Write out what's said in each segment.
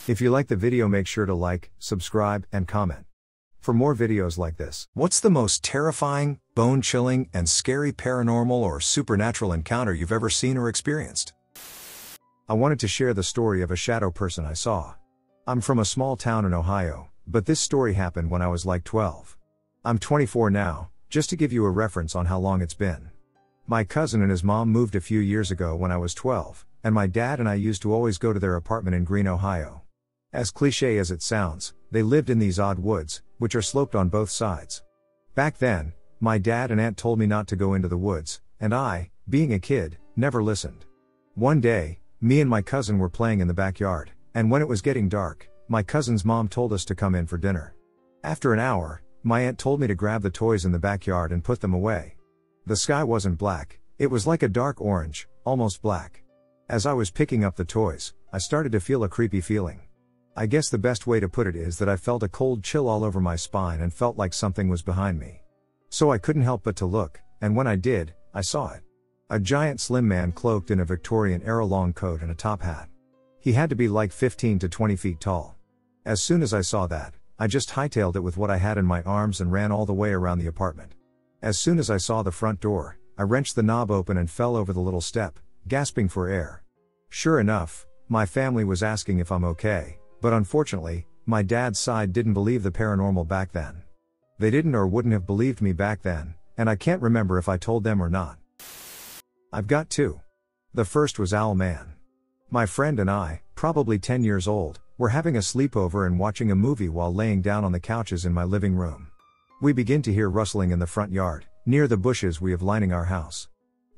If you like the video, make sure to like, subscribe, and comment for more videos like this. What's the most terrifying, bone-chilling, and scary paranormal or supernatural encounter you've ever seen or experienced? I wanted to share the story of a shadow person I saw. I'm from a small town in Ohio, but this story happened when I was like 12. I'm 24 now, just to give you a reference on how long it's been. My cousin and his mom moved a few years ago when I was 12, and my dad and I used to always go to their apartment in Greene, Ohio. As cliché as it sounds, they lived in these odd woods, which are sloped on both sides. Back then, my dad and aunt told me not to go into the woods, and I, being a kid, never listened. One day, me and my cousin were playing in the backyard, and when it was getting dark, my cousin's mom told us to come in for dinner. After an hour, my aunt told me to grab the toys in the backyard and put them away. The sky wasn't black, it was like a dark orange, almost black. As I was picking up the toys, I started to feel a creepy feeling. I guess the best way to put it is that I felt a cold chill all over my spine and felt like something was behind me. So I couldn't help but to look, and when I did, I saw it. A giant slim man cloaked in a Victorian-era long coat and a top hat. He had to be like 15 to 20 feet tall. As soon as I saw that, I just hightailed it with what I had in my arms and ran all the way around the apartment. As soon as I saw the front door, I wrenched the knob open and fell over the little step, gasping for air. Sure enough, my family was asking if I'm okay. But unfortunately, my dad's side didn't believe the paranormal back then. They didn't or wouldn't have believed me back then, and I can't remember if I told them or not. I've got two. The first was Owl Man. My friend and I, probably 10 years old, were having a sleepover and watching a movie while laying down on the couches in my living room. We begin to hear rustling in the front yard, near the bushes we have lining our house.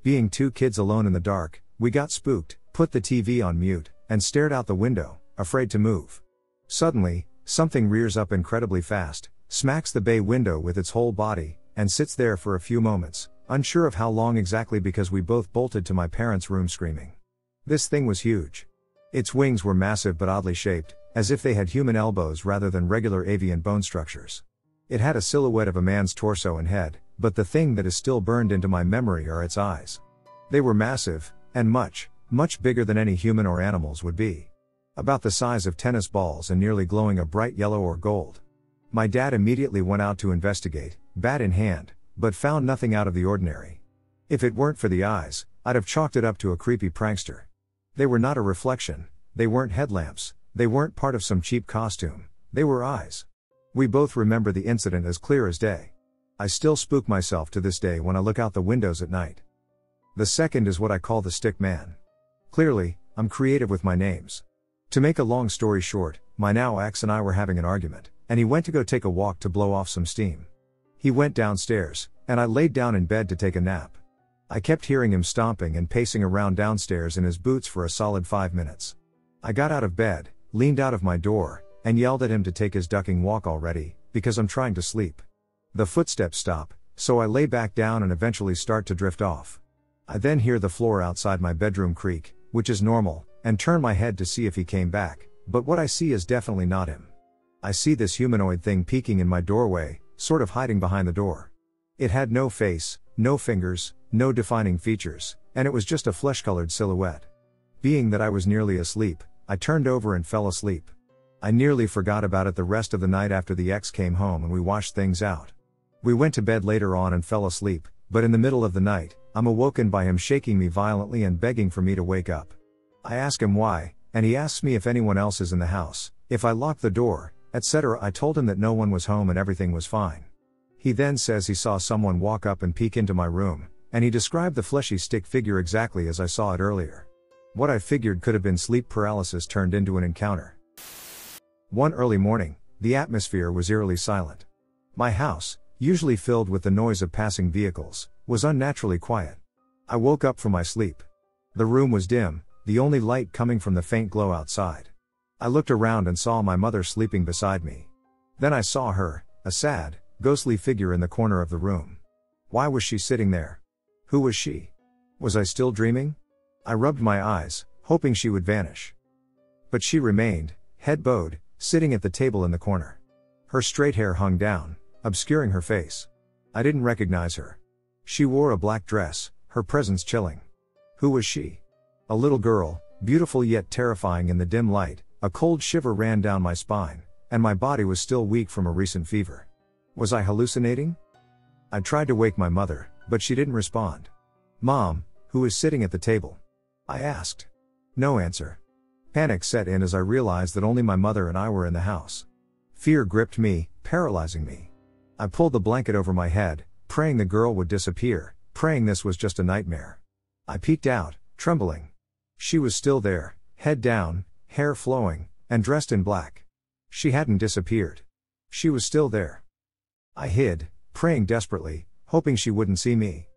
Being two kids alone in the dark, we got spooked, put the TV on mute, and stared out the window, afraid to move. Suddenly, something rears up incredibly fast, smacks the bay window with its whole body, and sits there for a few moments, unsure of how long exactly because we both bolted to my parents' room screaming. This thing was huge. Its wings were massive but oddly shaped, as if they had human elbows rather than regular avian bone structures. It had a silhouette of a man's torso and head, but the thing that is still burned into my memory are its eyes. They were massive, and much, much bigger than any human or animals would be. About the size of tennis balls and nearly glowing a bright yellow or gold. My dad immediately went out to investigate, bat in hand, but found nothing out of the ordinary. If it weren't for the eyes, I'd have chalked it up to a creepy prankster. They were not a reflection, they weren't headlamps, they weren't part of some cheap costume, they were eyes. We both remember the incident as clear as day. I still spook myself to this day when I look out the windows at night. The second is what I call the stick man. Clearly, I'm creative with my names. To make a long story short, my now ex and I were having an argument, and he went to go take a walk to blow off some steam. He went downstairs, and I laid down in bed to take a nap. I kept hearing him stomping and pacing around downstairs in his boots for a solid 5 minutes. I got out of bed, leaned out of my door, and yelled at him to take his ducking walk already, because I'm trying to sleep. The footsteps stop, so I lay back down and eventually start to drift off. I then hear the floor outside my bedroom creak, which is normal, and turn my head to see if he came back, but what I see is definitely not him. I see this humanoid thing peeking in my doorway, sort of hiding behind the door. It had no face, no fingers, no defining features, and it was just a flesh-colored silhouette. Being that I was nearly asleep, I turned over and fell asleep. I nearly forgot about it the rest of the night after the ex came home and we washed things out. We went to bed later on and fell asleep, but in the middle of the night, I'm awoken by him shaking me violently and begging for me to wake up. I ask him why, and he asks me if anyone else is in the house, if I locked the door, etc. I told him that no one was home and everything was fine. He then says he saw someone walk up and peek into my room, and he described the fleshy stick figure exactly as I saw it earlier. What I figured could have been sleep paralysis turned into an encounter. One early morning, the atmosphere was eerily silent. My house, usually filled with the noise of passing vehicles, was unnaturally quiet. I woke up from my sleep. The room was dim, the only light coming from the faint glow outside. I looked around and saw my mother sleeping beside me. Then I saw her, a sad, ghostly figure in the corner of the room. Why was she sitting there? Who was she? Was I still dreaming? I rubbed my eyes, hoping she would vanish. But she remained, head bowed, sitting at the table in the corner. Her straight hair hung down, obscuring her face. I didn't recognize her. She wore a black dress, her presence chilling. Who was she? A little girl, beautiful yet terrifying in the dim light, A cold shiver ran down my spine, and my body was still weak from a recent fever. Was I hallucinating? I tried to wake my mother, but she didn't respond. "Mom, who is sitting at the table?" I asked. No answer. Panic set in as I realized that only my mother and I were in the house. Fear gripped me, paralyzing me. I pulled the blanket over my head, praying the girl would disappear, praying this was just a nightmare. I peeked out, trembling. She was still there, head down, hair flowing, and dressed in black. She hadn't disappeared. She was still there. I hid, praying desperately, hoping she wouldn't see me.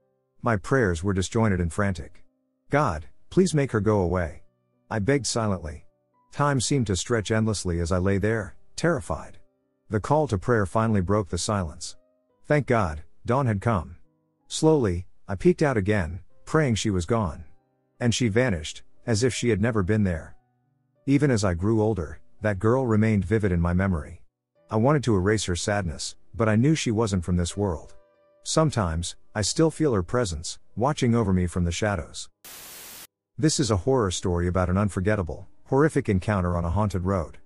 My prayers were disjointed and frantic. "God, please make her go away." I begged silently. Time seemed to stretch endlessly as I lay there, terrified. The call to prayer finally broke the silence. Thank God, dawn had come. Slowly, I peeked out again, praying she was gone. And she vanished, as if she had never been there. Even as I grew older, that girl remained vivid in my memory. I wanted to erase her sadness, but I knew she wasn't from this world. Sometimes, I still feel her presence, watching over me from the shadows. This is a horror story about an unforgettable, horrific encounter on a haunted road.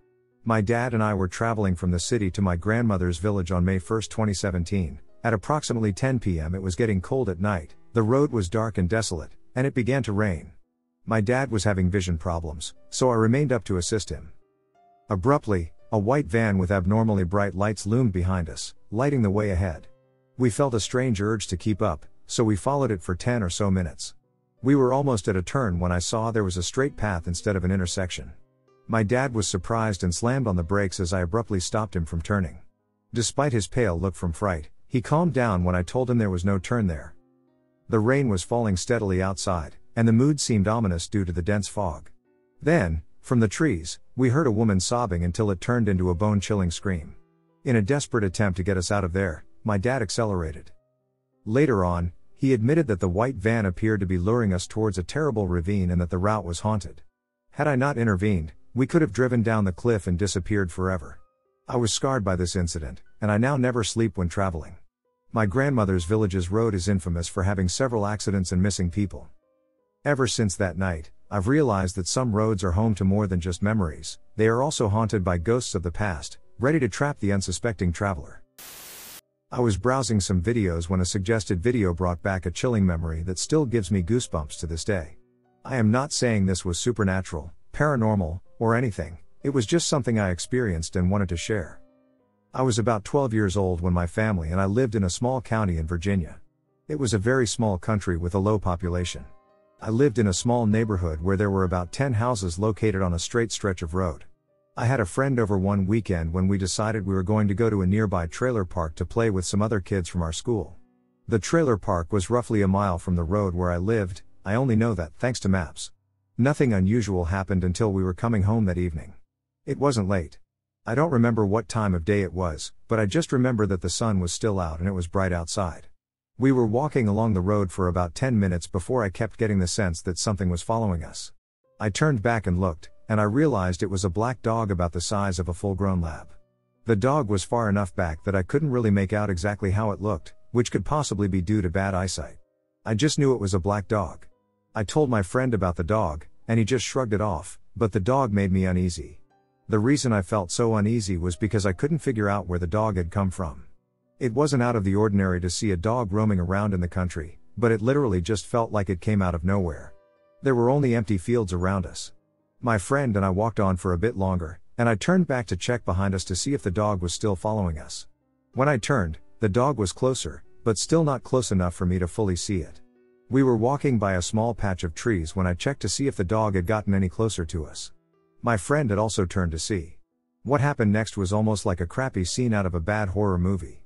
My dad and I were traveling from the city to my grandmother's village on May 1, 2017. At approximately 10 p.m. it was getting cold at night, the road was dark and desolate, and it began to rain. My dad was having vision problems, so I remained up to assist him. Abruptly, a white van with abnormally bright lights loomed behind us, lighting the way ahead. We felt a strange urge to keep up, so we followed it for 10 or so minutes. We were almost at a turn when I saw there was a straight path instead of an intersection. My dad was surprised and slammed on the brakes as I abruptly stopped him from turning. Despite his pale look from fright, he calmed down when I told him there was no turn there. The rain was falling steadily outside, and the mood seemed ominous due to the dense fog. Then, from the trees, we heard a woman sobbing until it turned into a bone-chilling scream. In a desperate attempt to get us out of there, my dad accelerated. Later on, he admitted that the white van appeared to be luring us towards a terrible ravine and that the route was haunted. Had I not intervened, we could have driven down the cliff and disappeared forever. I was scarred by this incident, and I now never sleep when traveling. My grandmother's village's road is infamous for having several accidents and missing people. Ever since that night, I've realized that some roads are home to more than just memories, they are also haunted by ghosts of the past, ready to trap the unsuspecting traveler. I was browsing some videos when a suggested video brought back a chilling memory that still gives me goosebumps to this day. I am not saying this was supernatural, paranormal, or anything, it was just something I experienced and wanted to share. I was about 12 years old when my family and I lived in a small county in Virginia. It was a very small country with a low population. I lived in a small neighborhood where there were about 10 houses located on a straight stretch of road. I had a friend over one weekend when we decided we were going to go to a nearby trailer park to play with some other kids from our school. The trailer park was roughly a mile from the road where I lived, I only know that thanks to maps. Nothing unusual happened until we were coming home that evening. It wasn't late. I don't remember what time of day it was, but I just remember that the sun was still out and it was bright outside. We were walking along the road for about 10 minutes before I kept getting the sense that something was following us. I turned back and looked, and I realized it was a black dog about the size of a full-grown lab. The dog was far enough back that I couldn't really make out exactly how it looked, which could possibly be due to bad eyesight. I just knew it was a black dog. I told my friend about the dog, and he just shrugged it off, but the dog made me uneasy. The reason I felt so uneasy was because I couldn't figure out where the dog had come from. It wasn't out of the ordinary to see a dog roaming around in the country, but it literally just felt like it came out of nowhere. There were only empty fields around us. My friend and I walked on for a bit longer, and I turned back to check behind us to see if the dog was still following us. When I turned, the dog was closer, but still not close enough for me to fully see it. We were walking by a small patch of trees when I checked to see if the dog had gotten any closer to us. My friend had also turned to see. What happened next was almost like a crappy scene out of a bad horror movie.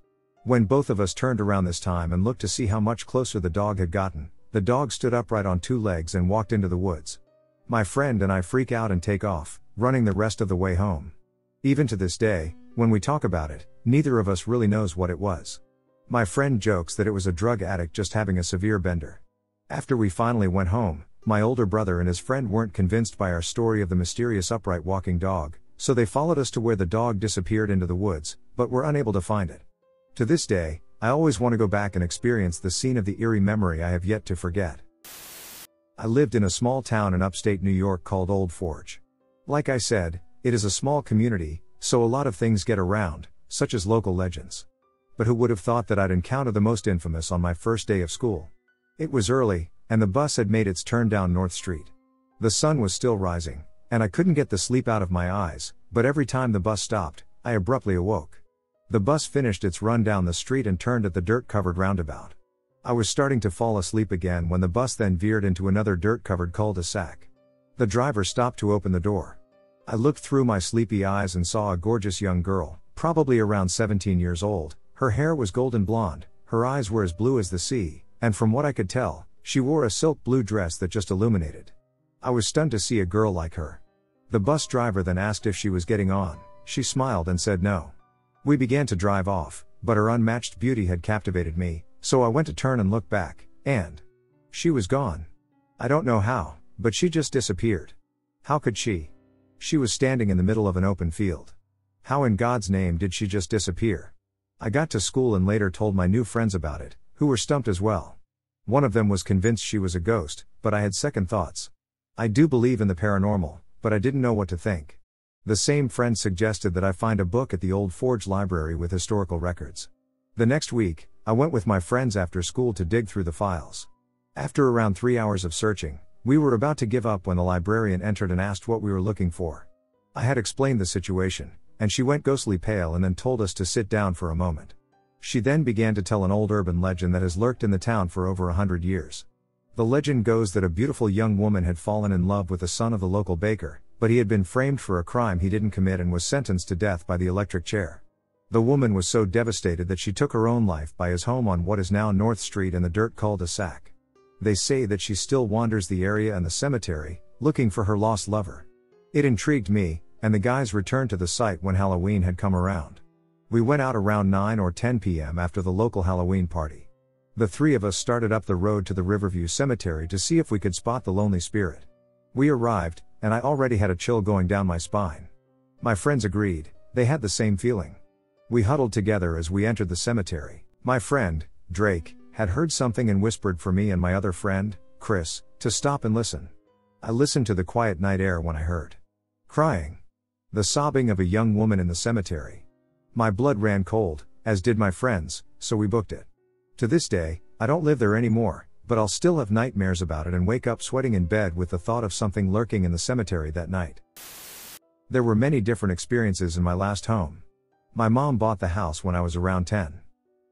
When both of us turned around this time and looked to see how much closer the dog had gotten, the dog stood upright on two legs and walked into the woods. My friend and I freak out and take off, running the rest of the way home. Even to this day, when we talk about it, neither of us really knows what it was. My friend jokes that it was a drug addict just having a severe bender. After we finally went home, my older brother and his friend weren't convinced by our story of the mysterious upright walking dog, so they followed us to where the dog disappeared into the woods, but were unable to find it. To this day, I always want to go back and experience the scene of the eerie memory I have yet to forget. I lived in a small town in upstate New York called Old Forge. Like I said, It is a small community, so a lot of things get around, such as local legends. But who would have thought that I'd encounter the most infamous on my first day of school? It was early, and the bus had made its turn down North Street. The sun was still rising, and I couldn't get the sleep out of my eyes, but every time the bus stopped, I abruptly awoke. The bus finished its run down the street and turned at the dirt-covered roundabout. I was starting to fall asleep again when the bus then veered into another dirt-covered cul-de-sac. The driver stopped to open the door. I looked through my sleepy eyes and saw a gorgeous young girl, probably around 17 years old. Her hair was golden blonde, her eyes were as blue as the sea, and from what I could tell, she wore a silk blue dress that just illuminated. I was stunned to see a girl like her. The bus driver then asked if she was getting on. She smiled and said no. We began to drive off, but her unmatched beauty had captivated me, so I went to turn and look back, and she was gone. I don't know how, but she just disappeared. How could she? She was standing in the middle of an open field. How in God's name did she just disappear? I got to school and later told my new friends about it, who were stumped as well. One of them was convinced she was a ghost, but I had second thoughts. I do believe in the paranormal, but I didn't know what to think. The same friend suggested that I find a book at the old Forge library with historical records. The next week, I went with my friends after school to dig through the files. After around 3 hours of searching, we were about to give up when the librarian entered and asked what we were looking for. I had explained the situation, and she went ghostly pale and then told us to sit down for a moment. She then began to tell an old urban legend that has lurked in the town for over 100 years. The legend goes that a beautiful young woman had fallen in love with the son of the local baker, but he had been framed for a crime he didn't commit and was sentenced to death by the electric chair. The woman was so devastated that she took her own life by his home on what is now North Street in the dirt cul-de-sac. They say that she still wanders the area and the cemetery, looking for her lost lover. It intrigued me, and the guys returned to the site when Halloween had come around. We went out around 9 or 10 p.m. after the local Halloween party. The three of us started up the road to the Riverview Cemetery to see if we could spot the lonely spirit. We arrived, and I already had a chill going down my spine. My friends agreed, they had the same feeling. We huddled together as we entered the cemetery. My friend, Drake, had heard something and whispered for me and my other friend, Chris, to stop and listen. I listened to the quiet night air when I heard crying. The sobbing of a young woman in the cemetery. My blood ran cold, as did my friends, so we booked it. To this day, I don't live there anymore, but I'll still have nightmares about it and wake up sweating in bed with the thought of something lurking in the cemetery that night. There were many different experiences in my last home. My mom bought the house when I was around 10.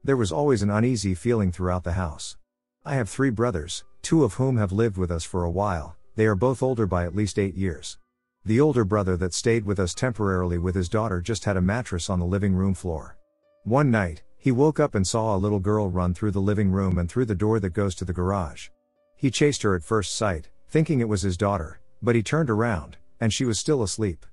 There was always an uneasy feeling throughout the house. I have 3 brothers, 2 of whom have lived with us for a while. They are both older by at least 8 years. The older brother that stayed with us temporarily with his daughter just had a mattress on the living room floor. One night, he woke up and saw a little girl run through the living room and through the door that goes to the garage. He chased her at first sight, thinking it was his daughter, but he turned around, and she was still asleep.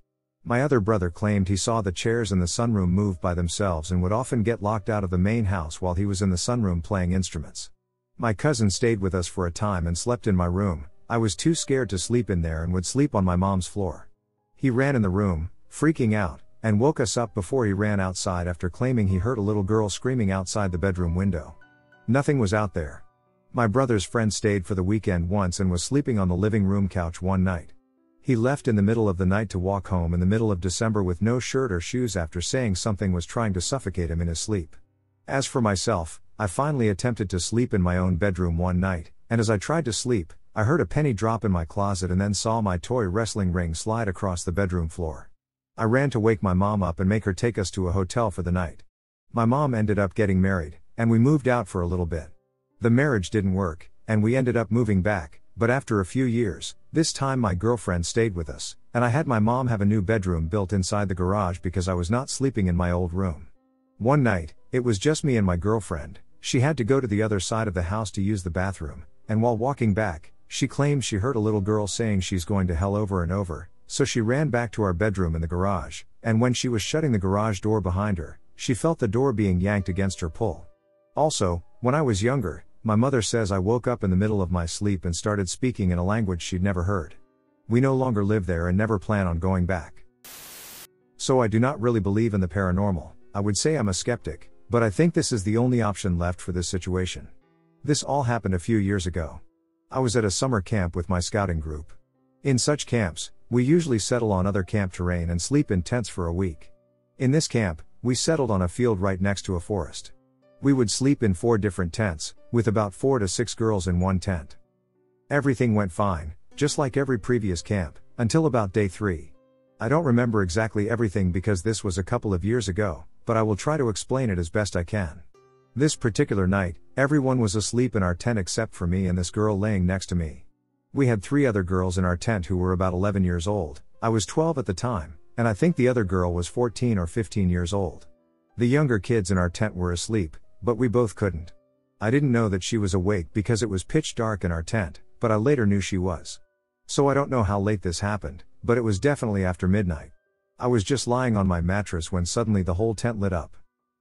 My other brother claimed he saw the chairs in the sunroom move by themselves and would often get locked out of the main house while he was in the sunroom playing instruments. My cousin stayed with us for a time and slept in my room. I was too scared to sleep in there and would sleep on my mom's floor. He ran in the room, freaking out, and woke us up before he ran outside after claiming he heard a little girl screaming outside the bedroom window. Nothing was out there. My brother's friend stayed for the weekend once and was sleeping on the living room couch one night. He left in the middle of the night to walk home in the middle of December with no shirt or shoes after saying something was trying to suffocate him in his sleep. As for myself, I finally attempted to sleep in my own bedroom one night, and as I tried to sleep, I heard a penny drop in my closet and then saw my toy wrestling ring slide across the bedroom floor. I ran to wake my mom up and make her take us to a hotel for the night. My mom ended up getting married, and we moved out for a little bit. The marriage didn't work, and we ended up moving back, but after a few years, this time my girlfriend stayed with us, and I had my mom have a new bedroom built inside the garage because I was not sleeping in my old room. One night, it was just me and my girlfriend. She had to go to the other side of the house to use the bathroom, and while walking back, she claimed she heard a little girl saying she's going to hell over and over, so she ran back to our bedroom in the garage, and when she was shutting the garage door behind her, she felt the door being yanked against her pull. Also, when I was younger, my mother says I woke up in the middle of my sleep and started speaking in a language she'd never heard. We no longer live there and never plan on going back. So I do not really believe in the paranormal. I would say I'm a skeptic, but I think this is the only option left for this situation. This all happened a few years ago. I was at a summer camp with my scouting group. In such camps, we usually settle on other camp terrain and sleep in tents for a week. In this camp, we settled on a field right next to a forest. We would sleep in 4 different tents, with about 4 to 6 girls in one tent. Everything went fine, just like every previous camp, until about day 3. I don't remember exactly everything because this was a couple of years ago, but I will try to explain it as best I can. This particular night, everyone was asleep in our tent except for me and this girl laying next to me. We had 3 other girls in our tent who were about 11 years old. I was 12 at the time, and I think the other girl was 14 or 15 years old. The younger kids in our tent were asleep, but we both couldn't. I didn't know that she was awake because it was pitch dark in our tent, but I later knew she was. So I don't know how late this happened, but it was definitely after midnight. I was just lying on my mattress when suddenly the whole tent lit up.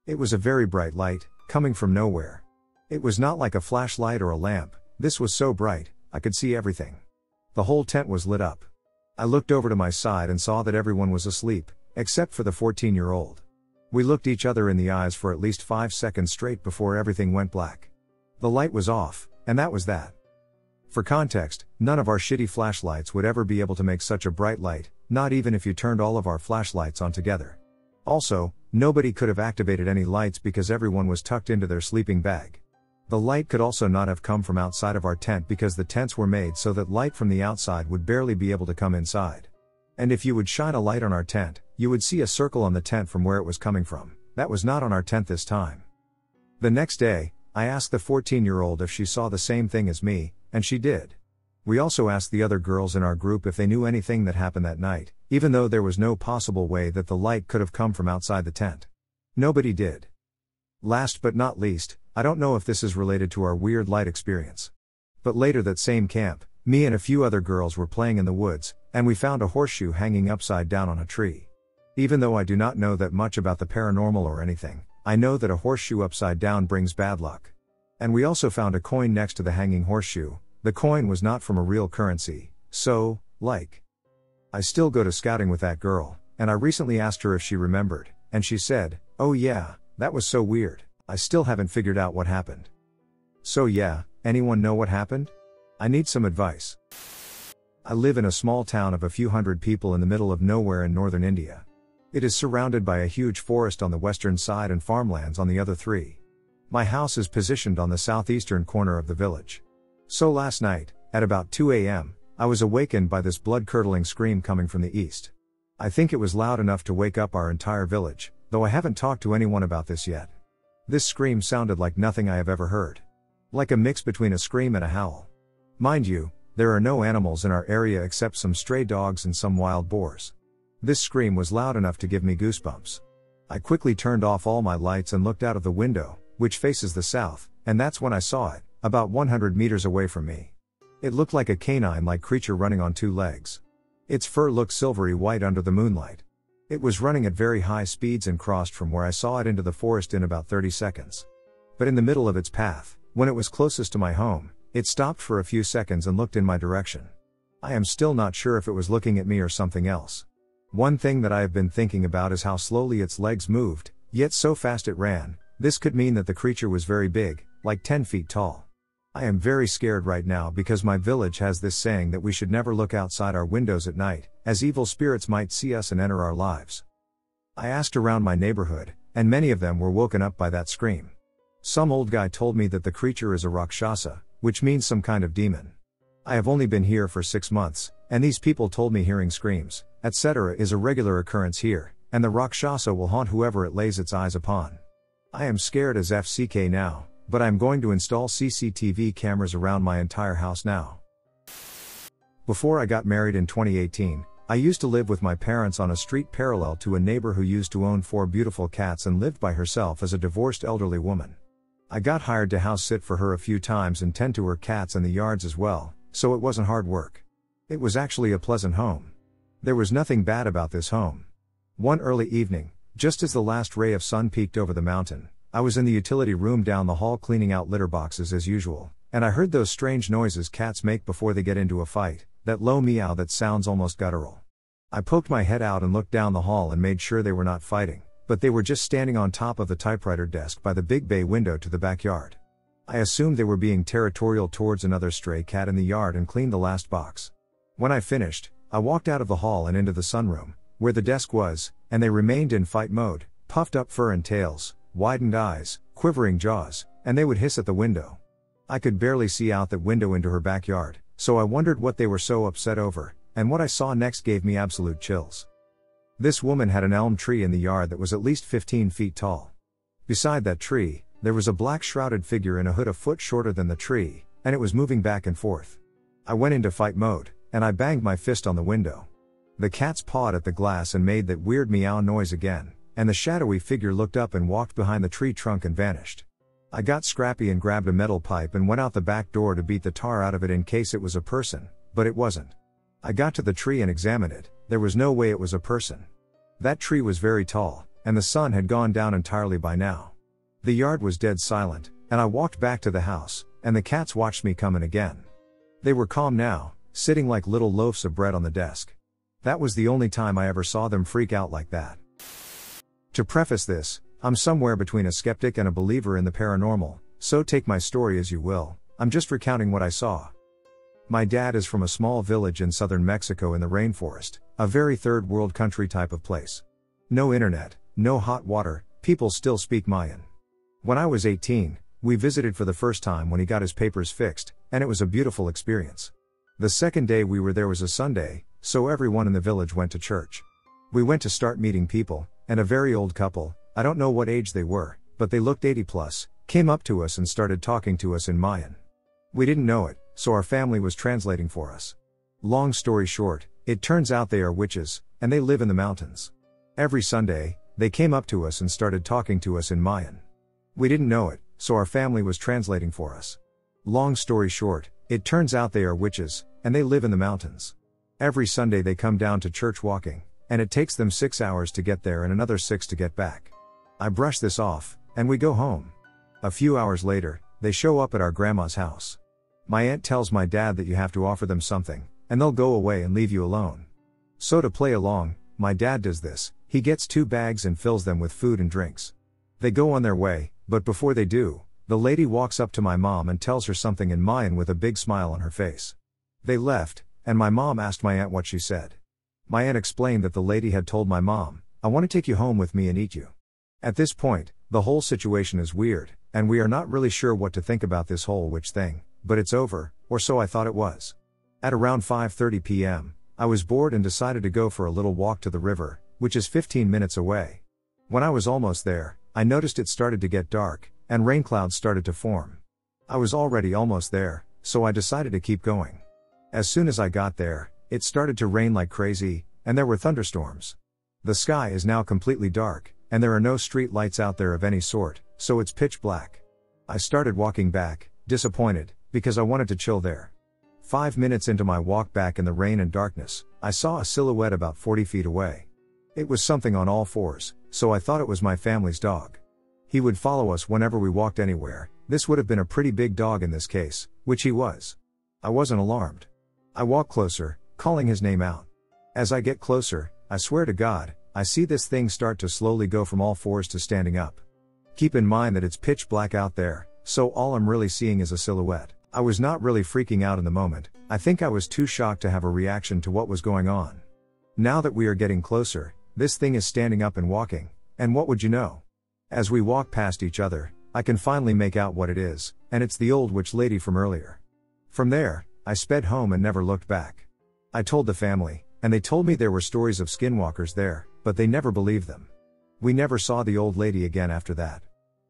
It was a very bright light, coming from nowhere. It was not like a flashlight or a lamp, this was so bright, I could see everything. The whole tent was lit up. I looked over to my side and saw that everyone was asleep, except for the 14-year-old. We looked each other in the eyes for at least 5 seconds straight before everything went black. The light was off, and that was that. For context, none of our shitty flashlights would ever be able to make such a bright light, not even if you turned all of our flashlights on together. Also, nobody could have activated any lights because everyone was tucked into their sleeping bag. The light could also not have come from outside of our tent because the tents were made so that light from the outside would barely be able to come inside. And if you would shine a light on our tent, you would see a circle on the tent from where it was coming from. That was not on our tent this time. The next day, I asked the 14-year-old if she saw the same thing as me, and she did. We also asked the other girls in our group if they knew anything that happened that night, even though there was no possible way that the light could have come from outside the tent. Nobody did. Last but not least, I don't know if this is related to our weird light experience. But later that same camp, me and a few other girls were playing in the woods, and we found a horseshoe hanging upside down on a tree. Even though I do not know that much about the paranormal or anything, I know that a horseshoe upside down brings bad luck. And we also found a coin next to the hanging horseshoe. The coin was not from a real currency, so, I still go to scouting with that girl, and I recently asked her if she remembered, and she said, "Oh yeah, that was so weird, I still haven't figured out what happened." So yeah, anyone know what happened? I need some advice. I live in a small town of a few hundred people in the middle of nowhere in northern India. It is surrounded by a huge forest on the western side and farmlands on the other 3. My house is positioned on the southeastern corner of the village. So last night, at about 2 a.m., I was awakened by this blood-curdling scream coming from the east. I think it was loud enough to wake up our entire village, though I haven't talked to anyone about this yet. This scream sounded like nothing I have ever heard. Like a mix between a scream and a howl. Mind you, there are no animals in our area except some stray dogs and some wild boars. This scream was loud enough to give me goosebumps. I quickly turned off all my lights and looked out of the window, which faces the south, and that's when I saw it, about 100 meters away from me. It looked like a canine-like creature running on 2 legs. Its fur looked silvery white under the moonlight. It was running at very high speeds and crossed from where I saw it into the forest in about 30 seconds. But in the middle of its path, when it was closest to my home, it stopped for a few seconds and looked in my direction. I am still not sure if it was looking at me or something else. One thing that I have been thinking about is how slowly its legs moved, yet so fast it ran. This could mean that the creature was very big, like 10 feet tall. I am very scared right now because my village has this saying that we should never look outside our windows at night, as evil spirits might see us and enter our lives. I asked around my neighborhood, and many of them were woken up by that scream. Some old guy told me that the creature is a Rakshasa, which means some kind of demon. I have only been here for 6 months, and these people told me hearing screams, etc. is a regular occurrence here, and the Rakshasa will haunt whoever it lays its eyes upon. I am scared as FCK now, but I am going to install CCTV cameras around my entire house now. Before I got married in 2018, I used to live with my parents on a street parallel to a neighbor who used to own 4 beautiful cats and lived by herself as a divorced elderly woman. I got hired to house sit for her a few times and tend to her cats in the yards as well, so it wasn't hard work. It was actually a pleasant home. There was nothing bad about this home. One early evening, just as the last ray of sun peeked over the mountain, I was in the utility room down the hall cleaning out litter boxes as usual, and I heard those strange noises cats make before they get into a fight, that low meow that sounds almost guttural. I poked my head out and looked down the hall and made sure they were not fighting, but they were just standing on top of the typewriter desk by the big bay window to the backyard. I assumed they were being territorial towards another stray cat in the yard and cleaned the last box. When I finished, I walked out of the hall and into the sunroom, where the desk was, and they remained in fight mode, puffed up fur and tails, widened eyes, quivering jaws, and they would hiss at the window. I could barely see out that window into her backyard, so I wondered what they were so upset over, and what I saw next gave me absolute chills. This woman had an elm tree in the yard that was at least 15 feet tall. Beside that tree, there was a black shrouded figure in a hood a foot shorter than the tree, and it was moving back and forth. I went into fight mode, and I banged my fist on the window. The cats pawed at the glass and made that weird meow noise again, and the shadowy figure looked up and walked behind the tree trunk and vanished. I got scrappy and grabbed a metal pipe and went out the back door to beat the tar out of it in case it was a person, but it wasn't. I got to the tree and examined it. There was no way it was a person. That tree was very tall, and the sun had gone down entirely by now. The yard was dead silent, and I walked back to the house, and the cats watched me come in again. They were calm now, sitting like little loaves of bread on the desk. That was the only time I ever saw them freak out like that. To preface this, I'm somewhere between a skeptic and a believer in the paranormal, so take my story as you will. I'm just recounting what I saw. My dad is from a small village in southern Mexico in the rainforest, a very third world country type of place. No internet, no hot water, people still speak Mayan. When I was 18, we visited for the first time when he got his papers fixed, and it was a beautiful experience. The second day we were there was a Sunday, so everyone in the village went to church. We went to start meeting people, and a very old couple, I don't know what age they were, but they looked 80 plus, came up to us and started talking to us in Mayan. We didn't know it, so our family was translating for us. Long story short, it turns out they are witches, and they live in the mountains. Every Sunday, they came up to us and started talking to us in Mayan. We didn't know it, so our family was translating for us. Long story short, it turns out they are witches, and they live in the mountains. Every Sunday they come down to church walking, and it takes them 6 hours to get there and another 6 to get back. I brush this off, and we go home. A few hours later, they show up at our grandma's house. My aunt tells my dad that you have to offer them something, and they'll go away and leave you alone. So to play along, my dad does this. He gets 2 bags and fills them with food and drinks. They go on their way, but before they do, the lady walks up to my mom and tells her something in Mayan with a big smile on her face. They left, and my mom asked my aunt what she said. My aunt explained that the lady had told my mom, "I want to take you home with me and eat you." At this point, the whole situation is weird, and we are not really sure what to think about this whole witch thing, but it's over, or so I thought it was. At around 5:30 p.m., I was bored and decided to go for a little walk to the river, which is 15 minutes away. When I was almost there, I noticed it started to get dark, and rain clouds started to form. I was already almost there, so I decided to keep going. As soon as I got there, it started to rain like crazy, and there were thunderstorms. The sky is now completely dark, and there are no street lights out there of any sort, so it's pitch black. I started walking back, disappointed, because I wanted to chill there. 5 minutes into my walk back in the rain and darkness, I saw a silhouette about 40 feet away. It was something on all fours, so I thought it was my family's dog. He would follow us whenever we walked anywhere. This would have been a pretty big dog in this case, which he was. I wasn't alarmed. I walk closer, calling his name out. As I get closer, I swear to God, I see this thing start to slowly go from all fours to standing up. Keep in mind that it's pitch black out there, so all I'm really seeing is a silhouette. I was not really freaking out in the moment. I think I was too shocked to have a reaction to what was going on. Now that we are getting closer, this thing is standing up and walking, and what would you know? As we walk past each other, I can finally make out what it is, and it's the old witch lady from earlier. From there, I sped home and never looked back. I told the family, and they told me there were stories of skinwalkers there, but they never believed them. We never saw the old lady again after that.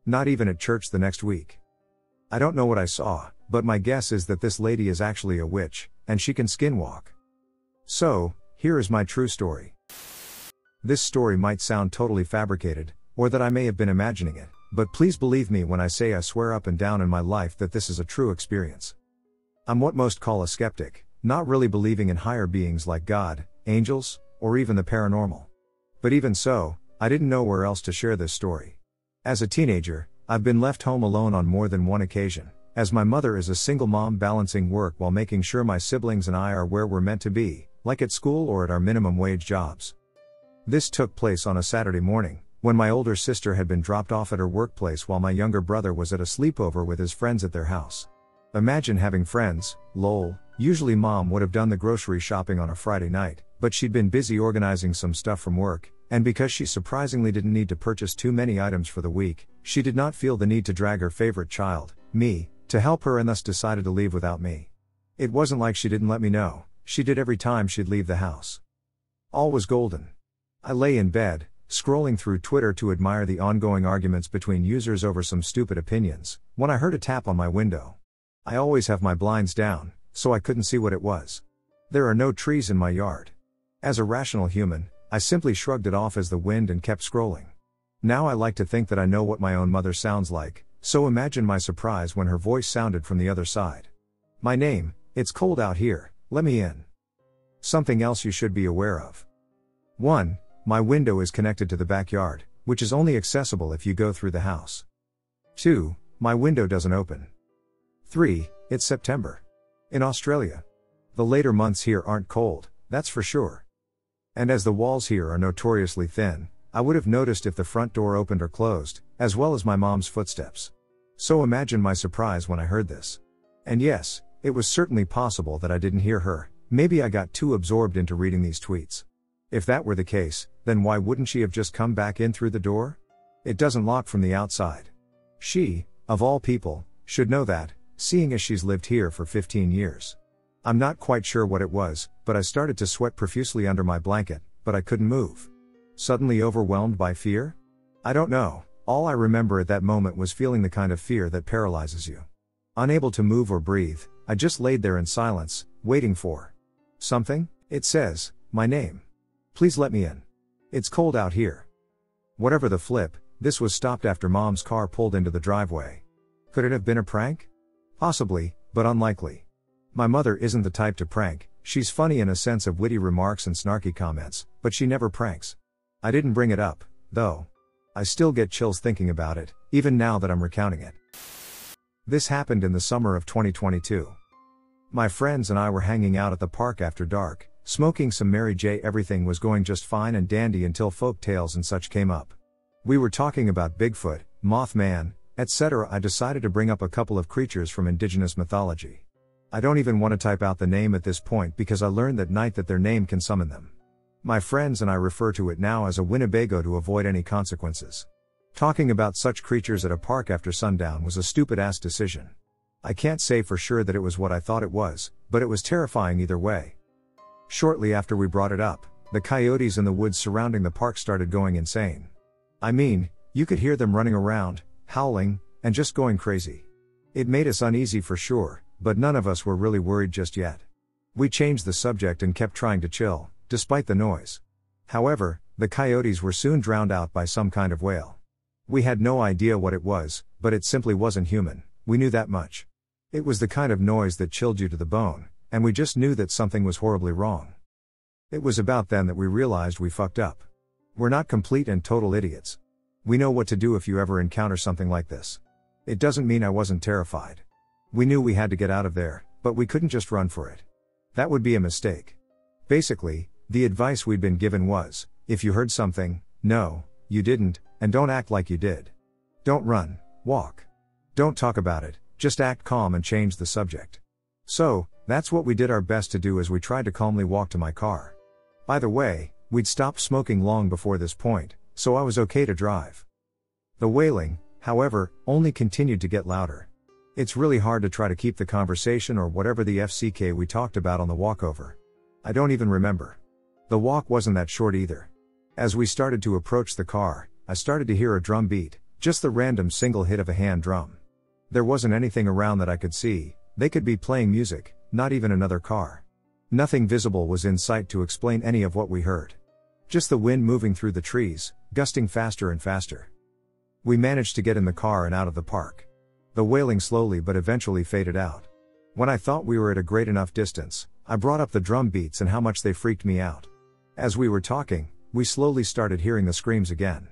Not even at church the next week. I don't know what I saw, but my guess is that this lady is actually a witch, and she can skinwalk. So, here is my true story. This story might sound totally fabricated, or that I may have been imagining it, but please believe me when I say I swear up and down in my life that this is a true experience. I'm what most call a skeptic, not really believing in higher beings like God, angels, or even the paranormal. But even so, I didn't know where else to share this story. As a teenager, I've been left home alone on more than one occasion, as my mother is a single mom balancing work while making sure my siblings and I are where we're meant to be, like at school or at our minimum wage jobs. This took place on a Saturday morning, when my older sister had been dropped off at her workplace while my younger brother was at a sleepover with his friends at their house. Imagine having friends, lol, Usually mom would have done the grocery shopping on a Friday night, but she'd been busy organizing some stuff from work, and because she surprisingly didn't need to purchase too many items for the week, she did not feel the need to drag her favorite child, me, to help her and thus decided to leave without me. It wasn't like she didn't let me know, she did every time she'd leave the house. All was golden. I lay in bed, scrolling through Twitter to admire the ongoing arguments between users over some stupid opinions, when I heard a tap on my window. I always have my blinds down, so I couldn't see what it was. There are no trees in my yard. As a rational human, I simply shrugged it off as the wind and kept scrolling. Now I like to think that I know what my own mother sounds like, so imagine my surprise when her voice sounded from the other side. My name, it's cold out here, let me in. Something else you should be aware of. 1. My window is connected to the backyard, which is only accessible if you go through the house. 2. My window doesn't open. 3. It's September. In Australia. The later months here aren't cold, that's for sure. And as the walls here are notoriously thin, I would have noticed if the front door opened or closed, as well as my mom's footsteps. So imagine my surprise when I heard this. And yes, it was certainly possible that I didn't hear her, maybe I got too absorbed into reading these tweets. If that were the case, then why wouldn't she have just come back in through the door? It doesn't lock from the outside. She, of all people, should know that, seeing as she's lived here for 15 years. I'm not quite sure what it was, but I started to sweat profusely under my blanket, but I couldn't move. Suddenly overwhelmed by fear? I don't know, all I remember at that moment was feeling the kind of fear that paralyzes you. Unable to move or breathe, I just laid there in silence, waiting for something. It says, my name. Please let me in. It's cold out here. Whatever the flip, this was stopped after mom's car pulled into the driveway. Could it have been a prank? Possibly, but unlikely. My mother isn't the type to prank, she's funny in a sense of witty remarks and snarky comments, but she never pranks. I didn't bring it up, though. I still get chills thinking about it, even now that I'm recounting it. This happened in the summer of 2022. My friends and I were hanging out at the park after dark, smoking some Mary J. Everything was going just fine and dandy until folk tales and such came up. We were talking about Bigfoot, Mothman, etc. I decided to bring up a couple of creatures from indigenous mythology. I don't even want to type out the name at this point because I learned that night that their name can summon them. My friends and I refer to it now as a Winnebago to avoid any consequences. Talking about such creatures at a park after sundown was a stupid-ass decision. I can't say for sure that it was what I thought it was, but it was terrifying either way. Shortly after we brought it up, the coyotes in the woods surrounding the park started going insane. I mean, you could hear them running around, howling, and just going crazy. It made us uneasy for sure, but none of us were really worried just yet. We changed the subject and kept trying to chill, despite the noise. However, the coyotes were soon drowned out by some kind of wail. We had no idea what it was, but it simply wasn't human, we knew that much. It was the kind of noise that chilled you to the bone, and we just knew that something was horribly wrong. It was about then that we realized we fucked up. We're not complete and total idiots. We know what to do if you ever encounter something like this. It doesn't mean I wasn't terrified. We knew we had to get out of there, but we couldn't just run for it. That would be a mistake. Basically, the advice we'd been given was, if you heard something, no, you didn't, and don't act like you did. Don't run, walk. Don't talk about it, just act calm and change the subject. So, that's what we did our best to do as we tried to calmly walk to my car. By the way, we'd stopped smoking long before this point, so I was okay to drive. The wailing, however, only continued to get louder. It's really hard to try to keep the conversation or whatever the FCK we talked about on the walkover. I don't even remember. The walk wasn't that short either. As we started to approach the car, I started to hear a drum beat, just the random single hit of a hand drum. There wasn't anything around that I could see, they could be playing music, not even another car. Nothing visible was in sight to explain any of what we heard. Just the wind moving through the trees, gusting faster and faster. We managed to get in the car and out of the park. The wailing slowly but eventually faded out. When I thought we were at a great enough distance, I brought up the drum beats and how much they freaked me out. As we were talking, we slowly started hearing the screams again.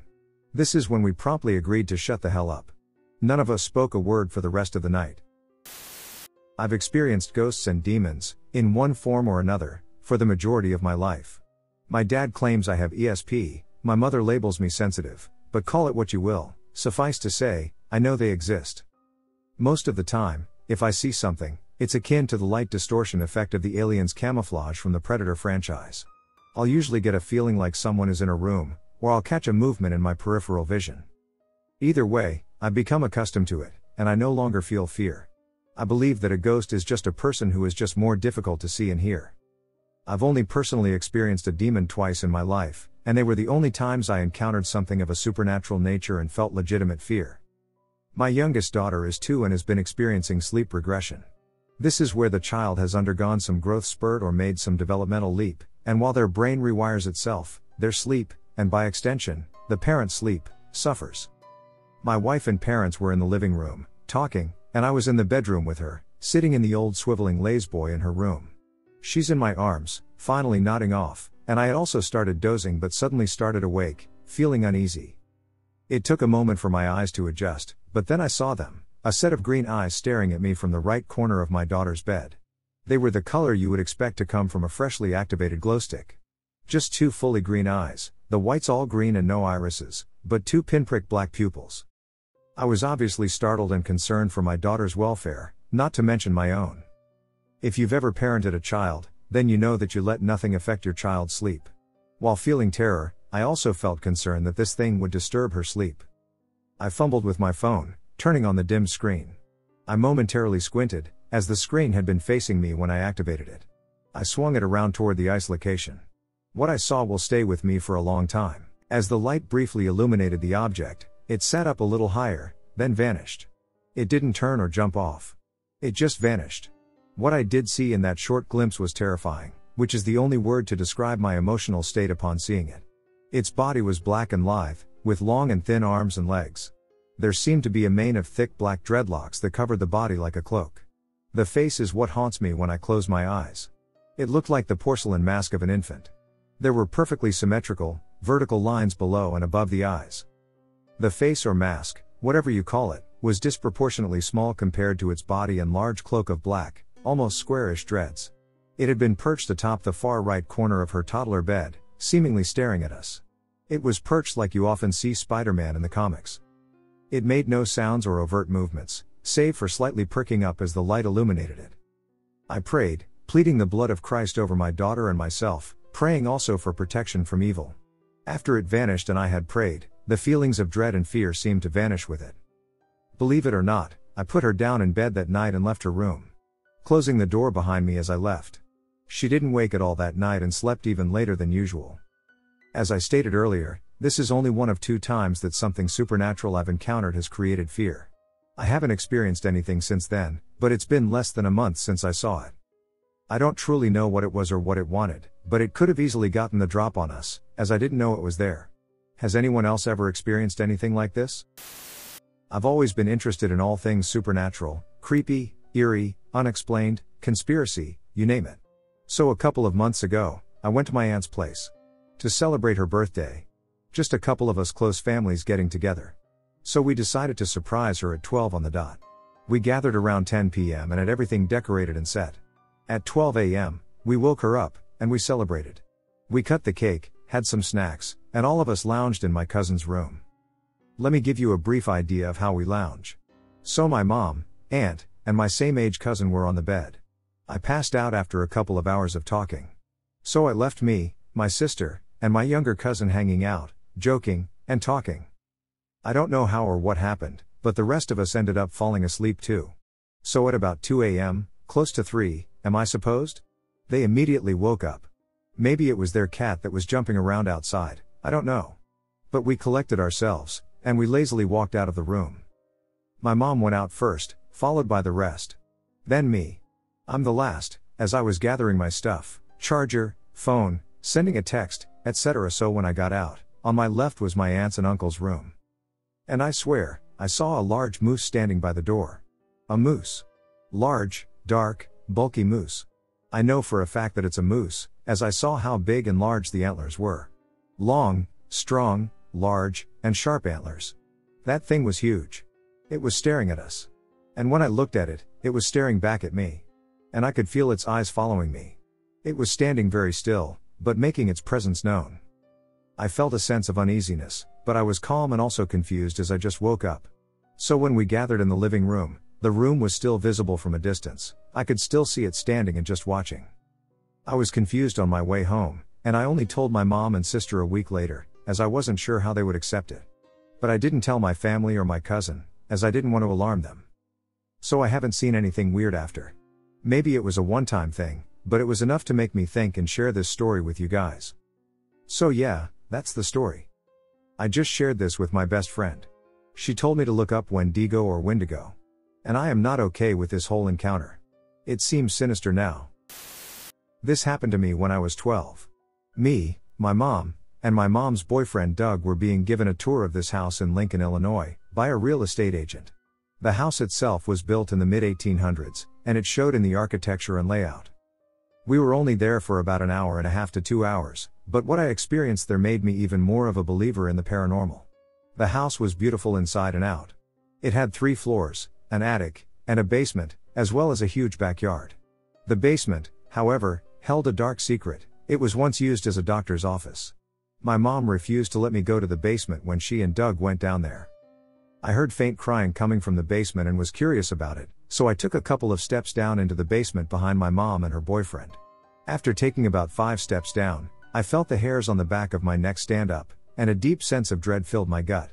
This is when we promptly agreed to shut the hell up. None of us spoke a word for the rest of the night. I've experienced ghosts and demons, in one form or another, for the majority of my life. My dad claims I have ESP, my mother labels me sensitive, but call it what you will, suffice to say, I know they exist. Most of the time, if I see something, It's akin to the light distortion effect of the Aliens camouflage from the Predator franchise. I'll usually get a feeling like someone is in a room, or I'll catch a movement in my peripheral vision. Either way, I've become accustomed to it, and I no longer feel fear. I believe that a ghost is just a person who is just more difficult to see and hear. I've only personally experienced a demon twice in my life, and they were the only times I encountered something of a supernatural nature and felt legitimate fear. My youngest daughter is 2 and has been experiencing sleep regression. This is where the child has undergone some growth spurt or made some developmental leap, and while their brain rewires itself, their sleep, and by extension, the parent's sleep, suffers. My wife and parents were in the living room, talking, and I was in the bedroom with her, sitting in the old swiveling lazeboy in her room. She's in my arms, finally nodding off, and I had also started dozing but suddenly started awake, feeling uneasy. It took a moment for my eyes to adjust, but then I saw them, a set of green eyes staring at me from the right corner of my daughter's bed. They were the color you would expect to come from a freshly activated glowstick. Just 2 fully green eyes, the whites all green and no irises, but 2 pinprick black pupils. I was obviously startled and concerned for my daughter's welfare, not to mention my own. If you've ever parented a child, then you know that you let nothing affect your child's sleep. While feeling terror, I also felt concern that this thing would disturb her sleep. I fumbled with my phone, turning on the dimmed screen. I momentarily squinted, as the screen had been facing me when I activated it. I swung it around toward the ice location. What I saw will stay with me for a long time. As the light briefly illuminated the object, it sat up a little higher, then vanished. It didn't turn or jump off. It just vanished. What I did see in that short glimpse was terrifying, which is the only word to describe my emotional state upon seeing it. Its body was black and lithe, with long and thin arms and legs. There seemed to be a mane of thick black dreadlocks that covered the body like a cloak. The face is what haunts me when I close my eyes. It looked like the porcelain mask of an infant. There were perfectly symmetrical, vertical lines below and above the eyes. The face or mask, whatever you call it, was disproportionately small compared to its body and large cloak of black, almost squarish dreads. It had been perched atop the far right corner of her toddler bed, seemingly staring at us. It was perched like you often see Spider-Man in the comics. It made no sounds or overt movements, save for slightly pricking up as the light illuminated it. I prayed, pleading the blood of Christ over my daughter and myself, praying also for protection from evil. After it vanished and I had prayed, the feelings of dread and fear seemed to vanish with it. Believe it or not, I put her down in bed that night and left her room, closing the door behind me as I left. She didn't wake at all that night and slept even later than usual. As I stated earlier, this is only one of 2 times that something supernatural I've encountered has created fear. I haven't experienced anything since then, but it's been less than a month since I saw it. I don't truly know what it was or what it wanted, but it could have easily gotten the drop on us, as I didn't know it was there. Has anyone else ever experienced anything like this? I've always been interested in all things supernatural, creepy, eerie, unexplained, conspiracy, you name it. So a couple of months ago, I went to my aunt's place to celebrate her birthday. Just a couple of us close families getting together. So we decided to surprise her at 12 on the dot. We gathered around 10 p.m. and had everything decorated and set. At 12 a.m., we woke her up, and we celebrated. We cut the cake, had some snacks, and all of us lounged in my cousin's room. Let me give you a brief idea of how we lounge. So my mom, aunt, and my same-age cousin were on the bed. I passed out after a couple of hours of talking. So I left me, my sister, and my younger cousin hanging out, joking, and talking. I don't know how or what happened, but the rest of us ended up falling asleep too. So at about 2 a.m., close to 3, am I supposed? They immediately woke up. Maybe it was their cat that was jumping around outside, I don't know. But we collected ourselves, and we lazily walked out of the room. My mom went out first, followed by the rest. Then me. I'm the last, as I was gathering my stuff, charger, phone, sending a text, etc. So when I got out, on my left was my aunt's and uncle's room. And I swear, I saw a large moose standing by the door. A moose. Large, dark, bulky moose. I know for a fact that it's a moose, as I saw how big and large the antlers were. Long, strong, large, and sharp antlers. That thing was huge. It was staring at us. And when I looked at it, it was staring back at me. And I could feel its eyes following me. It was standing very still, but making its presence known. I felt a sense of uneasiness, but I was calm and also confused as I just woke up. So when we gathered in the living room, The room was still visible from a distance. I could still see it standing and just watching. I was confused on my way home, and I only told my mom and sister a week later, as I wasn't sure how they would accept it. But I didn't tell my family or my cousin, as I didn't want to alarm them. So I haven't seen anything weird after. Maybe it was a one-time thing, but it was enough to make me think and share this story with you guys. So yeah, that's the story. I just shared this with my best friend. She told me to look up Wendigo or Wendigo. And I am not okay with this whole encounter. It seems sinister now. This happened to me when I was 12. Me, my mom, and my mom's boyfriend Doug were being given a tour of this house in Lincoln, Illinois, by a real estate agent. The house itself was built in the mid-1800s, and it showed in the architecture and layout. We were only there for about an hour and a half to 2 hours, but what I experienced there made me even more of a believer in the paranormal. The house was beautiful inside and out. It had 3 floors, an attic, and a basement, as well as a huge backyard. The basement, however, held a dark secret. It was once used as a doctor's office. My mom refused to let me go to the basement when she and Doug went down there. I heard faint crying coming from the basement and was curious about it, so I took a couple of steps down into the basement behind my mom and her boyfriend. After taking about 5 steps down, I felt the hairs on the back of my neck stand up, and a deep sense of dread filled my gut.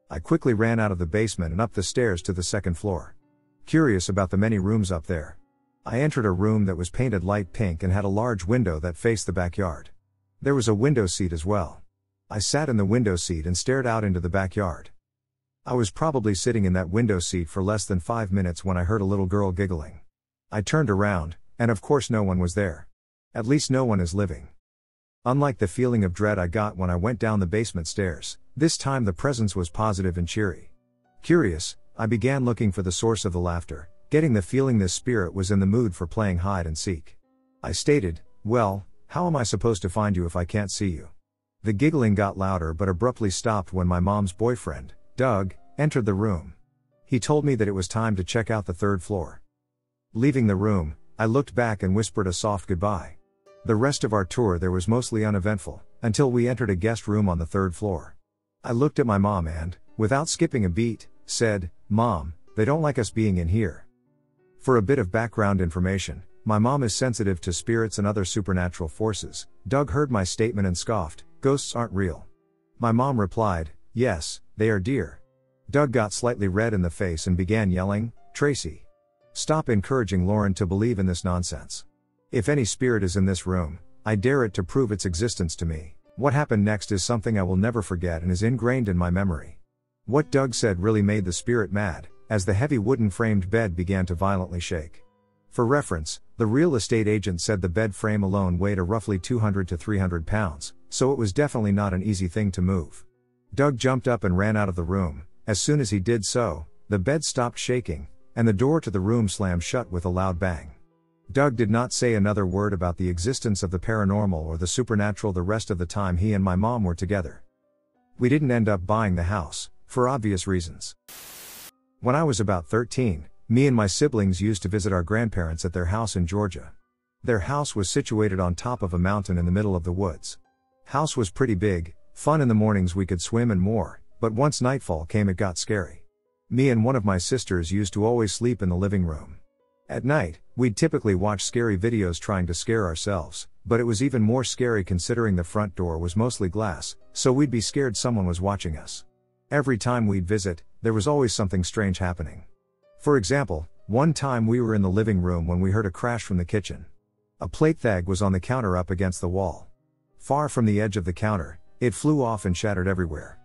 I quickly ran out of the basement and up the stairs to the 2nd floor. Curious about the many rooms up there, I entered a room that was painted light pink and had a large window that faced the backyard. There was a window seat as well. I sat in the window seat and stared out into the backyard. I was probably sitting in that window seat for less than 5 minutes when I heard a little girl giggling. I turned around, and of course no one was there. At least no one is living. Unlike the feeling of dread I got when I went down the basement stairs, this time the presence was positive and cheery. Curious, I began looking for the source of the laughter, getting the feeling this spirit was in the mood for playing hide and seek. I stated, "Well, how am I supposed to find you if I can't see you?" The giggling got louder but abruptly stopped when my mom's boyfriend, Doug, entered the room. He told me that it was time to check out the 3rd floor. Leaving the room, I looked back and whispered a soft goodbye. The rest of our tour there was mostly uneventful, until we entered a guest room on the 3rd floor. I looked at my mom and, without skipping a beat, said, "Mom, they don't like us being in here." For a bit of background information, my mom is sensitive to spirits and other supernatural forces. Doug heard my statement and scoffed, "Ghosts aren't real." My mom replied, "Yes, they are dear." Doug got slightly red in the face and began yelling, "Tracy, stop encouraging Lauren to believe in this nonsense. If any spirit is in this room, I dare it to prove its existence to me." What happened next is something I will never forget and is ingrained in my memory. What Doug said really made the spirit mad, as the heavy wooden framed bed began to violently shake. For reference, the real estate agent said the bed frame alone weighed roughly 200 to 300 pounds, so it was definitely not an easy thing to move. Doug jumped up and ran out of the room. As soon as he did so, the bed stopped shaking, and the door to the room slammed shut with a loud bang. Doug did not say another word about the existence of the paranormal or the supernatural the rest of the time he and my mom were together. We didn't end up buying the house, for obvious reasons. When I was about 13, me and my siblings used to visit our grandparents at their house in Georgia. Their house was situated on top of a mountain in the middle of the woods. House was pretty big, fun in the mornings we could swim and more, but once nightfall came it got scary. Me and one of my sisters used to always sleep in the living room. At night, we'd typically watch scary videos trying to scare ourselves, but it was even more scary considering the front door was mostly glass, so we'd be scared someone was watching us. Every time we'd visit, there was always something strange happening. For example, one time we were in the living room when we heard a crash from the kitchen. A plate thag was on the counter up against the wall. Far from the edge of the counter, it flew off and shattered everywhere.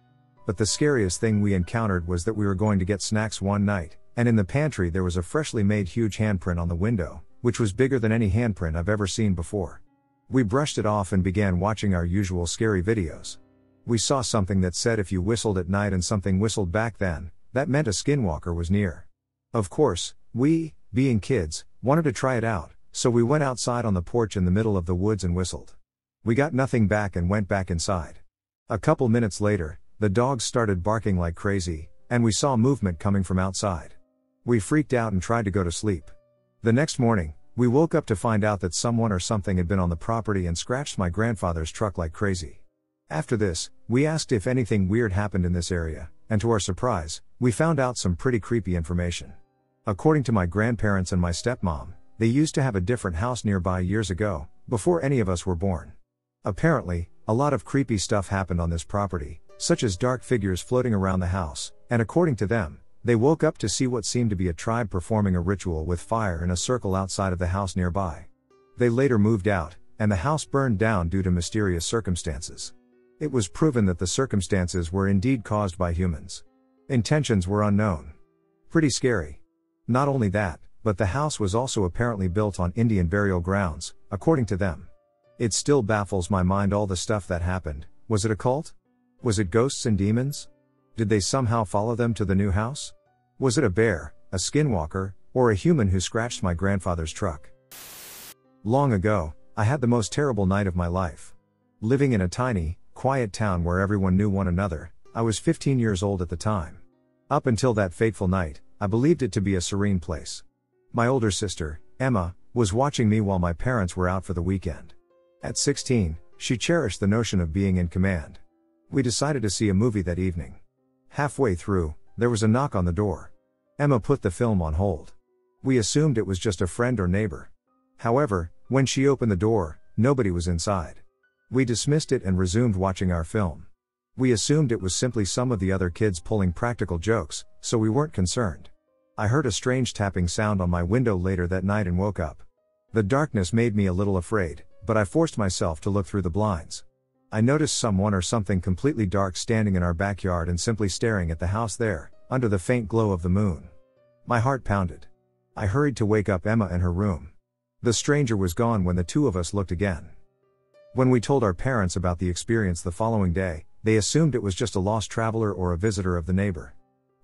But the scariest thing we encountered was that we were going to get snacks one night, and in the pantry there was a freshly made huge handprint on the window, which was bigger than any handprint I've ever seen before. We brushed it off and began watching our usual scary videos. We saw something that said if you whistled at night and something whistled back then, that meant a skinwalker was near. Of course, we, being kids, wanted to try it out, so we went outside on the porch in the middle of the woods and whistled. We got nothing back and went back inside. A couple minutes later, the dogs started barking like crazy, and we saw movement coming from outside. We freaked out and tried to go to sleep. The next morning, we woke up to find out that someone or something had been on the property and scratched my grandfather's truck like crazy. After this, we asked if anything weird happened in this area, and to our surprise, we found out some pretty creepy information. According to my grandparents and my stepmom, they used to have a different house nearby years ago, before any of us were born. Apparently, a lot of creepy stuff happened on this property, such as dark figures floating around the house, and according to them, they woke up to see what seemed to be a tribe performing a ritual with fire in a circle outside of the house nearby. They later moved out, and the house burned down due to mysterious circumstances. It was proven that the circumstances were indeed caused by humans. Intentions were unknown. Pretty scary. Not only that, but the house was also apparently built on Indian burial grounds, according to them. It still baffles my mind all the stuff that happened. Was it a cult? Was it ghosts and demons? Did they somehow follow them to the new house? Was it a bear, a skinwalker, or a human who scratched my grandfather's truck? Long ago, I had the most terrible night of my life. Living in a tiny, quiet town where everyone knew one another, I was 15 years old at the time. Up until that fateful night, I believed it to be a serene place. My older sister, Emma, was watching me while my parents were out for the weekend. At 16, she cherished the notion of being in command. We decided to see a movie that evening. Halfway through, there was a knock on the door. Emma put the film on hold. We assumed it was just a friend or neighbor. However, when she opened the door, nobody was inside. We dismissed it and resumed watching our film. We assumed it was simply some of the other kids pulling practical jokes, so we weren't concerned. I heard a strange tapping sound on my window later that night and woke up. The darkness made me a little afraid, but I forced myself to look through the blinds. I noticed someone or something completely dark standing in our backyard and simply staring at the house there, under the faint glow of the moon. My heart pounded. I hurried to wake up Emma in her room. The stranger was gone when the two of us looked again. When we told our parents about the experience the following day, they assumed it was just a lost traveler or a visitor of the neighbor.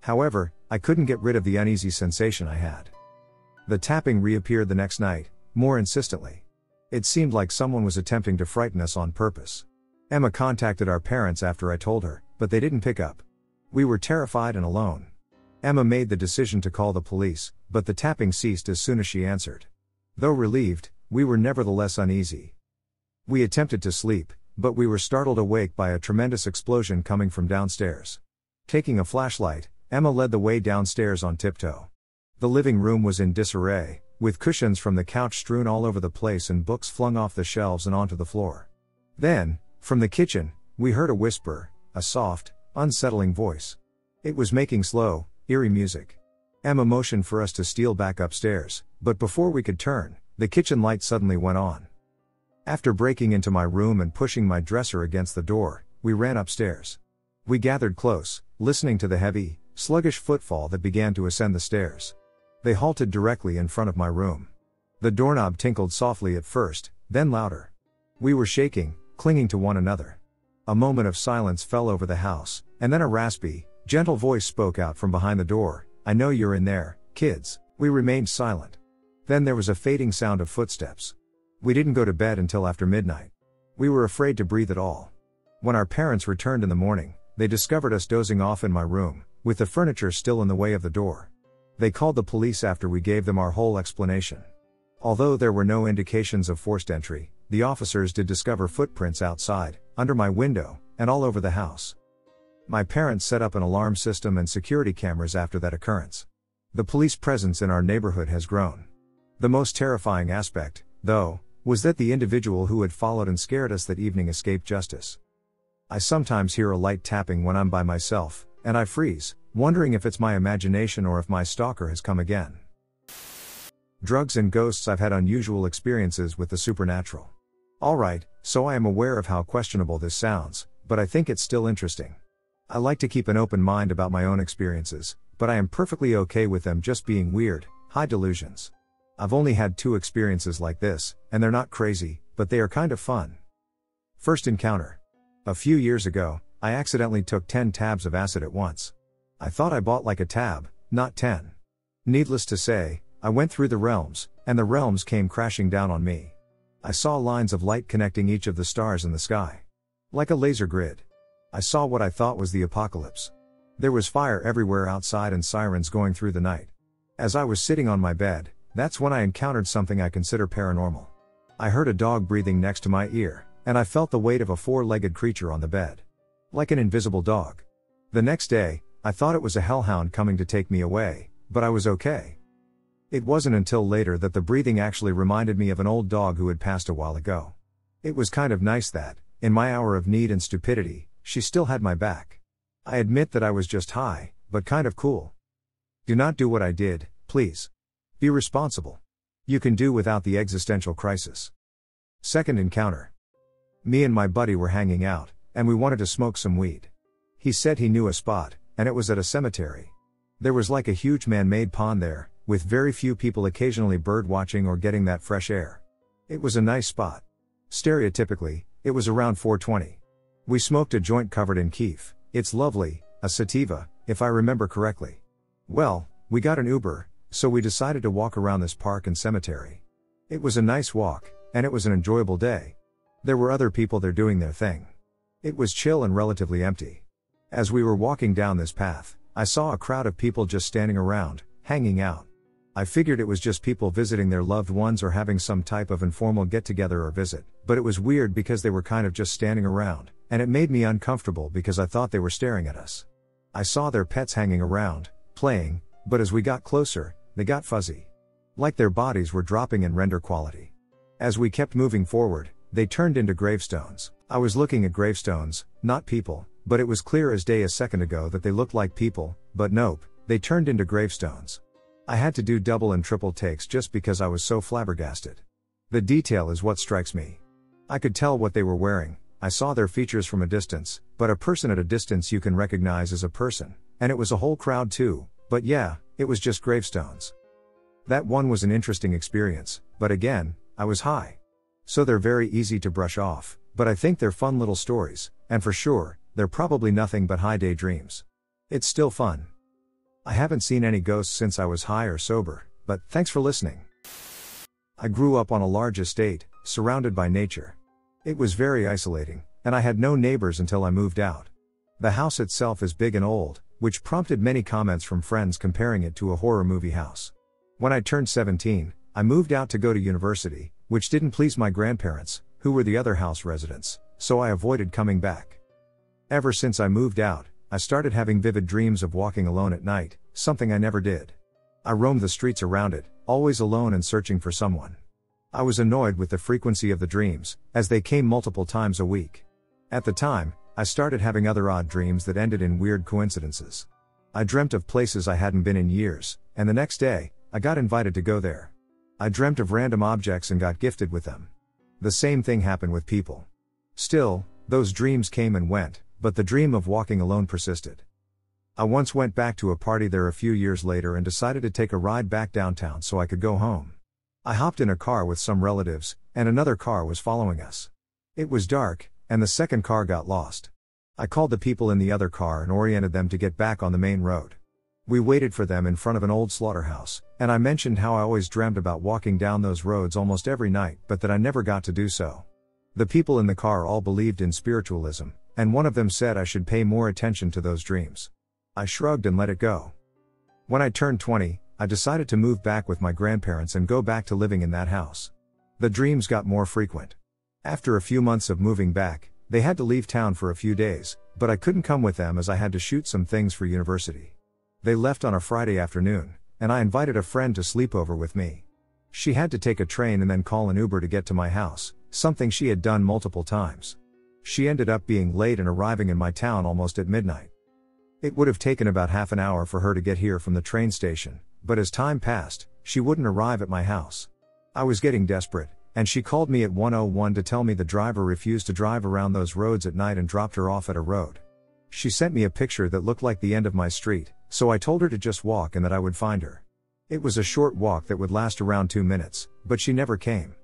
However, I couldn't get rid of the uneasy sensation I had. The tapping reappeared the next night, more insistently. It seemed like someone was attempting to frighten us on purpose. Emma contacted our parents after I told her, but they didn't pick up. We were terrified and alone. Emma made the decision to call the police, but the tapping ceased as soon as she answered. Though relieved, we were nevertheless uneasy. We attempted to sleep, but we were startled awake by a tremendous explosion coming from downstairs. Taking a flashlight, Emma led the way downstairs on tiptoe. The living room was in disarray, with cushions from the couch strewn all over the place and books flung off the shelves and onto the floor. Then, from the kitchen, we heard a whisper, a soft, unsettling voice. It was making slow, eerie music. Emma motioned for us to steal back upstairs, but before we could turn, the kitchen light suddenly went on. After breaking into my room and pushing my dresser against the door, we ran upstairs. We gathered close, listening to the heavy, sluggish footfall that began to ascend the stairs. They halted directly in front of my room. The doorknob tinkled softly at first, then louder. We were shaking, clinging to one another. A moment of silence fell over the house, and then a raspy, gentle voice spoke out from behind the door, "I know you're in there, kids." We remained silent. Then there was a fading sound of footsteps. We didn't go to bed until after midnight. We were afraid to breathe at all. When our parents returned in the morning, they discovered us dozing off in my room, with the furniture still in the way of the door. They called the police after we gave them our whole explanation. Although there were no indications of forced entry, the officers did discover footprints outside, under my window, and all over the house. My parents set up an alarm system and security cameras after that occurrence. The police presence in our neighborhood has grown. The most terrifying aspect, though, was that the individual who had followed and scared us that evening escaped justice. I sometimes hear a light tapping when I'm by myself, and I freeze, wondering if it's my imagination or if my stalker has come again. Drugs and ghosts. I've had unusual experiences with the supernatural. Alright, so I am aware of how questionable this sounds, but I think it's still interesting. I like to keep an open mind about my own experiences, but I am perfectly okay with them just being weird, high delusions. I've only had 2 experiences like this, and they're not crazy, but they are kind of fun. First encounter. A few years ago, I accidentally took 10 tabs of acid at once. I thought I bought like a tab, not 10. Needless to say, I went through the realms, and the realms came crashing down on me. I saw lines of light connecting each of the stars in the sky. Like a laser grid. I saw what I thought was the apocalypse. There was fire everywhere outside and sirens going through the night. As I was sitting on my bed, that's when I encountered something I consider paranormal. I heard a dog breathing next to my ear, and I felt the weight of a 4-legged creature on the bed. Like an invisible dog. The next day, I thought it was a hellhound coming to take me away, but I was okay. It wasn't until later that the breathing actually reminded me of an old dog who had passed a while ago. It was kind of nice that, in my hour of need and stupidity, she still had my back. I admit that I was just high, but kind of cool. Do not do what I did, please. Be responsible. You can do without the existential crisis. Second encounter. Me and my buddy were hanging out, and we wanted to smoke some weed. He said he knew a spot, and it was at a cemetery. There was like a huge man-made pond there, with very few people occasionally bird watching or getting that fresh air. It was a nice spot. Stereotypically, it was around 4:20. We smoked a joint covered in keef. It's lovely, a sativa, if I remember correctly. Well, we got an Uber, so we decided to walk around this park and cemetery. It was a nice walk, and it was an enjoyable day. There were other people there doing their thing. It was chill and relatively empty. As we were walking down this path, I saw a crowd of people just standing around, hanging out. I figured it was just people visiting their loved ones or having some type of informal get-together or visit, but it was weird because they were kind of just standing around, and it made me uncomfortable because I thought they were staring at us. I saw their pets hanging around, playing, but as we got closer, they got fuzzy. Like their bodies were dropping in render quality. As we kept moving forward, they turned into gravestones. I was looking at gravestones, not people, but it was clear as day a second ago that they looked like people, but nope, they turned into gravestones. I had to do double and triple takes just because I was so flabbergasted. The detail is what strikes me. I could tell what they were wearing, I saw their features from a distance, but a person at a distance you can recognize as a person, and it was a whole crowd too, but yeah, it was just gravestones. That one was an interesting experience, but again, I was high. So they're very easy to brush off, but I think they're fun little stories, and for sure, they're probably nothing but high daydreams. It's still fun. I haven't seen any ghosts since I was high or sober, but thanks for listening. I grew up on a large estate, surrounded by nature. It was very isolating, and I had no neighbors until I moved out. The house itself is big and old, which prompted many comments from friends comparing it to a horror movie house. When I turned 17, I moved out to go to university, which didn't please my grandparents, who were the other house residents, so I avoided coming back. Ever since I moved out, I started having vivid dreams of walking alone at night, something I never did. I roamed the streets around it, always alone and searching for someone. I was annoyed with the frequency of the dreams, as they came multiple times a week. At the time, I started having other odd dreams that ended in weird coincidences. I dreamt of places I hadn't been in years, and the next day, I got invited to go there. I dreamt of random objects and got gifted with them. The same thing happened with people. Still, those dreams came and went, but the dream of walking alone persisted. I once went back to a party there a few years later and decided to take a ride back downtown so I could go home. I hopped in a car with some relatives, and another car was following us. It was dark, and the second car got lost. I called the people in the other car and oriented them to get back on the main road. We waited for them in front of an old slaughterhouse, and I mentioned how I always dreamt about walking down those roads almost every night but that I never got to do so. The people in the car all believed in spiritualism, and one of them said I should pay more attention to those dreams. I shrugged and let it go. When I turned 20, I decided to move back with my grandparents and go back to living in that house. The dreams got more frequent. After a few months of moving back, they had to leave town for a few days, but I couldn't come with them as I had to shoot some things for university. They left on a Friday afternoon, and I invited a friend to sleep over with me. She had to take a train and then call an Uber to get to my house, something she had done multiple times. She ended up being late and arriving in my town almost at midnight. It would have taken about half an hour for her to get here from the train station, but as time passed, she wouldn't arrive at my house. I was getting desperate, and she called me at 1:01 to tell me the driver refused to drive around those roads at night and dropped her off at a road. She sent me a picture that looked like the end of my street, so I told her to just walk and that I would find her. It was a short walk that would last around 2 minutes, but she never came.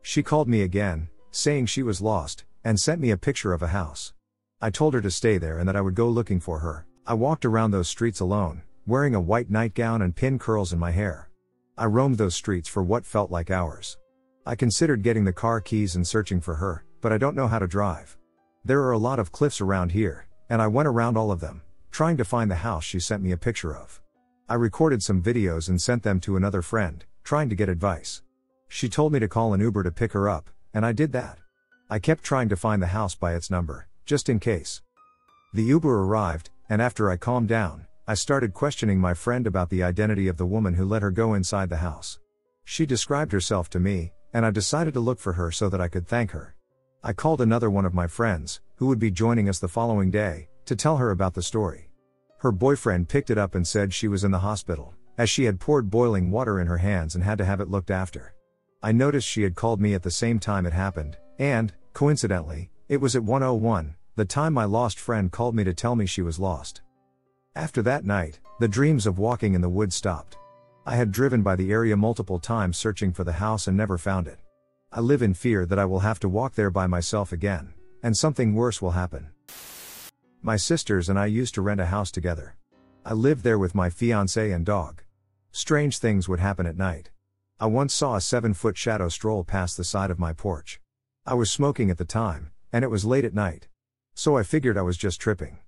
She called me again, saying she was lost, and sent me a picture of a house. I told her to stay there and that I would go looking for her. I walked around those streets alone, wearing a white nightgown and pin curls in my hair. I roamed those streets for what felt like hours. I considered getting the car keys and searching for her, but I don't know how to drive. There are a lot of cliffs around here, and I went around all of them, trying to find the house she sent me a picture of. I recorded some videos and sent them to another friend, trying to get advice. She told me to call an Uber to pick her up, and I did that. I kept trying to find the house by its number, just in case. The Uber arrived, and after I calmed down, I started questioning my friend about the identity of the woman who let her go inside the house. She described herself to me, and I decided to look for her so that I could thank her. I called another one of my friends, who would be joining us the following day, to tell her about the story. Her boyfriend picked it up and said she was in the hospital, as she had poured boiling water in her hands and had to have it looked after. I noticed she had called me at the same time it happened, and, coincidentally, it was at 1:01, the time my lost friend called me to tell me she was lost. After that night, the dreams of walking in the woods stopped. I had driven by the area multiple times searching for the house and never found it. I live in fear that I will have to walk there by myself again, and something worse will happen. My sisters and I used to rent a house together. I lived there with my fiancé and dog. Strange things would happen at night. I once saw a 7-foot shadow stroll past the side of my porch. I was smoking at the time, and it was late at night. So I figured I was just tripping.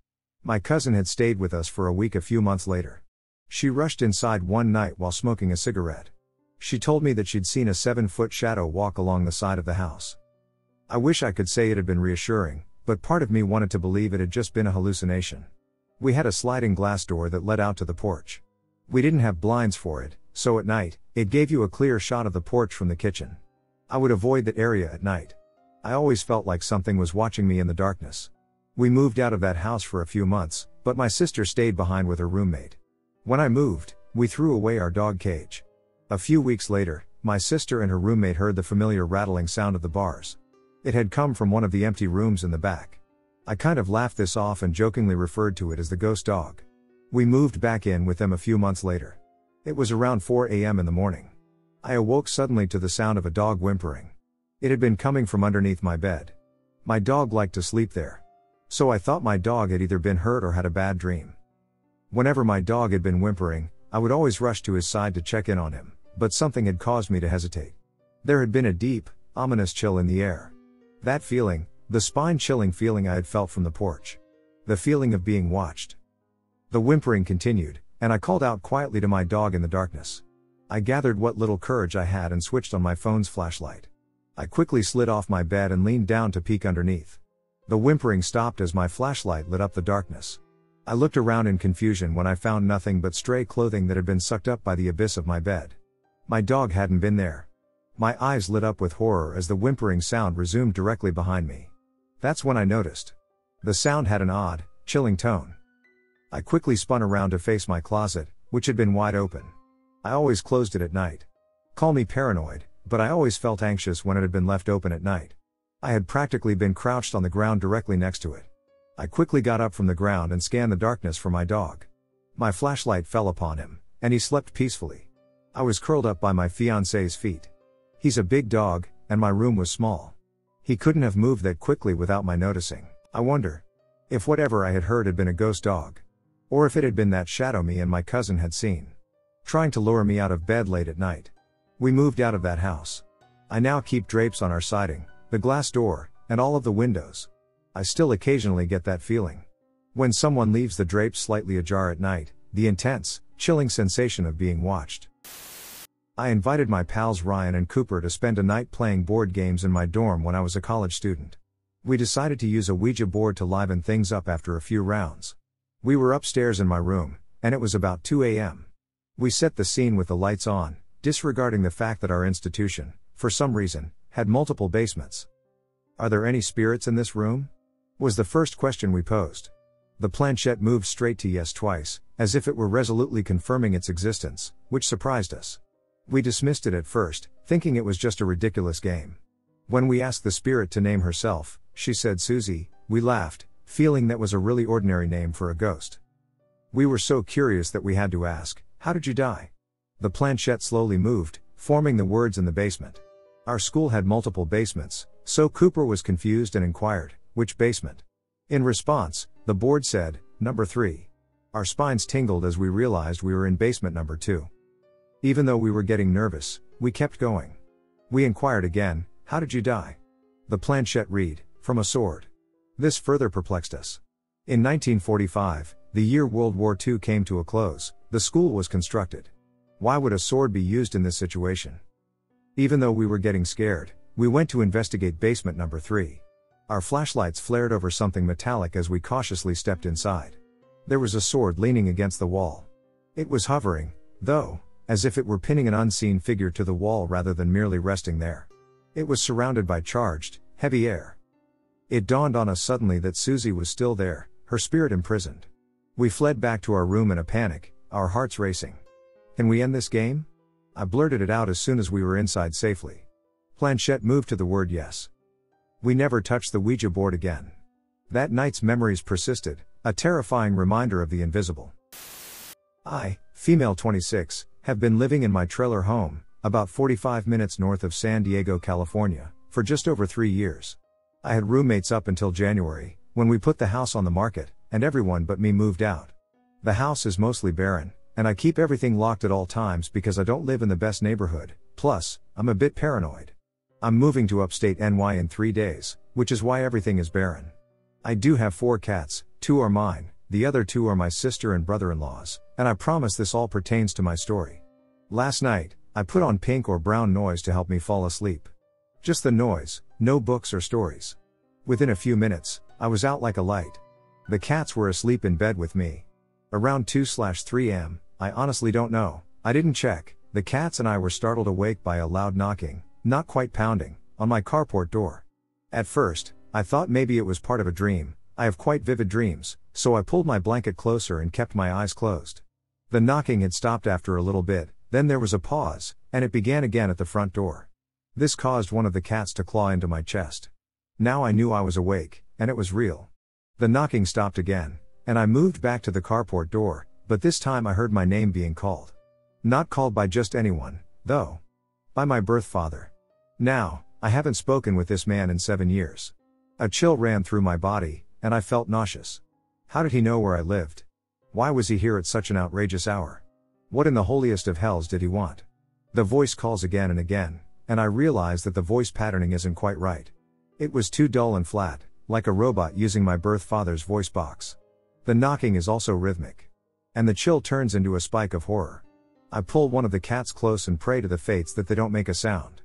My cousin had stayed with us for a week a few months later. She rushed inside one night while smoking a cigarette. She told me that she'd seen a 7-foot shadow walk along the side of the house. I wish I could say it had been reassuring, but part of me wanted to believe it had just been a hallucination. We had a sliding glass door that led out to the porch. We didn't have blinds for it, so at night, it gave you a clear shot of the porch from the kitchen. I would avoid that area at night. I always felt like something was watching me in the darkness. We moved out of that house for a few months, but my sister stayed behind with her roommate. When I moved, we threw away our dog cage. A few weeks later, my sister and her roommate heard the familiar rattling sound of the bars. It had come from one of the empty rooms in the back. I kind of laughed this off and jokingly referred to it as the ghost dog. We moved back in with them a few months later. It was around 4 a.m. in the morning. I awoke suddenly to the sound of a dog whimpering. It had been coming from underneath my bed. My dog liked to sleep there. So I thought my dog had either been hurt or had a bad dream. Whenever my dog had been whimpering, I would always rush to his side to check in on him, but something had caused me to hesitate. There had been a deep, ominous chill in the air. That feeling, the spine-chilling feeling I had felt from the porch. The feeling of being watched. The whimpering continued, and I called out quietly to my dog in the darkness. I gathered what little courage I had and switched on my phone's flashlight. I quickly slid off my bed and leaned down to peek underneath. The whimpering stopped as my flashlight lit up the darkness. I looked around in confusion when I found nothing but stray clothing that had been sucked up by the abyss of my bed. My dog hadn't been there. My eyes lit up with horror as the whimpering sound resumed directly behind me. That's when I noticed. The sound had an odd, chilling tone. I quickly spun around to face my closet, which had been wide open. I always closed it at night. Call me paranoid, but I always felt anxious when it had been left open at night. I had practically been crouched on the ground directly next to it. I quickly got up from the ground and scanned the darkness for my dog. My flashlight fell upon him, and he slept peacefully. I was curled up by my fiancé's feet. He's a big dog, and my room was small. He couldn't have moved that quickly without my noticing. I wonder if whatever I had heard had been a ghost dog. Or if it had been that shadow me and my cousin had seen, trying to lure me out of bed late at night. We moved out of that house. I now keep drapes on our siding, the glass door, and all of the windows. I still occasionally get that feeling. When someone leaves the drapes slightly ajar at night, the intense, chilling sensation of being watched. I invited my pals Ryan and Cooper to spend a night playing board games in my dorm when I was a college student. We decided to use a Ouija board to liven things up after a few rounds. We were upstairs in my room, and it was about 2 a.m. We set the scene with the lights on, disregarding the fact that our institution, for some reason, had multiple basements. Are there any spirits in this room? Was the first question we posed. The planchette moved straight to yes twice, as if it were resolutely confirming its existence, which surprised us. We dismissed it at first, thinking it was just a ridiculous game. When we asked the spirit to name herself, she said Susie. We laughed, feeling that was a really ordinary name for a ghost. We were so curious that we had to ask, "How did you die?" The planchette slowly moved, forming the words in the basement. Our school had multiple basements, so Cooper was confused and inquired, "Which basement?" In response, the board said, "Number 3. Our spines tingled as we realized we were in basement number 2. Even though we were getting nervous, we kept going. We inquired again, "How did you die?" The planchette read, "From a sword." This further perplexed us. In 1945, the year World War II came to a close, the school was constructed. Why would a sword be used in this situation? Even though we were getting scared, we went to investigate basement number 3. Our flashlights flared over something metallic as we cautiously stepped inside. There was a sword leaning against the wall. It was hovering, though, as if it were pinning an unseen figure to the wall rather than merely resting there. It was surrounded by charged, heavy air. It dawned on us suddenly that Susie was still there, her spirit imprisoned. We fled back to our room in a panic, our hearts racing. Can we end this game? I blurted it out as soon as we were inside safely. Planchette moved to the word yes. We never touched the Ouija board again. That night's memories persisted, a terrifying reminder of the invisible. I, female 26, have been living in my trailer home, about 45 minutes north of San Diego, California, for just over 3 years. I had roommates up until January, when we put the house on the market, and everyone but me moved out. The house is mostly barren, and I keep everything locked at all times because I don't live in the best neighborhood, plus, I'm a bit paranoid. I'm moving to upstate NY in 3 days, which is why everything is barren. I do have 4 cats, 2 are mine, the other 2 are my sister and brother-in-law's, and I promise this all pertains to my story. Last night, I put on pink or brown noise to help me fall asleep. Just the noise, no books or stories. Within a few minutes, I was out like a light. The cats were asleep in bed with me. Around 2/3 am, I honestly don't know, I didn't check, the cats and I were startled awake by a loud knocking, not quite pounding, on my carport door. At first, I thought maybe it was part of a dream. I have quite vivid dreams, so I pulled my blanket closer and kept my eyes closed. The knocking had stopped after a little bit, then there was a pause, and it began again at the front door. This caused one of the cats to claw into my chest. Now I knew I was awake, and it was real. The knocking stopped again, and I moved back to the carport door, but this time I heard my name being called. Not called by just anyone, though. By my birth father. Now, I haven't spoken with this man in 7 years. A chill ran through my body, and I felt nauseous. How did he know where I lived? Why was he here at such an outrageous hour? What in the holiest of hells did he want? The voice calls again and again, and I realize that the voice patterning isn't quite right. It was too dull and flat, like a robot using my birth father's voice box. The knocking is also rhythmic. And the chill turns into a spike of horror. I pull one of the cats close and pray to the fates that they don't make a sound.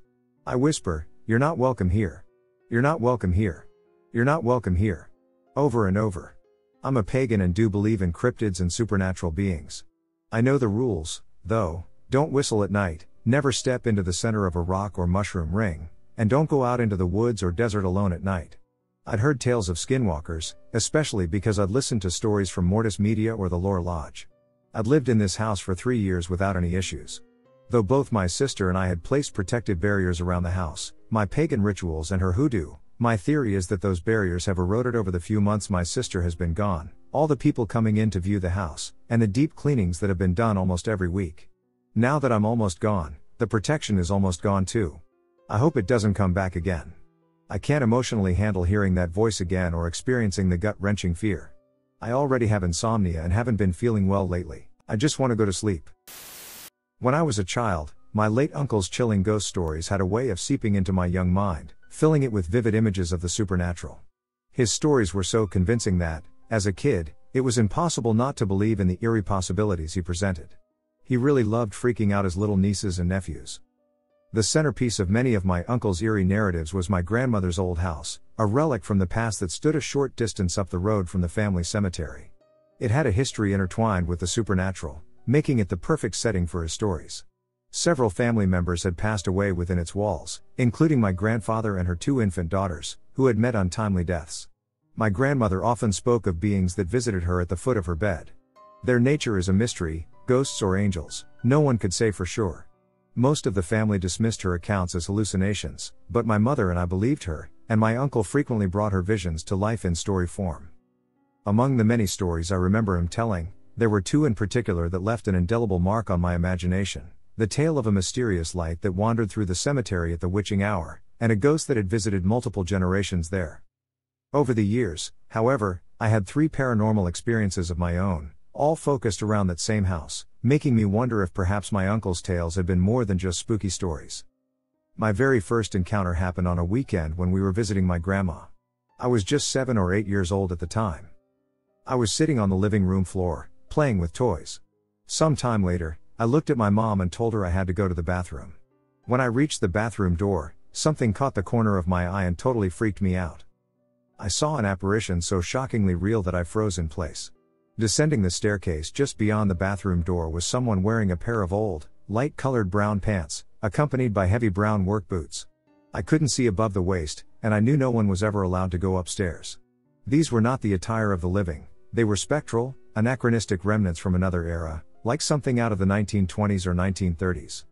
I whisper, "You're not welcome here. You're not welcome here. You're not welcome here." Over and over. I'm a pagan and do believe in cryptids and supernatural beings. I know the rules, though: don't whistle at night, never step into the center of a rock or mushroom ring, and don't go out into the woods or desert alone at night. I'd heard tales of skinwalkers, especially because I'd listened to stories from Mortis Media or the Lore Lodge. I'd lived in this house for 3 years without any issues. Though both my sister and I had placed protective barriers around the house, my pagan rituals and her hoodoo, my theory is that those barriers have eroded over the few months my sister has been gone, all the people coming in to view the house, and the deep cleanings that have been done almost every week. Now that I'm almost gone, the protection is almost gone too. I hope it doesn't come back again. I can't emotionally handle hearing that voice again or experiencing the gut-wrenching fear. I already have insomnia and haven't been feeling well lately. I just want to go to sleep. When I was a child, my late uncle's chilling ghost stories had a way of seeping into my young mind, filling it with vivid images of the supernatural. His stories were so convincing that, as a kid, it was impossible not to believe in the eerie possibilities he presented. He really loved freaking out his little nieces and nephews. The centerpiece of many of my uncle's eerie narratives was my grandmother's old house, a relic from the past that stood a short distance up the road from the family cemetery. It had a history intertwined with the supernatural, making it the perfect setting for his stories. Several family members had passed away within its walls, including my grandfather and her 2 infant daughters, who had met untimely deaths. My grandmother often spoke of beings that visited her at the foot of her bed. Their nature is a mystery, ghosts or angels, no one could say for sure. Most of the family dismissed her accounts as hallucinations, but my mother and I believed her, and my uncle frequently brought her visions to life in story form. Among the many stories I remember him telling, there were 2 in particular that left an indelible mark on my imagination: the tale of a mysterious light that wandered through the cemetery at the witching hour, and a ghost that had visited multiple generations there. Over the years, however, I had 3 paranormal experiences of my own, all focused around that same house, making me wonder if perhaps my uncle's tales had been more than just spooky stories. My very first encounter happened on a weekend when we were visiting my grandma. I was just 7 or 8 years old at the time. I was sitting on the living room floor, playing with toys. Some time later, I looked at my mom and told her I had to go to the bathroom. When I reached the bathroom door, something caught the corner of my eye and totally freaked me out. I saw an apparition so shockingly real that I froze in place. Descending the staircase just beyond the bathroom door was someone wearing a pair of old, light-colored brown pants, accompanied by heavy brown work boots. I couldn't see above the waist, and I knew no one was ever allowed to go upstairs. These were not the attire of the living, they were spectral, anachronistic remnants from another era, like something out of the 1920s or 1930s.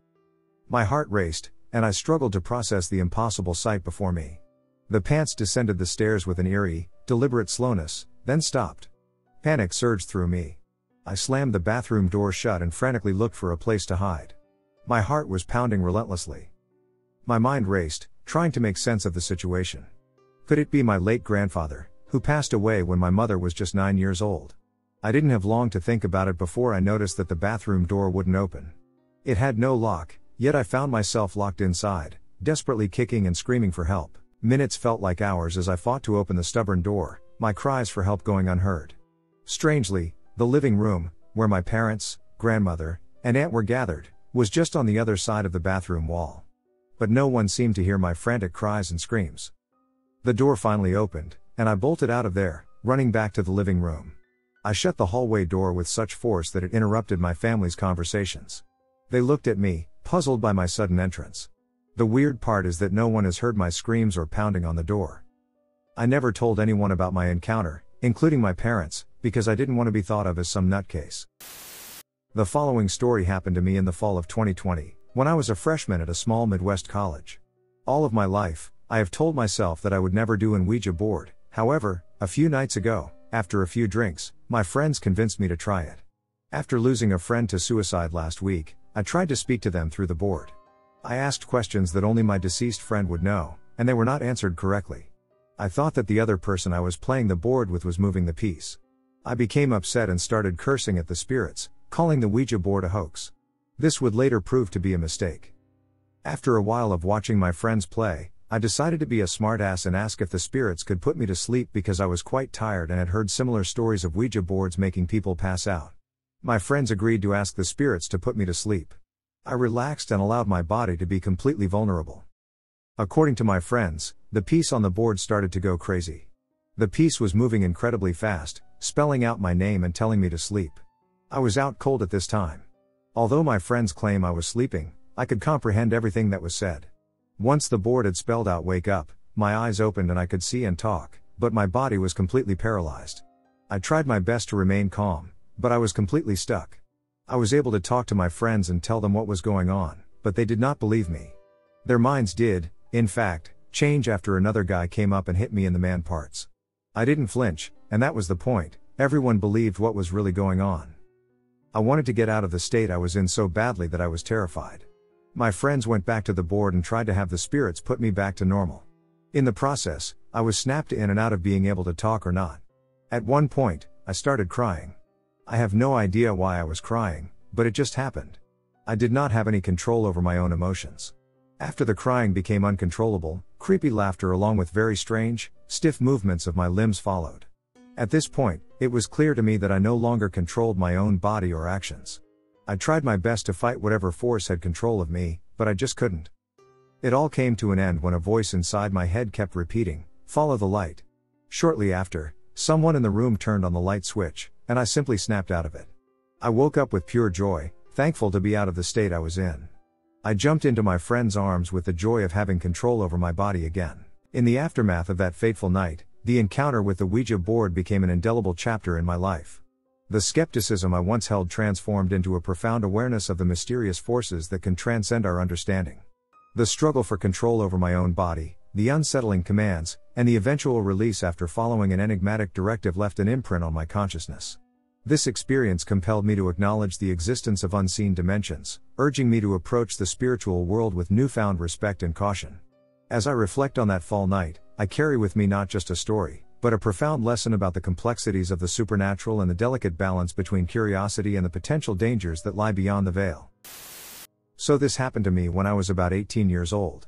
My heart raced, and I struggled to process the impossible sight before me. The pants descended the stairs with an eerie, deliberate slowness, then stopped. Panic surged through me. I slammed the bathroom door shut and frantically looked for a place to hide. My heart was pounding relentlessly. My mind raced, trying to make sense of the situation. Could it be my late grandfather, who passed away when my mother was just 9 years old? I didn't have long to think about it before I noticed that the bathroom door wouldn't open. It had no lock, yet I found myself locked inside, desperately kicking and screaming for help. Minutes felt like hours as I fought to open the stubborn door, my cries for help going unheard. Strangely, the living room, where my parents, grandmother, and aunt were gathered, was just on the other side of the bathroom wall. But no one seemed to hear my frantic cries and screams. The door finally opened, and I bolted out of there, running back to the living room. I shut the hallway door with such force that it interrupted my family's conversations. They looked at me, puzzled by my sudden entrance. The weird part is that no one has heard my screams or pounding on the door. I never told anyone about my encounter, including my parents, because I didn't want to be thought of as some nutcase. The following story happened to me in the fall of 2020, when I was a freshman at a small Midwest college. All of my life, I have told myself that I would never do an Ouija board. However, a few nights ago, after a few drinks, my friends convinced me to try it. After losing a friend to suicide last week, I tried to speak to them through the board. I asked questions that only my deceased friend would know, and they were not answered correctly. I thought that the other person I was playing the board with was moving the piece. I became upset and started cursing at the spirits, calling the Ouija board a hoax. This would later prove to be a mistake. After a while of watching my friends play, I decided to be a smartass and ask if the spirits could put me to sleep because I was quite tired and had heard similar stories of Ouija boards making people pass out. My friends agreed to ask the spirits to put me to sleep. I relaxed and allowed my body to be completely vulnerable. According to my friends, the piece on the board started to go crazy. The piece was moving incredibly fast, spelling out my name and telling me to sleep. I was out cold at this time. Although my friends claim I was sleeping, I could comprehend everything that was said. Once the board had spelled out "wake up," my eyes opened and I could see and talk, but my body was completely paralyzed. I tried my best to remain calm, but I was completely stuck. I was able to talk to my friends and tell them what was going on, but they did not believe me. Their minds did, in fact, change after another guy came up and hit me in the man parts. I didn't flinch, and that was the point. Everyone believed what was really going on. I wanted to get out of the state I was in so badly that I was terrified. My friends went back to the board and tried to have the spirits put me back to normal. In the process, I was snapped in and out of being able to talk or not. At one point, I started crying. I have no idea why I was crying, but it just happened. I did not have any control over my own emotions. After the crying became uncontrollable, creepy laughter along with very strange, stiff movements of my limbs followed. At this point, it was clear to me that I no longer controlled my own body or actions. I tried my best to fight whatever force had control of me, but I just couldn't. It all came to an end when a voice inside my head kept repeating, "Follow the light." Shortly after, someone in the room turned on the light switch, and I simply snapped out of it. I woke up with pure joy, thankful to be out of the state I was in. I jumped into my friend's arms with the joy of having control over my body again. In the aftermath of that fateful night, the encounter with the Ouija board became an indelible chapter in my life. The skepticism I once held transformed into a profound awareness of the mysterious forces that can transcend our understanding. The struggle for control over my own body, the unsettling commands, and the eventual release after following an enigmatic directive left an imprint on my consciousness. This experience compelled me to acknowledge the existence of unseen dimensions, urging me to approach the spiritual world with newfound respect and caution. As I reflect on that fall night, I carry with me not just a story, but a profound lesson about the complexities of the supernatural and the delicate balance between curiosity and the potential dangers that lie beyond the veil. So this happened to me when I was about 18 years old.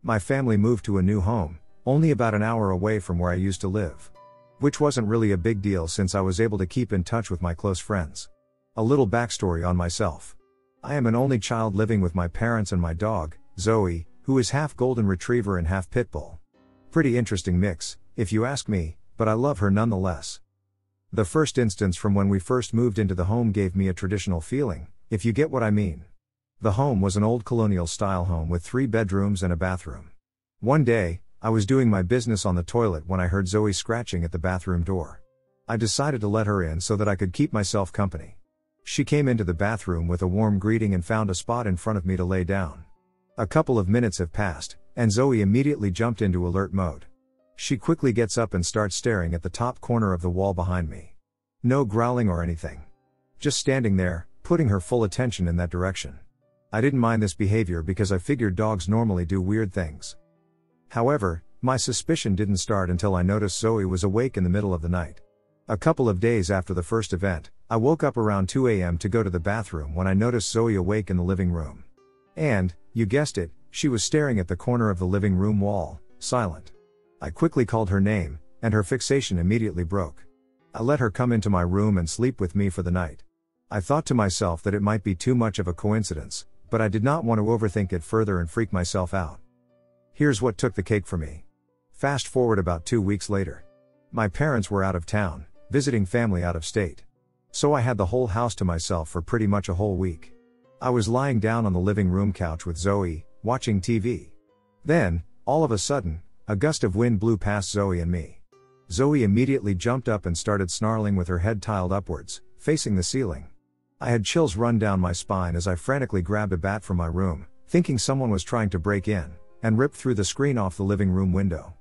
My family moved to a new home, only about an hour away from where I used to live. Which wasn't really a big deal since I was able to keep in touch with my close friends. A little backstory on myself. I am an only child living with my parents and my dog, Zoe, who is half golden retriever and half pit bull. Pretty interesting mix, if you ask me, but I love her nonetheless. The first instance from when we first moved into the home gave me a traditional feeling, if you get what I mean. The home was an old colonial-style home with 3 bedrooms and a bathroom. One day, I was doing my business on the toilet when I heard Zoe scratching at the bathroom door. I decided to let her in so that I could keep myself company. She came into the bathroom with a warm greeting and found a spot in front of me to lay down. A couple of minutes have passed, and Zoe immediately jumped into alert mode. She quickly gets up and starts staring at the top corner of the wall behind me. No growling or anything. Just standing there, putting her full attention in that direction. I didn't mind this behavior because I figured dogs normally do weird things. However, my suspicion didn't start until I noticed Zoe was awake in the middle of the night. A couple of days after the first event, I woke up around 2 a.m. to go to the bathroom when I noticed Zoe awake in the living room. And, you guessed it, she was staring at the corner of the living room wall, silent. I quickly called her name, and her fixation immediately broke. I let her come into my room and sleep with me for the night. I thought to myself that it might be too much of a coincidence, but I did not want to overthink it further and freak myself out. Here's what took the cake for me. Fast forward about 2 weeks later. My parents were out of town, visiting family out of state. So I had the whole house to myself for pretty much a whole week. I was lying down on the living room couch with Zoe, watching TV. Then, all of a sudden, a gust of wind blew past Zoe and me. Zoe immediately jumped up and started snarling with her head tiled upwards, facing the ceiling. I had chills run down my spine as I frantically grabbed a bat from my room, thinking someone was trying to break in, and ripped through the screen off the living room window.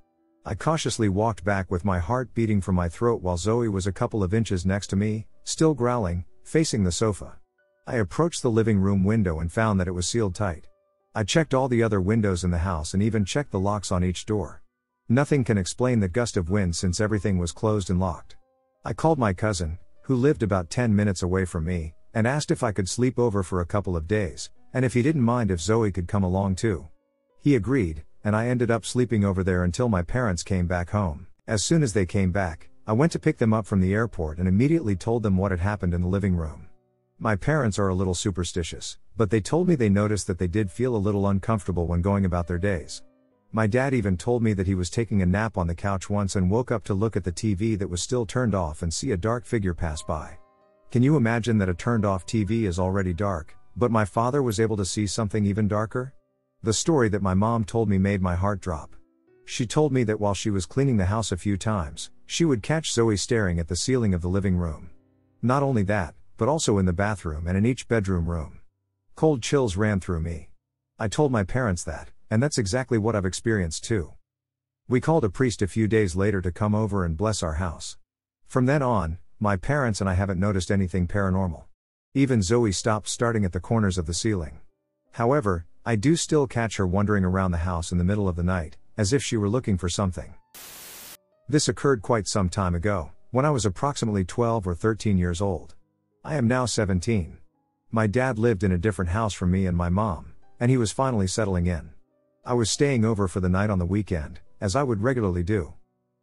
I cautiously walked back with my heart beating from my throat while Zoe was a couple of inches next to me, still growling, facing the sofa. I approached the living room window and found that it was sealed tight. I checked all the other windows in the house and even checked the locks on each door. Nothing can explain the gust of wind since everything was closed and locked. I called my cousin, who lived about 10 minutes away from me, and asked if I could sleep over for a couple of days, and if he didn't mind if Zoe could come along too. He agreed, and I ended up sleeping over there until my parents came back home. As soon as they came back, I went to pick them up from the airport and immediately told them what had happened in the living room. My parents are a little superstitious, but they told me they noticed that they did feel a little uncomfortable when going about their days. My dad even told me that he was taking a nap on the couch once and woke up to look at the TV that was still turned off and see a dark figure pass by. Can you imagine that a turned off TV is already dark, but my father was able to see something even darker? The story that my mom told me made my heart drop. She told me that while she was cleaning the house a few times, she would catch Zoe staring at the ceiling of the living room. Not only that, but also in the bathroom and in each bedroom room. Cold chills ran through me. I told my parents that, and that's exactly what I've experienced too. We called a priest a few days later to come over and bless our house. From then on, my parents and I haven't noticed anything paranormal. Even Zoe stopped starting at the corners of the ceiling. However, I do still catch her wandering around the house in the middle of the night, as if she were looking for something. This occurred quite some time ago, when I was approximately 12 or 13 years old. I am now 17. My dad lived in a different house from me and my mom, and he was finally settling in. I was staying over for the night on the weekend, as I would regularly do.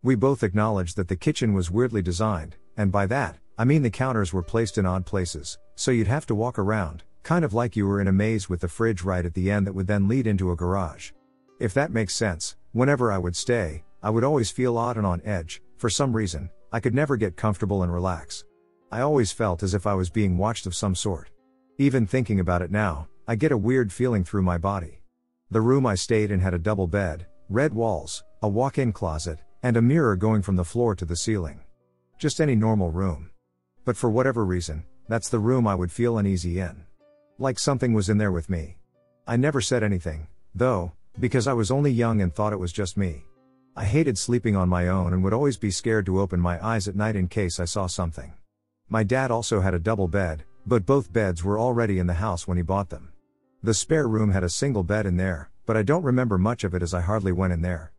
We both acknowledged that the kitchen was weirdly designed, and by that, I mean the counters were placed in odd places, so you'd have to walk around, kind of like you were in a maze with the fridge right at the end that would then lead into a garage. If that makes sense, whenever I would stay, I would always feel odd and on edge. For some reason, I could never get comfortable and relax. I always felt as if I was being watched of some sort. Even thinking about it now, I get a weird feeling through my body. The room I stayed in had a double bed, red walls, a walk-in closet, and a mirror going from the floor to the ceiling. Just any normal room. But for whatever reason, that's the room I would feel uneasy in. Like something was in there with me. I never said anything, though, because I was only young and thought it was just me. I hated sleeping on my own and would always be scared to open my eyes at night in case I saw something. My dad also had a double bed, but both beds were already in the house when he bought them. The spare room had a single bed in there, but I don't remember much of it as I hardly went in there.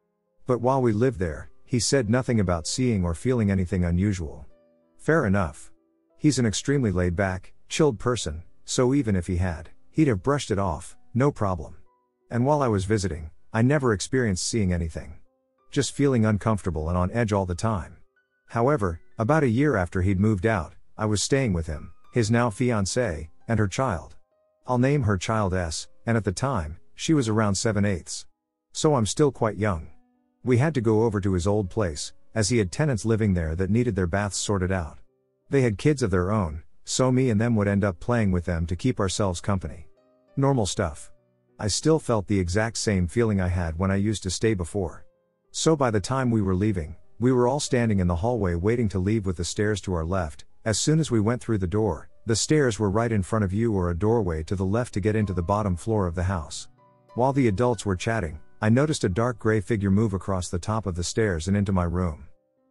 But while we lived there, he said nothing about seeing or feeling anything unusual. Fair enough. He's an extremely laid-back, chilled person, so even if he had, he'd have brushed it off, no problem. And while I was visiting, I never experienced seeing anything. Just feeling uncomfortable and on edge all the time. However, about a year after he'd moved out, I was staying with him, his now fiancée, and her child. I'll name her child S, and at the time, she was around 7/8. So I'm still quite young. We had to go over to his old place, as he had tenants living there that needed their baths sorted out. They had kids of their own, so me and them would end up playing with them to keep ourselves company. Normal stuff. I still felt the exact same feeling I had when I used to stay before. So by the time we were leaving, we were all standing in the hallway waiting to leave with the stairs to our left. As soon as we went through the door, the stairs were right in front of you or a doorway to the left to get into the bottom floor of the house. While the adults were chatting, I noticed a dark gray figure move across the top of the stairs and into my room.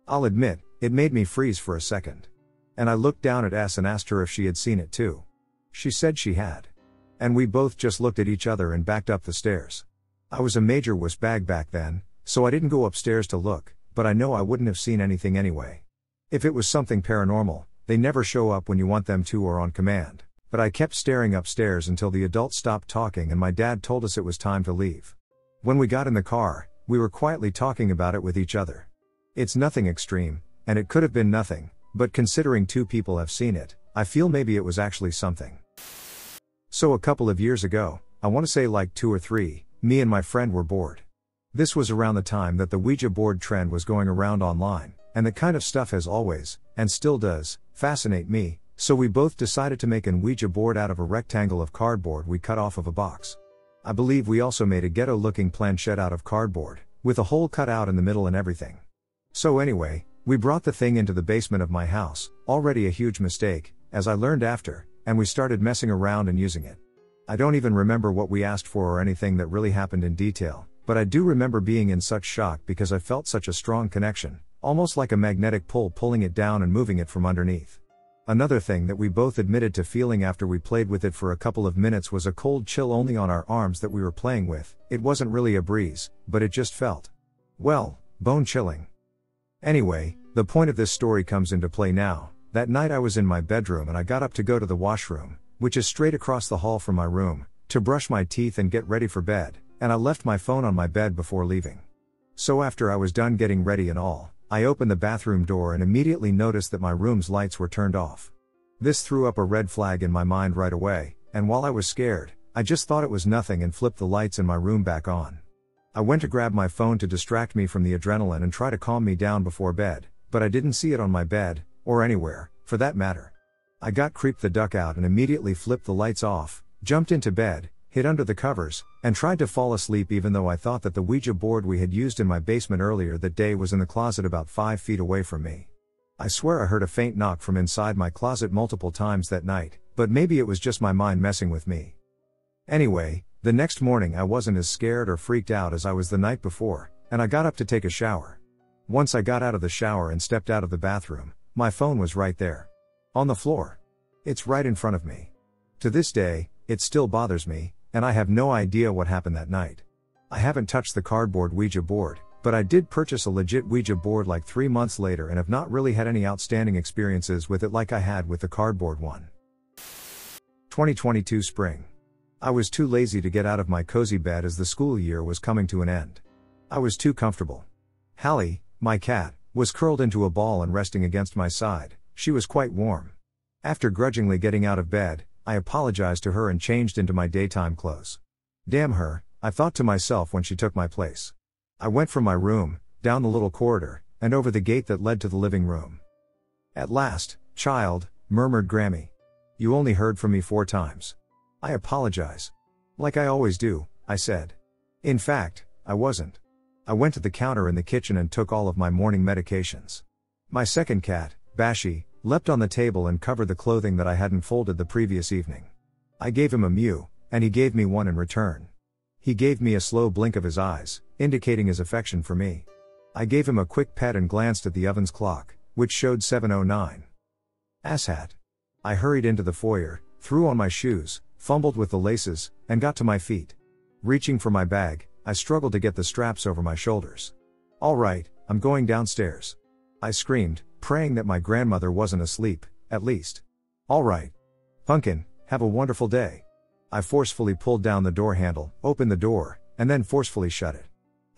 I'll admit, it made me freeze for a second. And I looked down at S and asked her if she had seen it too. She said she had. And we both just looked at each other and backed up the stairs. I was a major wuss bag back then, so I didn't go upstairs to look, but I know I wouldn't have seen anything anyway. If it was something paranormal, they never show up when you want them to or on command. But I kept staring upstairs until the adults stopped talking and my dad told us it was time to leave. When we got in the car, we were quietly talking about it with each other. It's nothing extreme, and it could have been nothing, but considering 2 people have seen it, I feel maybe it was actually something. So a couple of years ago, I want to say like 2 or 3, me and my friend were bored. This was around the time that the Ouija board trend was going around online, and the kind of stuff has always, and still does, fascinate me, so we both decided to make an Ouija board out of a rectangle of cardboard we cut off of a box. I believe we also made a ghetto-looking planchette out of cardboard, with a hole cut out in the middle and everything. So anyway, we brought the thing into the basement of my house, already a huge mistake, as I learned after, and we started messing around and using it. I don't even remember what we asked for or anything that really happened in detail, but I do remember being in such shock because I felt such a strong connection, almost like a magnetic pull pulling it down and moving it from underneath. Another thing that we both admitted to feeling after we played with it for a couple of minutes was a cold chill only on our arms that we were playing with. It wasn't really a breeze, but it just felt, well, bone chilling. Anyway, the point of this story comes into play now. That night I was in my bedroom and I got up to go to the washroom, which is straight across the hall from my room, to brush my teeth and get ready for bed, and I left my phone on my bed before leaving. So after I was done getting ready and all, I opened the bathroom door and immediately noticed that my room's lights were turned off. This threw up a red flag in my mind right away, and while I was scared, I just thought it was nothing and flipped the lights in my room back on. I went to grab my phone to distract me from the adrenaline and try to calm me down before bed, but I didn't see it on my bed, or anywhere, for that matter. I got creeped the duck out and immediately flipped the lights off, jumped into bed, hid under the covers, and tried to fall asleep even though I thought that the Ouija board we had used in my basement earlier that day was in the closet about 5 feet away from me. I swear I heard a faint knock from inside my closet multiple times that night, but maybe it was just my mind messing with me. Anyway, the next morning I wasn't as scared or freaked out as I was the night before, and I got up to take a shower. Once I got out of the shower and stepped out of the bathroom, my phone was right there. On the floor. It's right in front of me. To this day, it still bothers me, and I have no idea what happened that night. I haven't touched the cardboard Ouija board, but I did purchase a legit Ouija board like 3 months later and have not really had any outstanding experiences with it like I had with the cardboard one. 2022 spring. I was too lazy to get out of my cozy bed as the school year was coming to an end. I was too comfortable. Hallie, my cat, was curled into a ball and resting against my side. She was quite warm. After grudgingly getting out of bed, I apologized to her and changed into my daytime clothes. Damn her, I thought to myself when she took my place. I went from my room, down the little corridor, and over the gate that led to the living room. At last, child, murmured Grammy. You only heard from me 4 times. I apologize. Like I always do, I said. In fact, I wasn't. I went to the counter in the kitchen and took all of my morning medications. My second cat, Bashi, leapt on the table and covered the clothing that I hadn't folded the previous evening. I gave him a mew, and he gave me one in return. He gave me a slow blink of his eyes, indicating his affection for me. I gave him a quick pet and glanced at the oven's clock, which showed 7:09. Asshat. I hurried into the foyer, threw on my shoes, fumbled with the laces, and got to my feet. Reaching for my bag, I struggled to get the straps over my shoulders. All right, I'm going downstairs. I screamed, praying that my grandmother wasn't asleep, at least. All right. Pumpkin, have a wonderful day. I forcefully pulled down the door handle, opened the door, and then forcefully shut it.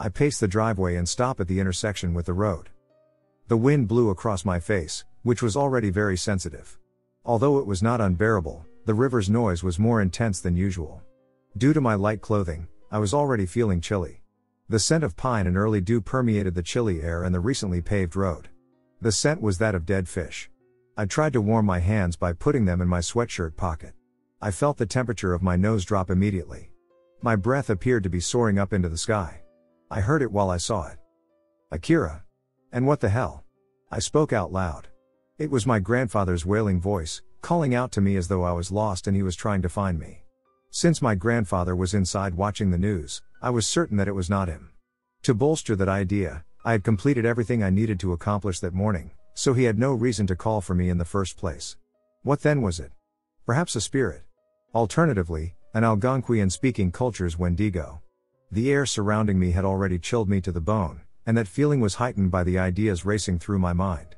I paced the driveway and stopped at the intersection with the road. The wind blew across my face, which was already very sensitive. Although it was not unbearable, the river's noise was more intense than usual. Due to my light clothing, I was already feeling chilly. The scent of pine and early dew permeated the chilly air and the recently paved road. The scent was that of dead fish. I tried to warm my hands by putting them in my sweatshirt pocket. I felt the temperature of my nose drop immediately. My breath appeared to be soaring up into the sky. I heard it while I saw it. Akira. And what the hell? I spoke out loud. It was my grandfather's wailing voice, calling out to me as though I was lost and he was trying to find me. Since my grandfather was inside watching the news, I was certain that it was not him. To bolster that idea, I had completed everything I needed to accomplish that morning, so he had no reason to call for me in the first place. What then was it? Perhaps a spirit. Alternatively, an Algonquian-speaking culture's Wendigo. The air surrounding me had already chilled me to the bone, and that feeling was heightened by the ideas racing through my mind.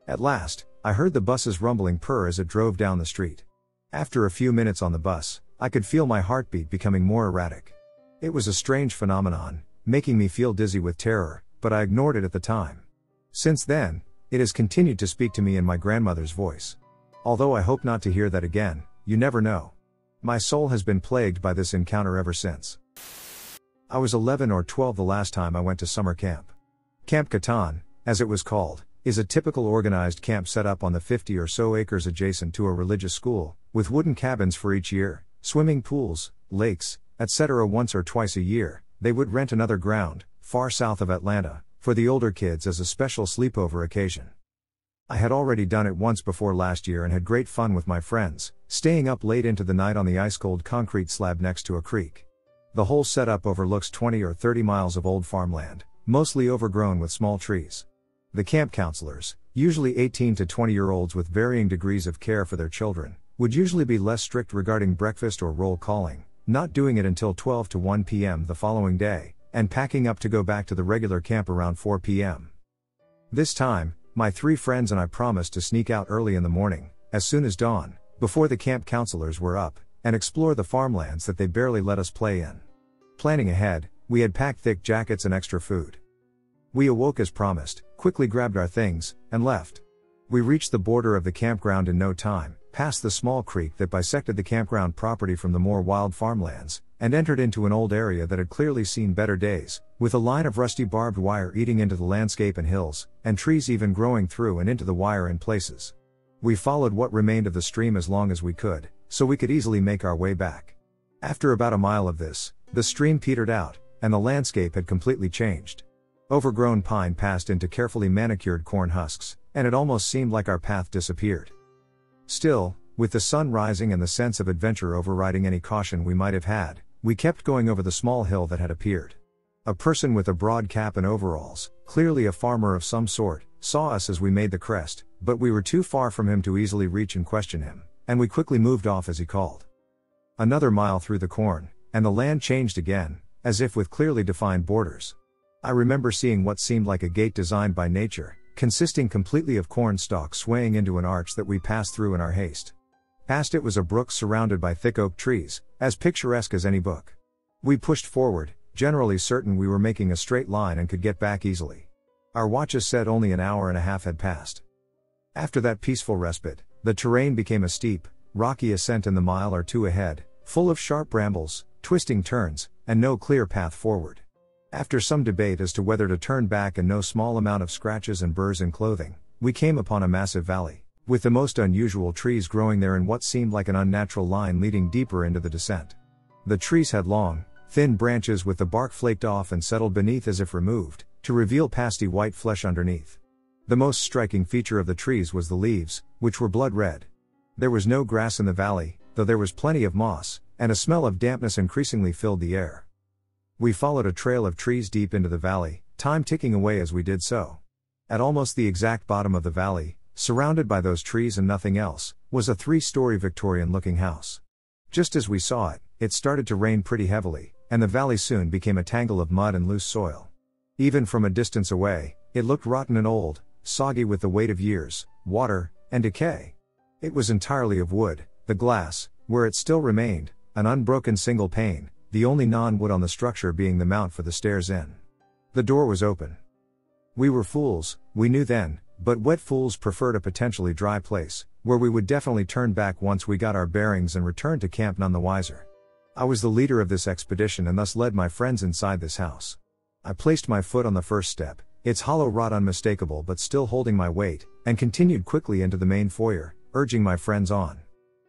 At last, I heard the bus's rumbling purr as it drove down the street. After a few minutes on the bus, I could feel my heartbeat becoming more erratic. It was a strange phenomenon, making me feel dizzy with terror, but I ignored it at the time. Since then, it has continued to speak to me in my grandmother's voice. Although I hope not to hear that again, you never know. My soul has been plagued by this encounter ever since. I was 11 or 12 the last time I went to summer camp. Camp Catan, as it was called, is a typical organized camp set up on the 50 or so acres adjacent to a religious school, with wooden cabins for each year, swimming pools, lakes, etc. Once or twice a year, they would rent another ground, far south of Atlanta, for the older kids as a special sleepover occasion. I had already done it once before last year and had great fun with my friends, staying up late into the night on the ice-cold concrete slab next to a creek. The whole setup overlooks 20 or 30 miles of old farmland, mostly overgrown with small trees. The camp counselors, usually 18 to 20-year-olds with varying degrees of care for their children, would usually be less strict regarding breakfast or roll calling, not doing it until 12 to 1 p.m. the following day, and packing up to go back to the regular camp around 4 p.m. This time, my 3 friends and I promised to sneak out early in the morning, as soon as dawn, before the camp counselors were up, and explore the farmlands that they barely let us play in. Planning ahead, we had packed thick jackets and extra food. We awoke as promised, quickly grabbed our things, and left. We reached the border of the campground in no time, passed the small creek that bisected the campground property from the more wild farmlands, and entered into an old area that had clearly seen better days, with a line of rusty barbed wire eating into the landscape and hills, and trees even growing through and into the wire in places. We followed what remained of the stream as long as we could, so we could easily make our way back. After about a mile of this, the stream petered out, and the landscape had completely changed. Overgrown pine passed into carefully manicured corn husks, and it almost seemed like our path disappeared. Still, with the sun rising and the sense of adventure overriding any caution we might have had, we kept going over the small hill that had appeared. A person with a broad cap and overalls, clearly a farmer of some sort, saw us as we made the crest, but we were too far from him to easily reach and question him, and we quickly moved off as he called. Another mile through the corn, and the land changed again, as if with clearly defined borders. I remember seeing what seemed like a gate designed by nature, consisting completely of corn stalks swaying into an arch that we passed through in our haste. Past it was a brook surrounded by thick oak trees, as picturesque as any book. We pushed forward, generally certain we were making a straight line and could get back easily. Our watches said only an hour and a half had passed. After that peaceful respite, the terrain became a steep, rocky ascent in the mile or two ahead, full of sharp brambles, twisting turns, and no clear path forward. After some debate as to whether to turn back and no small amount of scratches and burrs in clothing, we came upon a massive valley, with the most unusual trees growing there in what seemed like an unnatural line leading deeper into the descent. The trees had long, thin branches with the bark flaked off and settled beneath as if removed, to reveal pasty white flesh underneath. The most striking feature of the trees was the leaves, which were blood red. There was no grass in the valley, though there was plenty of moss, and a smell of dampness increasingly filled the air. We followed a trail of trees deep into the valley, time ticking away as we did so. At almost the exact bottom of the valley, surrounded by those trees and nothing else, was a 3-story Victorian-looking house. Just as we saw it, it started to rain pretty heavily, and the valley soon became a tangle of mud and loose soil. Even from a distance away, it looked rotten and old, soggy with the weight of years, water, and decay. It was entirely of wood, the glass, where it still remained, an unbroken single pane, the only non-wood on the structure being the mount for the stairs in. The door was open. We were fools, we knew then, but wet fools preferred a potentially dry place, where we would definitely turn back once we got our bearings and returned to camp none the wiser. I was the leader of this expedition and thus led my friends inside this house. I placed my foot on the first step, its hollow rod unmistakable but still holding my weight, and continued quickly into the main foyer, urging my friends on.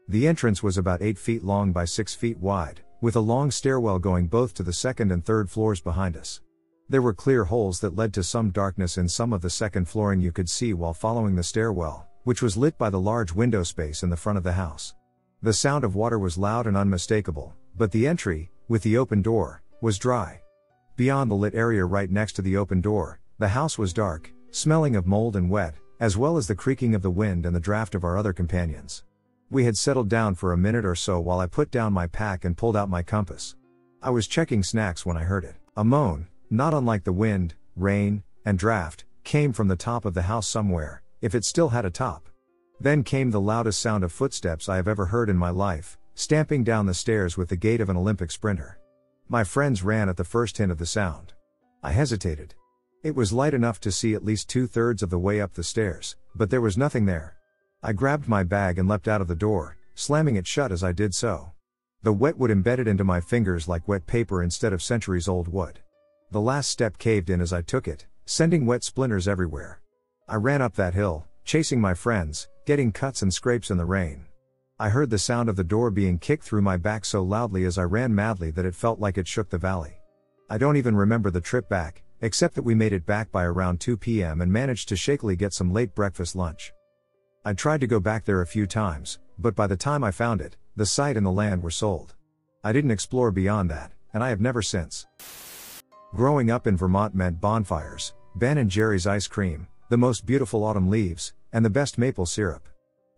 The entrance was about 8 feet long by 6 feet wide, with a long stairwell going both to the second and third floors behind us. There were clear holes that led to some darkness in some of the second flooring you could see while following the stairwell, which was lit by the large window space in the front of the house. The sound of water was loud and unmistakable, but the entry, with the open door, was dry. Beyond the lit area right next to the open door, the house was dark, smelling of mold and wet, as well as the creaking of the wind and the draft of our other companions. We had settled down for a minute or so while I put down my pack and pulled out my compass. I was checking snacks when I heard it. A moan, not unlike the wind, rain, and draft, came from the top of the house somewhere, if it still had a top. Then came the loudest sound of footsteps I have ever heard in my life, stamping down the stairs with the gait of an Olympic sprinter. My friends ran at the first hint of the sound. I hesitated. It was light enough to see at least 2/3 of the way up the stairs, but there was nothing there. I grabbed my bag and leapt out of the door, slamming it shut as I did so. The wet wood embedded into my fingers like wet paper instead of centuries-old wood. The last step caved in as I took it, sending wet splinters everywhere. I ran up that hill, chasing my friends, getting cuts and scrapes in the rain. I heard the sound of the door being kicked through my back so loudly as I ran madly that it felt like it shook the valley. I don't even remember the trip back, except that we made it back by around 2 p.m. and managed to shakily get some late breakfast lunch. I tried to go back there a few times, but by the time I found it, the site and the land were sold. I didn't explore beyond that, and I have never since. Growing up in Vermont meant bonfires, Ben & Jerry's ice cream, the most beautiful autumn leaves, and the best maple syrup.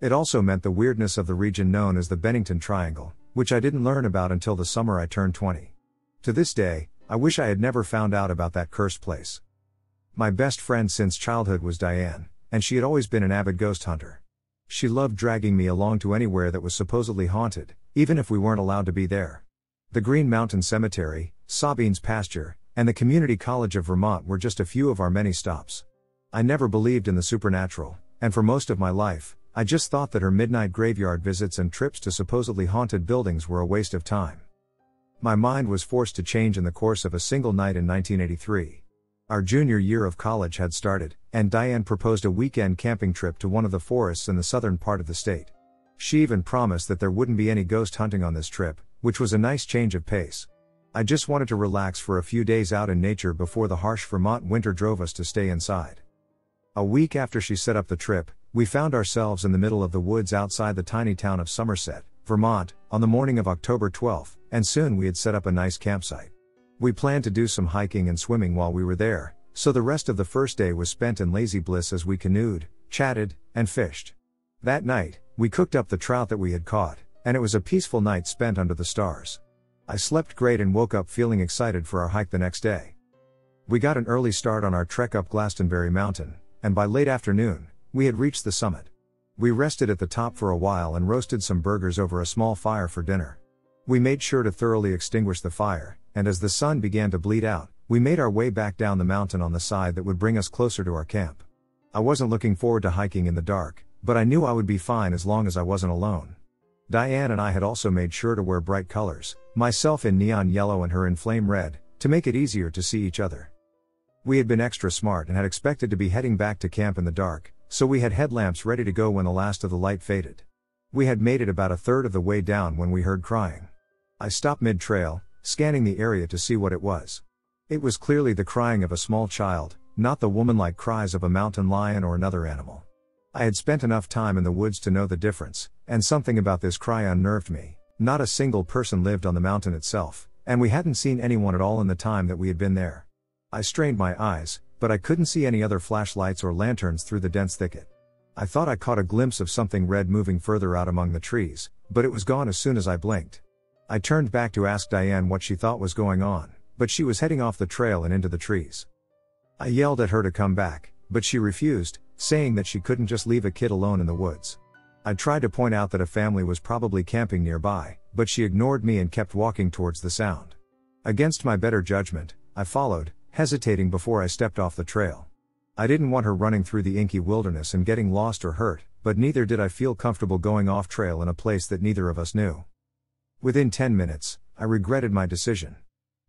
It also meant the weirdness of the region known as the Bennington Triangle, which I didn't learn about until the summer I turned 20. To this day, I wish I had never found out about that cursed place. My best friend since childhood was Diane, and she had always been an avid ghost hunter. She loved dragging me along to anywhere that was supposedly haunted, even if we weren't allowed to be there. The Green Mountain Cemetery, Sabine's pasture, and the Community College of Vermont were just a few of our many stops. I never believed in the supernatural, and for most of my life, I just thought that her midnight graveyard visits and trips to supposedly haunted buildings were a waste of time. My mind was forced to change in the course of a single night in 1983. Our junior year of college had started, and Diane proposed a weekend camping trip to one of the forests in the southern part of the state. She even promised that there wouldn't be any ghost hunting on this trip, which was a nice change of pace. I just wanted to relax for a few days out in nature before the harsh Vermont winter drove us to stay inside. A week after she set up the trip, we found ourselves in the middle of the woods outside the tiny town of Somerset, Vermont, on the morning of October 12th, and soon we had set up a nice campsite. We planned to do some hiking and swimming while we were there, so the rest of the first day was spent in lazy bliss as we canoed, chatted, and fished. That night, we cooked up the trout that we had caught, and it was a peaceful night spent under the stars. I slept great and woke up feeling excited for our hike the next day. We got an early start on our trek up Glastonbury Mountain, and by late afternoon, we had reached the summit. We rested at the top for a while and roasted some burgers over a small fire for dinner. We made sure to thoroughly extinguish the fire, and as the sun began to bleed out, we made our way back down the mountain on the side that would bring us closer to our camp. I wasn't looking forward to hiking in the dark, but I knew I would be fine as long as I wasn't alone. Diane and I had also made sure to wear bright colors, myself in neon yellow and her in flame red, to make it easier to see each other. We had been extra smart and had expected to be heading back to camp in the dark, so we had headlamps ready to go when the last of the light faded. We had made it about a third of the way down when we heard crying. I stopped mid-trail, scanning the area to see what it was. It was clearly the crying of a small child, not the woman-like cries of a mountain lion or another animal. I had spent enough time in the woods to know the difference, and something about this cry unnerved me. Not a single person lived on the mountain itself, and we hadn't seen anyone at all in the time that we had been there. I strained my eyes, but I couldn't see any other flashlights or lanterns through the dense thicket. I thought I caught a glimpse of something red moving further out among the trees, but it was gone as soon as I blinked. I turned back to ask Diane what she thought was going on, but she was heading off the trail and into the trees. I yelled at her to come back, but she refused, saying that she couldn't just leave a kid alone in the woods. I tried to point out that a family was probably camping nearby, but she ignored me and kept walking towards the sound. Against my better judgment, I followed, hesitating before I stepped off the trail. I didn't want her running through the inky wilderness and getting lost or hurt, but neither did I feel comfortable going off trail in a place that neither of us knew. Within 10 minutes, I regretted my decision.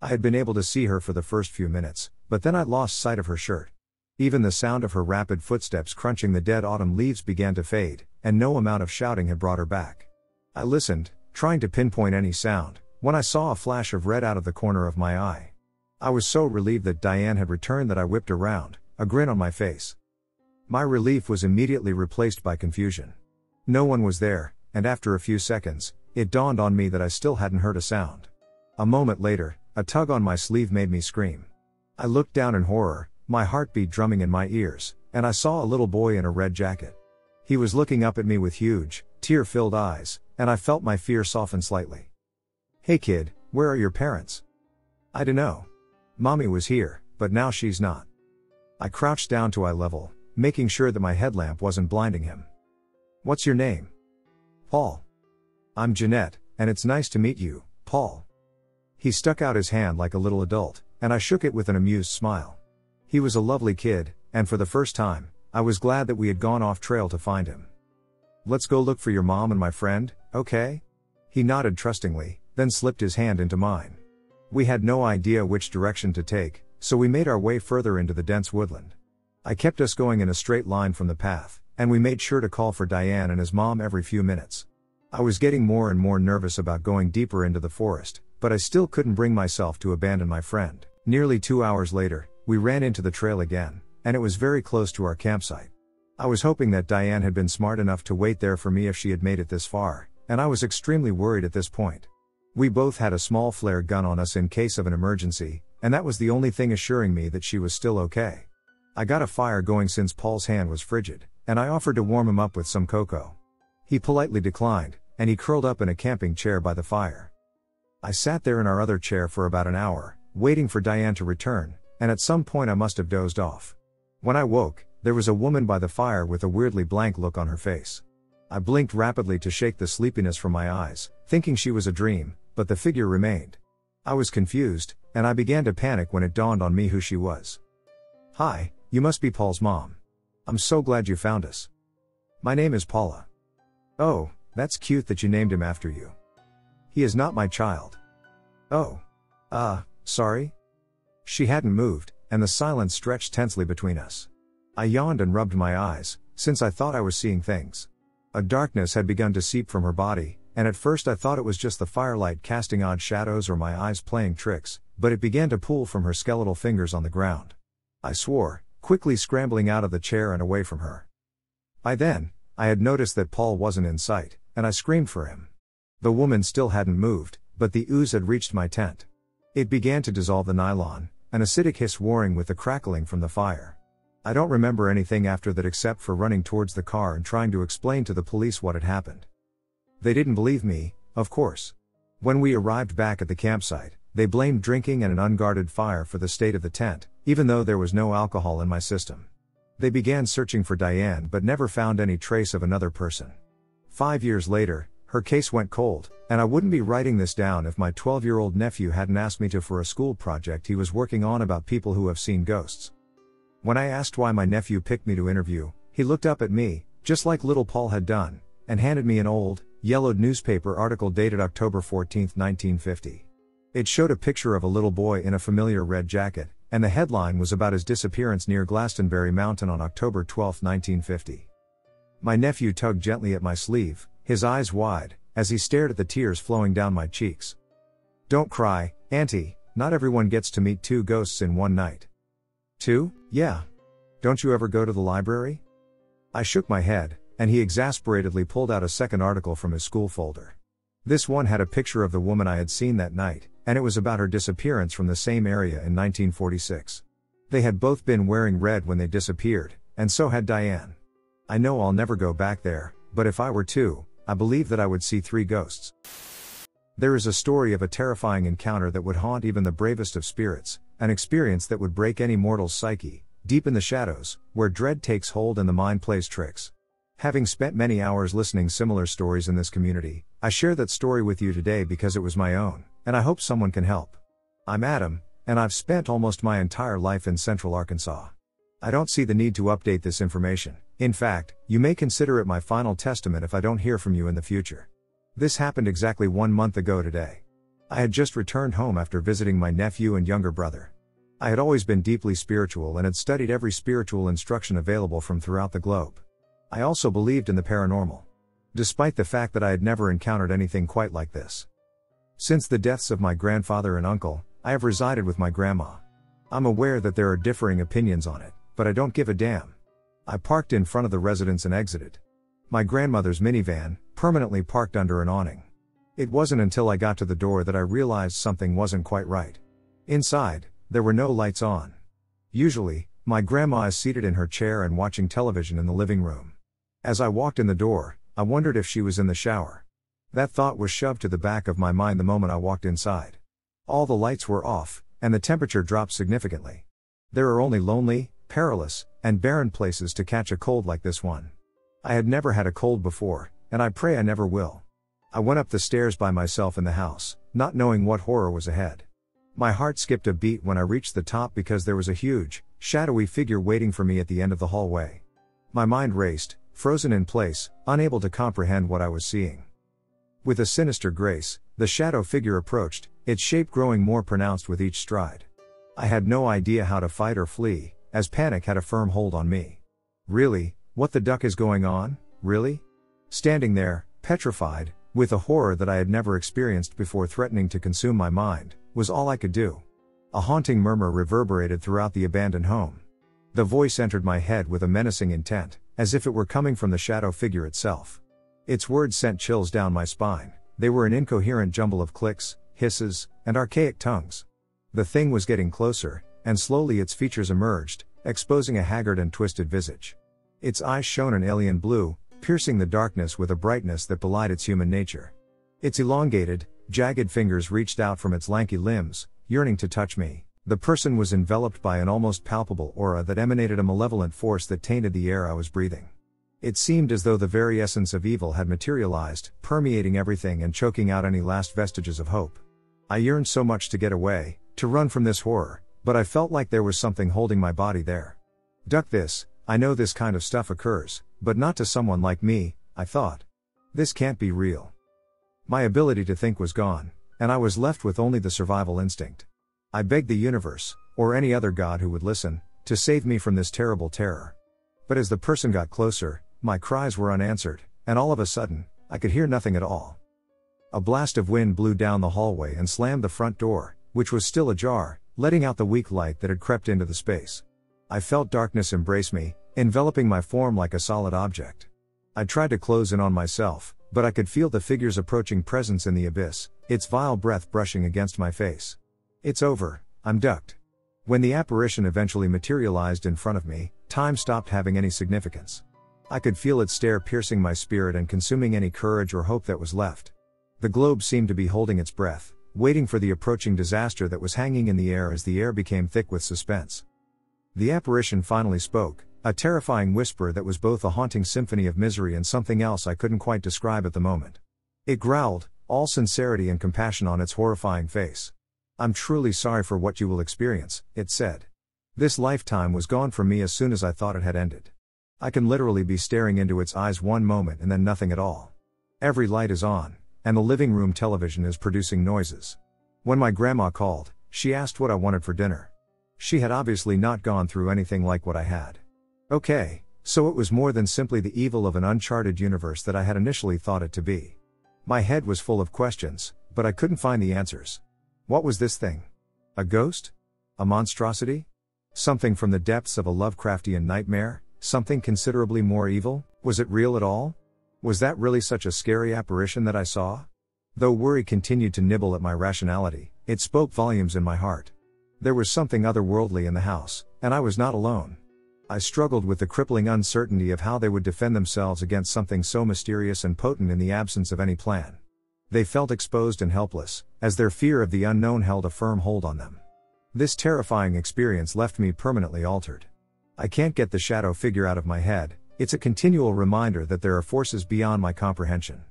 I had been able to see her for the first few minutes, but then I lost sight of her shirt. Even the sound of her rapid footsteps crunching the dead autumn leaves began to fade, and no amount of shouting had brought her back. I listened, trying to pinpoint any sound, when I saw a flash of red out of the corner of my eye. I was so relieved that Diane had returned that I whipped around, a grin on my face. My relief was immediately replaced by confusion. No one was there, and after a few seconds, it dawned on me that I still hadn't heard a sound. A moment later, a tug on my sleeve made me scream. I looked down in horror, my heartbeat drumming in my ears, and I saw a little boy in a red jacket. He was looking up at me with huge, tear-filled eyes, and I felt my fear soften slightly. "Hey kid, where are your parents?" "I dunno. Mommy was here, but now she's not." I crouched down to eye level, making sure that my headlamp wasn't blinding him. "What's your name?" "Paul." "I'm Jeanette, and it's nice to meet you, Paul." He stuck out his hand like a little adult, and I shook it with an amused smile. He was a lovely kid, and for the first time, I was glad that we had gone off trail to find him. "Let's go look for your mom and my friend, okay?" He nodded trustingly, then slipped his hand into mine. We had no idea which direction to take, so we made our way further into the dense woodland. I kept us going in a straight line from the path, and we made sure to call for Diane and his mom every few minutes. I was getting more and more nervous about going deeper into the forest, but I still couldn't bring myself to abandon my friend. Nearly 2 hours later, we ran into the trail again, and it was very close to our campsite. I was hoping that Diane had been smart enough to wait there for me if she had made it this far, and I was extremely worried at this point. We both had a small flare gun on us in case of an emergency, and that was the only thing assuring me that she was still okay. I got a fire going since Paul's hand was frigid, and I offered to warm him up with some cocoa. He politely declined, and he curled up in a camping chair by the fire. I sat there in our other chair for about an hour, waiting for Diane to return, and at some point I must have dozed off. When I woke, there was a woman by the fire with a weirdly blank look on her face. I blinked rapidly to shake the sleepiness from my eyes, thinking she was a dream, but the figure remained. I was confused, and I began to panic when it dawned on me who she was. "Hi, you must be Paul's mom. I'm so glad you found us. My name is Paula." "Oh, that's cute that you named him after you." "He is not my child." "Oh. Sorry?" She hadn't moved, and the silence stretched tensely between us. I yawned and rubbed my eyes, since I thought I was seeing things. A darkness had begun to seep from her body, and at first I thought it was just the firelight casting odd shadows or my eyes playing tricks, but it began to pool from her skeletal fingers on the ground. I swore, quickly scrambling out of the chair and away from her. By then, I had noticed that Paul wasn't in sight, and I screamed for him. The woman still hadn't moved, but the ooze had reached my tent. It began to dissolve the nylon, an acidic hiss warring with the crackling from the fire. I don't remember anything after that except for running towards the car and trying to explain to the police what had happened. They didn't believe me, of course. When we arrived back at the campsite, they blamed drinking and an unguarded fire for the state of the tent, even though there was no alcohol in my system. They began searching for Diane but never found any trace of another person. 5 years later, her case went cold, and I wouldn't be writing this down if my 12-year-old nephew hadn't asked me to for a school project he was working on about people who have seen ghosts. When I asked why my nephew picked me to interview, he looked up at me, just like little Paul had done, and handed me an old, yellowed newspaper article dated October 14, 1950. It showed a picture of a little boy in a familiar red jacket, and the headline was about his disappearance near Glastonbury Mountain on October 12, 1950. My nephew tugged gently at my sleeve, his eyes wide, as he stared at the tears flowing down my cheeks. "Don't cry, Auntie, not everyone gets to meet 2 ghosts in one night." "2? Yeah. Don't you ever go to the library?" I shook my head, and he exasperatedly pulled out a second article from his school folder. This one had a picture of the woman I had seen that night, and it was about her disappearance from the same area in 1946. They had both been wearing red when they disappeared, and so had Diane. I know I'll never go back there, but if I were to, I believe that I would see 3 ghosts. There is a story of a terrifying encounter that would haunt even the bravest of spirits, an experience that would break any mortal's psyche, deep in the shadows, where dread takes hold and the mind plays tricks. Having spent many hours listening similar stories in this community, I share that story with you today because it was my own, and I hope someone can help. I'm Adam, and I've spent almost my entire life in Central Arkansas. I don't see the need to update this information. In fact, you may consider it my final testament if I don't hear from you in the future. This happened exactly 1 month ago today. I had just returned home after visiting my nephew and younger brother. I had always been deeply spiritual and had studied every spiritual instruction available from throughout the globe. I also believed in the paranormal, despite the fact that I had never encountered anything quite like this. Since the deaths of my grandfather and uncle, I have resided with my grandma. I'm aware that there are differing opinions on it, but I don't give a damn. I parked in front of the residence and exited. My grandmother's minivan, permanently parked under an awning. It wasn't until I got to the door that I realized something wasn't quite right. Inside, there were no lights on. Usually, my grandma is seated in her chair and watching television in the living room. As I walked in the door, I wondered if she was in the shower. That thought was shoved to the back of my mind the moment I walked inside. All the lights were off, and the temperature dropped significantly. There are only lonely, perilous, and barren places to catch a cold like this one. I had never had a cold before, and I pray I never will. I went up the stairs by myself in the house, not knowing what horror was ahead. My heart skipped a beat when I reached the top because there was a huge, shadowy figure waiting for me at the end of the hallway. My mind raced, frozen in place, unable to comprehend what I was seeing. With a sinister grace, the shadow figure approached, its shape growing more pronounced with each stride. I had no idea how to fight or flee, as panic had a firm hold on me. Really, what the duck is going on, really? Standing there, petrified, with a horror that I had never experienced before threatening to consume my mind, was all I could do. A haunting murmur reverberated throughout the abandoned home. The voice entered my head with a menacing intent, as if it were coming from the shadow figure itself. Its words sent chills down my spine. They were an incoherent jumble of clicks, hisses, and archaic tongues. The thing was getting closer, and slowly its features emerged, exposing a haggard and twisted visage. Its eyes shone an alien blue, piercing the darkness with a brightness that belied its human nature. Its elongated, jagged fingers reached out from its lanky limbs, yearning to touch me. The person was enveloped by an almost palpable aura that emanated a malevolent force that tainted the air I was breathing. It seemed as though the very essence of evil had materialized, permeating everything and choking out any last vestiges of hope. I yearned so much to get away, to run from this horror, but I felt like there was something holding my body there. Duck this, I know this kind of stuff occurs, but not to someone like me, I thought. This can't be real. My ability to think was gone, and I was left with only the survival instinct. I begged the universe, or any other god who would listen, to save me from this terrible terror. But as the person got closer, my cries were unanswered, and all of a sudden, I could hear nothing at all. A blast of wind blew down the hallway and slammed the front door, which was still ajar, letting out the weak light that had crept into the space. I felt darkness embrace me, enveloping my form like a solid object. I tried to close in on myself, but I could feel the figure's approaching presence in the abyss, its vile breath brushing against my face. It's over, I'm ducked. When the apparition eventually materialized in front of me, time stopped having any significance. I could feel its stare piercing my spirit and consuming any courage or hope that was left. The globe seemed to be holding its breath, waiting for the approaching disaster that was hanging in the air as the air became thick with suspense. The apparition finally spoke, a terrifying whisper that was both a haunting symphony of misery and something else I couldn't quite describe at the moment. It growled, all sincerity and compassion on its horrifying face. I'm truly sorry for what you will experience, it said. This lifetime was gone from me as soon as I thought it had ended. I can literally be staring into its eyes one moment and then nothing at all. Every light is on, and the living room television is producing noises. When my grandma called, she asked what I wanted for dinner. She had obviously not gone through anything like what I had. Okay, so it was more than simply the evil of an uncharted universe that I had initially thought it to be. My head was full of questions, but I couldn't find the answers. What was this thing? A ghost? A monstrosity? Something from the depths of a Lovecraftian nightmare? Something considerably more evil? Was it real at all? Was that really such a scary apparition that I saw? Though worry continued to nibble at my rationality, it spoke volumes in my heart. There was something otherworldly in the house, and I was not alone. I struggled with the crippling uncertainty of how they would defend themselves against something so mysterious and potent in the absence of any plan. They felt exposed and helpless, as their fear of the unknown held a firm hold on them. This terrifying experience left me permanently altered. I can't get the shadow figure out of my head. It's a continual reminder that there are forces beyond my comprehension.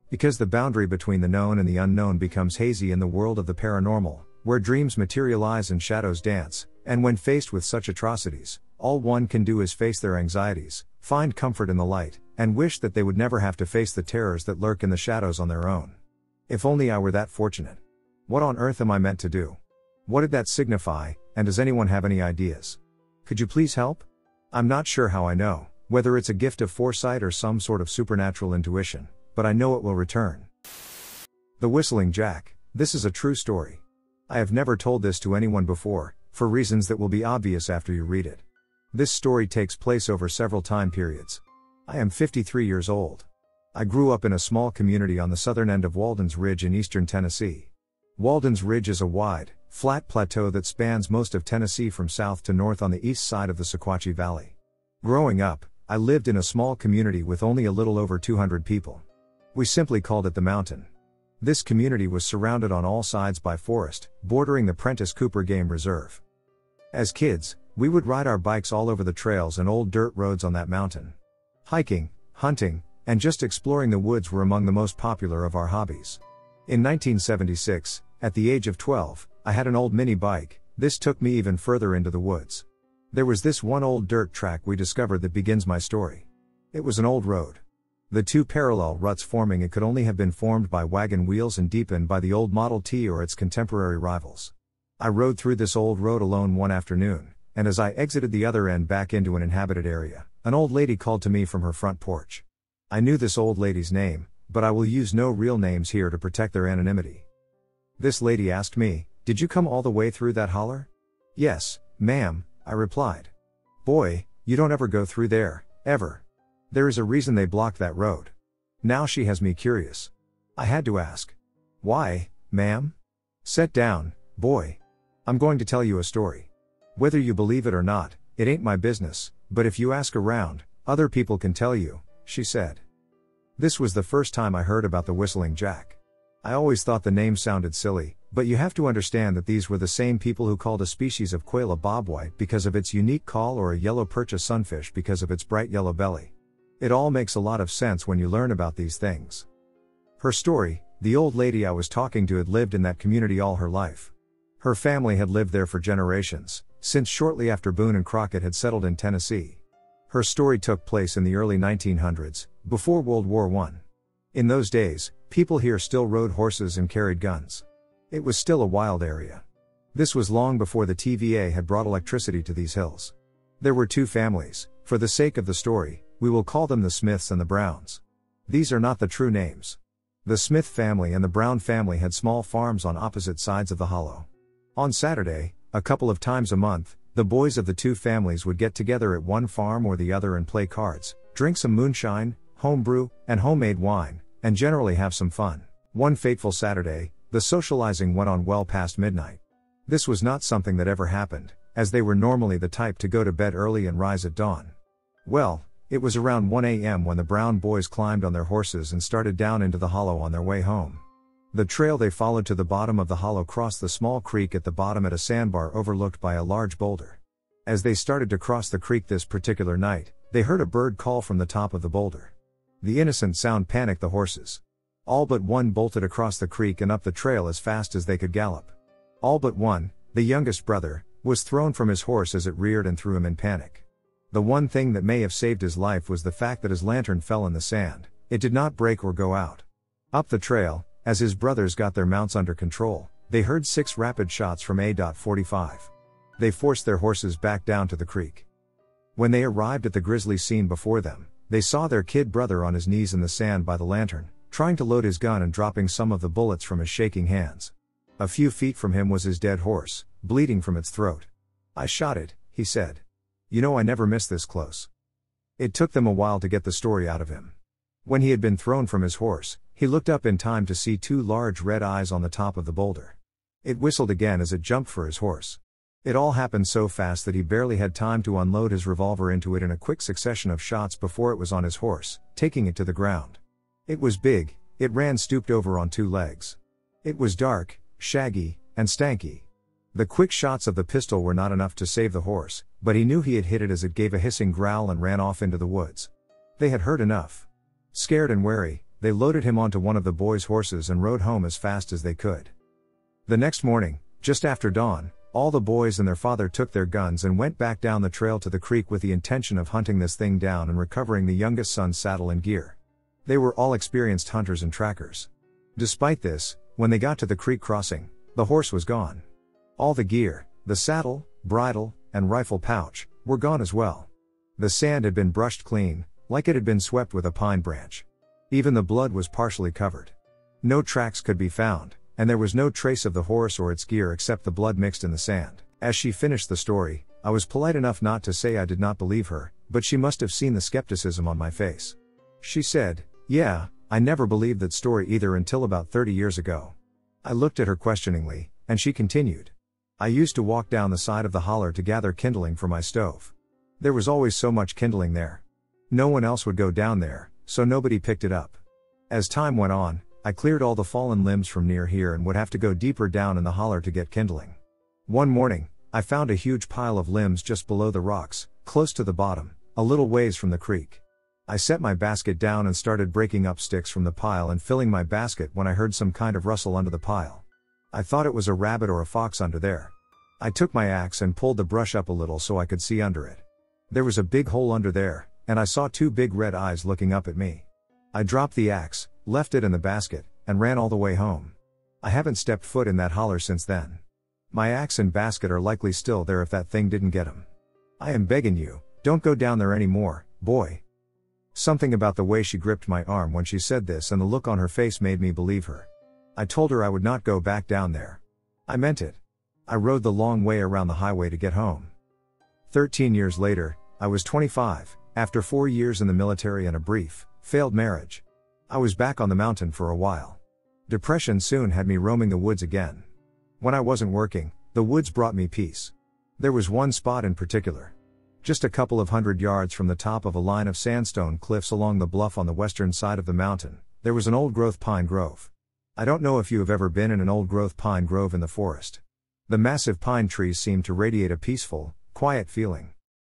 Because the boundary between the known and the unknown becomes hazy in the world of the paranormal, where dreams materialize and shadows dance, and when faced with such atrocities, all one can do is face their anxieties, find comfort in the light, and wish that they would never have to face the terrors that lurk in the shadows on their own. If only I were that fortunate. What on earth am I meant to do? What did that signify, and does anyone have any ideas? Could you please help? I'm not sure how I know, whether it's a gift of foresight or some sort of supernatural intuition, but I know it will return. The Whistling Jack. This is a true story. I have never told this to anyone before, for reasons that will be obvious after you read it. This story takes place over several time periods. I am 53 years old. I grew up in a small community on the southern end of Walden's Ridge in eastern Tennessee. Walden's Ridge is a wide, flat plateau that spans most of Tennessee from south to north on the east side of the Sequatchie Valley. Growing up, I lived in a small community with only a little over 200 people. We simply called it the Mountain. This community was surrounded on all sides by forest, bordering the Prentice Cooper Game Reserve. As kids, we would ride our bikes all over the trails and old dirt roads on that mountain. Hiking, hunting, and just exploring the woods were among the most popular of our hobbies. In 1976, at the age of 12, I had an old mini bike. This took me even further into the woods. There was this one old dirt track we discovered that begins my story. It was an old road. The two parallel ruts forming it could only have been formed by wagon wheels and deepened by the old Model T or its contemporary rivals. I rode through this old road alone one afternoon, and as I exited the other end back into an inhabited area, an old lady called to me from her front porch. I knew this old lady's name, but I will use no real names here to protect their anonymity. This lady asked me, "Did you come all the way through that holler?" "Yes, ma'am," I replied. "Boy, you don't ever go through there, ever. There is a reason they blocked that road." Now she has me curious. I had to ask. "Why, ma'am?" "Set down, boy. I'm going to tell you a story. Whether you believe it or not, it ain't my business, but if you ask around, other people can tell you," she said. This was the first time I heard about the Whistling Jack. I always thought the name sounded silly, but you have to understand that these were the same people who called a species of quail a bobwhite because of its unique call or a yellow perch a sunfish because of its bright yellow belly. It all makes a lot of sense when you learn about these things. Her story: the old lady I was talking to had lived in that community all her life. Her family had lived there for generations, since shortly after Boone and Crockett had settled in Tennessee. Her story took place in the early 1900s, before World War I. In those days, people here still rode horses and carried guns. It was still a wild area. This was long before the TVA had brought electricity to these hills. There were two families. For the sake of the story, we will call them the Smiths and the Browns. These are not the true names. The Smith family and the Brown family had small farms on opposite sides of the hollow. On Saturday, a couple of times a month, the boys of the two families would get together at one farm or the other and play cards, drink some moonshine, homebrew, and homemade wine, and generally have some fun. One fateful Saturday, the socializing went on well past midnight. This was not something that ever happened, as they were normally the type to go to bed early and rise at dawn. Well, it was around 1 a.m. when the Brown boys climbed on their horses and started down into the hollow on their way home. The trail they followed to the bottom of the hollow crossed the small creek at the bottom at a sandbar overlooked by a large boulder. As they started to cross the creek this particular night, they heard a bird call from the top of the boulder. The innocent sound panicked the horses. All but one bolted across the creek and up the trail as fast as they could gallop. All but one, the youngest brother, was thrown from his horse as it reared and threw him in panic. The one thing that may have saved his life was the fact that his lantern fell in the sand. It did not break or go out. Up the trail, as his brothers got their mounts under control, they heard 6 rapid shots from .45. They forced their horses back down to the creek. When they arrived at the grisly scene before them, they saw their kid brother on his knees in the sand by the lantern, trying to load his gun and dropping some of the bullets from his shaking hands. A few feet from him was his dead horse, bleeding from its throat. "I shot it," he said. "You know, I never missed this close." It took them a while to get the story out of him. When he had been thrown from his horse, he looked up in time to see 2 large red eyes on the top of the boulder. It whistled again as it jumped for his horse. It all happened so fast that he barely had time to unload his revolver into it in a quick succession of shots before it was on his horse, taking it to the ground. It was big, it ran stooped over on 2 legs. It was dark, shaggy, and stanky. The quick shots of the pistol were not enough to save the horse, but he knew he had hit it as it gave a hissing growl and ran off into the woods. They had heard enough. Scared and wary, they loaded him onto one of the boys' horses and rode home as fast as they could. The next morning, just after dawn, all the boys and their father took their guns and went back down the trail to the creek with the intention of hunting this thing down and recovering the youngest son's saddle and gear. They were all experienced hunters and trackers. Despite this, when they got to the creek crossing, the horse was gone. All the gear, The saddle, bridle, and rifle pouch were gone as well. The sand had been brushed clean, like it had been swept with a pine branch. Even the blood was partially covered. No tracks could be found, and there was no trace of the horse or its gear except the blood mixed in the sand. As she finished the story, I was polite enough not to say I did not believe her, but she must have seen the skepticism on my face. She said, "Yeah, I never believed that story either until about 30 years ago." I looked at her questioningly, and she continued. "I used to walk down the side of the holler to gather kindling for my stove. There was always so much kindling there. No one else would go down there, so nobody picked it up. As time went on, I cleared all the fallen limbs from near here and would have to go deeper down in the holler to get kindling. One morning, I found a huge pile of limbs just below the rocks, close to the bottom, a little ways from the creek. I set my basket down and started breaking up sticks from the pile and filling my basket when I heard some kind of rustle under the pile. I thought it was a rabbit or a fox under there. I took my axe and pulled the brush up a little so I could see under it. There was a big hole under there, and I saw two big red eyes looking up at me. I dropped the axe, left it in the basket, and ran all the way home. I haven't stepped foot in that holler since then. My axe and basket are likely still there if that thing didn't get 'em. I am begging you, don't go down there anymore, boy." Something about the way she gripped my arm when she said this and the look on her face made me believe her. I told her I would not go back down there. I meant it. I rode the long way around the highway to get home. 13 years later, I was 25, after 4 years in the military and a brief, failed marriage. I was back on the mountain for a while. Depression soon had me roaming the woods again. When I wasn't working, the woods brought me peace. There was one spot in particular. Just a couple of 100 yards from the top of a line of sandstone cliffs along the bluff on the western side of the mountain, there was an old-growth pine grove. I don't know if you have ever been in an old-growth pine grove in the forest. The massive pine trees seem to radiate a peaceful, quiet feeling.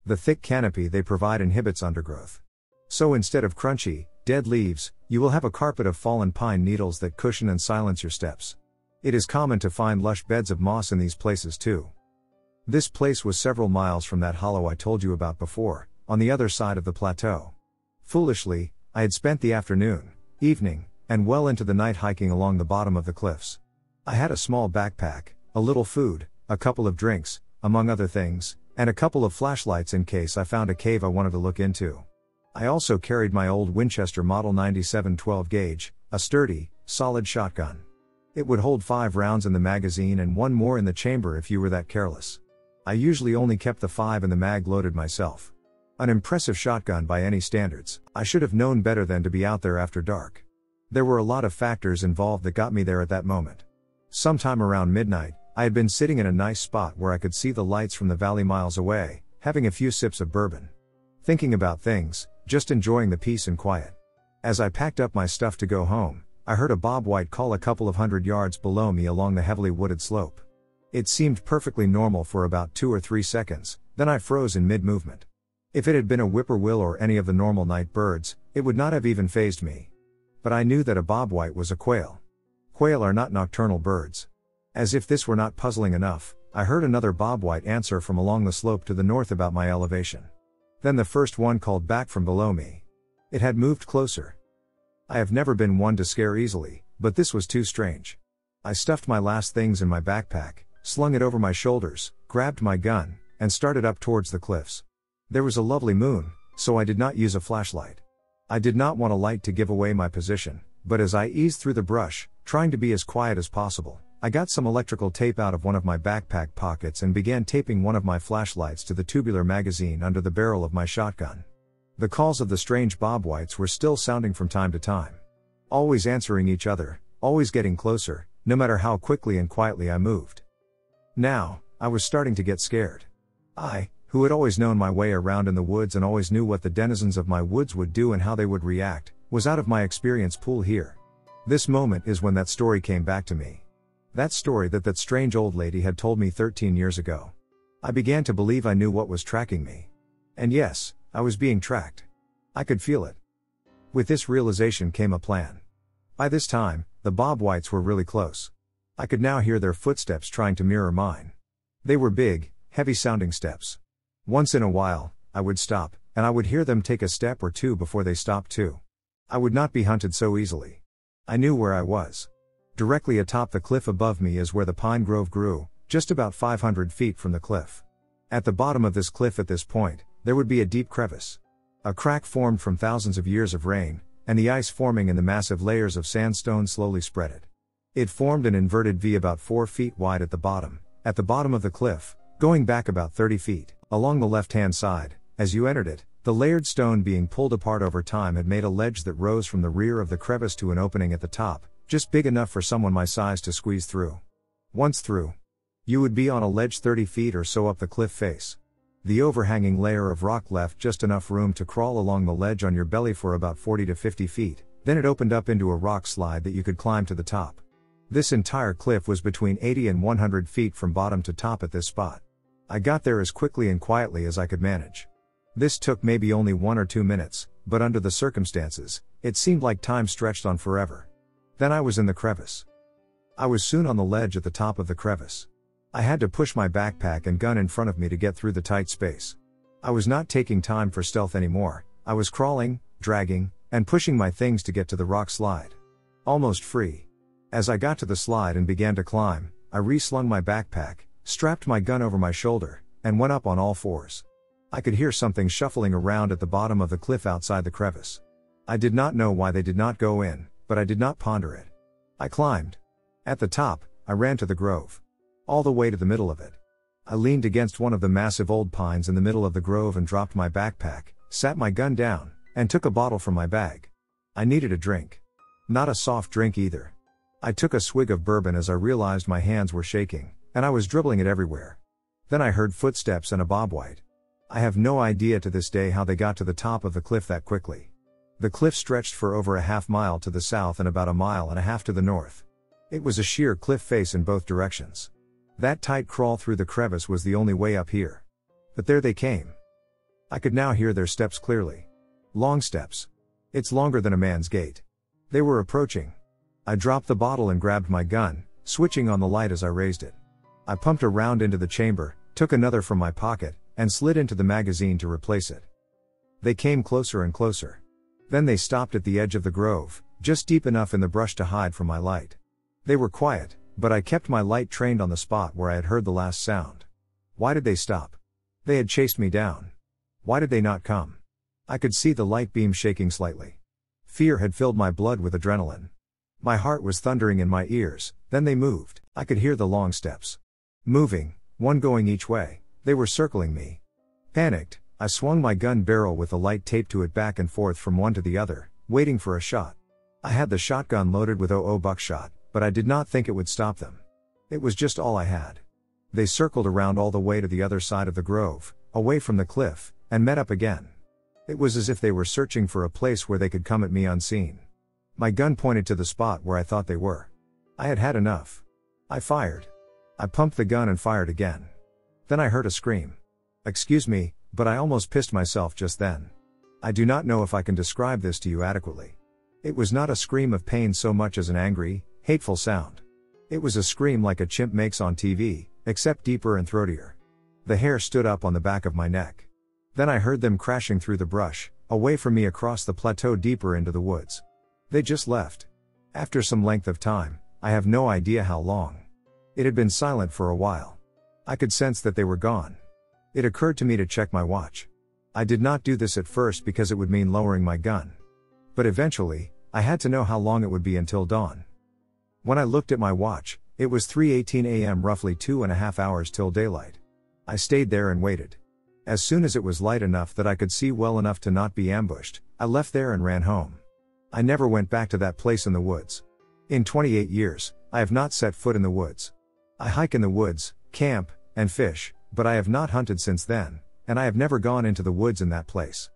The thick canopy they provide inhibits undergrowth. So instead of crunchy, dead leaves, you will have a carpet of fallen pine needles that cushion and silence your steps. It is common to find lush beds of moss in these places too. This place was several miles from that hollow I told you about before, on the other side of the plateau. Foolishly, I had spent the afternoon, evening, and well into the night hiking along the bottom of the cliffs. I had a small backpack, a little food, a couple of drinks, among other things, and a couple of flashlights in case I found a cave I wanted to look into. I also carried my old Winchester Model 97 12 gauge, a sturdy, solid shotgun. It would hold 5 rounds in the magazine and 1 more in the chamber if you were that careless. I usually only kept the 5 in the mag loaded myself. An impressive shotgun by any standards. I should have known better than to be out there after dark. There were a lot of factors involved that got me there at that moment. Sometime around midnight, I had been sitting in a nice spot where I could see the lights from the valley miles away, having a few sips of bourbon. Thinking about things, just enjoying the peace and quiet. As I packed up my stuff to go home, I heard a bobwhite call a couple of 100 yards below me along the heavily wooded slope. It seemed perfectly normal for about 2 or 3 seconds, then I froze in mid-movement. If it had been a whippoorwill or any of the normal night birds, it would not have even fazed me. But I knew that a bobwhite was a quail. Quail are not nocturnal birds. As if this were not puzzling enough, I heard another bobwhite answer from along the slope to the north about my elevation. Then the first one called back from below me. It had moved closer. I have never been one to scare easily, but this was too strange. I stuffed my last things in my backpack, slung it over my shoulders, grabbed my gun, and started up towards the cliffs. There was a lovely moon, so I did not use a flashlight. I did not want a light to give away my position, but as I eased through the brush, trying to be as quiet as possible, I got some electrical tape out of one of my backpack pockets and began taping one of my flashlights to the tubular magazine under the barrel of my shotgun. The calls of the strange bobwhites were still sounding from time to time. Always answering each other, always getting closer, no matter how quickly and quietly I moved. Now, I was starting to get scared. I, who had always known my way around in the woods and always knew what the denizens of my woods would do and how they would react, was out of my experience pool here. This moment is when that story came back to me. That story that strange old lady had told me 13 years ago. I began to believe I knew what was tracking me. And yes, I was being tracked. I could feel it. With this realization came a plan. By this time, the bobwhites were really close. I could now hear their footsteps trying to mirror mine. They were big, heavy-sounding steps. Once in a while, I would stop, and I would hear them take a step or two before they stopped too. I would not be hunted so easily. I knew where I was. Directly atop the cliff above me is where the pine grove grew, just about 500 feet from the cliff. At the bottom of this cliff at this point, there would be a deep crevice. A crack formed from thousands of years of rain, and the ice forming in the massive layers of sandstone slowly spread it. It formed an inverted V about 4 feet wide at the bottom of the cliff, going back about 30 feet. Along the left-hand side, as you entered it, the layered stone being pulled apart over time had made a ledge that rose from the rear of the crevice to an opening at the top, just big enough for someone my size to squeeze through. Once through, you would be on a ledge 30 feet or so up the cliff face. The overhanging layer of rock left just enough room to crawl along the ledge on your belly for about 40 to 50 feet, then it opened up into a rock slide that you could climb to the top. This entire cliff was between 80 and 100 feet from bottom to top at this spot. I got there as quickly and quietly as I could manage. This took maybe only 1 or 2 minutes, but under the circumstances, it seemed like time stretched on forever. Then I was in the crevice. I was soon on the ledge at the top of the crevice. I had to push my backpack and gun in front of me to get through the tight space. I was not taking time for stealth anymore. I was crawling, dragging, and pushing my things to get to the rock slide. Almost free. As I got to the slide and began to climb, I reslung my backpack, strapped my gun over my shoulder, and went up on all fours. I could hear something shuffling around at the bottom of the cliff outside the crevice. I did not know why they did not go in, but I did not ponder it. I climbed. At the top, I ran to the grove. All the way to the middle of it. I leaned against one of the massive old pines in the middle of the grove and dropped my backpack, sat my gun down, and took a bottle from my bag. I needed a drink. Not a soft drink either. I took a swig of bourbon as I realized my hands were shaking, and I was dribbling it everywhere. Then I heard footsteps and a bobwhite. I have no idea to this day how they got to the top of the cliff that quickly. The cliff stretched for over a half mile to the south and about a mile and a half to the north. It was a sheer cliff face in both directions. That tight crawl through the crevice was the only way up here. But there they came. I could now hear their steps clearly. Long steps. It's longer than a man's gait. They were approaching. I dropped the bottle and grabbed my gun, switching on the light as I raised it. I pumped a round into the chamber, took another from my pocket, and slid into the magazine to replace it. They came closer and closer. Then they stopped at the edge of the grove, just deep enough in the brush to hide from my light. They were quiet, but I kept my light trained on the spot where I had heard the last sound. Why did they stop? They had chased me down. Why did they not come? I could see the light beam shaking slightly. Fear had filled my blood with adrenaline. My heart was thundering in my ears. Then they moved. I could hear the long steps. Moving, one going each way. They were circling me. Panicked, I swung my gun barrel with the light taped to it back and forth from one to the other, waiting for a shot. I had the shotgun loaded with .00 buckshot, but I did not think it would stop them. It was just all I had. They circled around all the way to the other side of the grove, away from the cliff, and met up again. It was as if they were searching for a place where they could come at me unseen. My gun pointed to the spot where I thought they were. I had had enough. I fired. I pumped the gun and fired again. Then I heard a scream. Excuse me, but I almost pissed myself just then. I do not know if I can describe this to you adequately. It was not a scream of pain so much as an angry, hateful sound. It was a scream like a chimp makes on TV, except deeper and throatier. The hair stood up on the back of my neck. Then I heard them crashing through the brush, away from me across the plateau deeper into the woods. They just left. After some length of time, I have no idea how long. It had been silent for a while. I could sense that they were gone. It occurred to me to check my watch. I did not do this at first because it would mean lowering my gun. But eventually, I had to know how long it would be until dawn. When I looked at my watch, it was 3:18 a.m., roughly 2.5 hours till daylight. I stayed there and waited. As soon as it was light enough that I could see well enough to not be ambushed, I left there and ran home. I never went back to that place in the woods. In 28 years, I have not set foot in the woods. I hike in the woods, camp, and fish, but I have not hunted since then, and I have never gone into the woods in that place.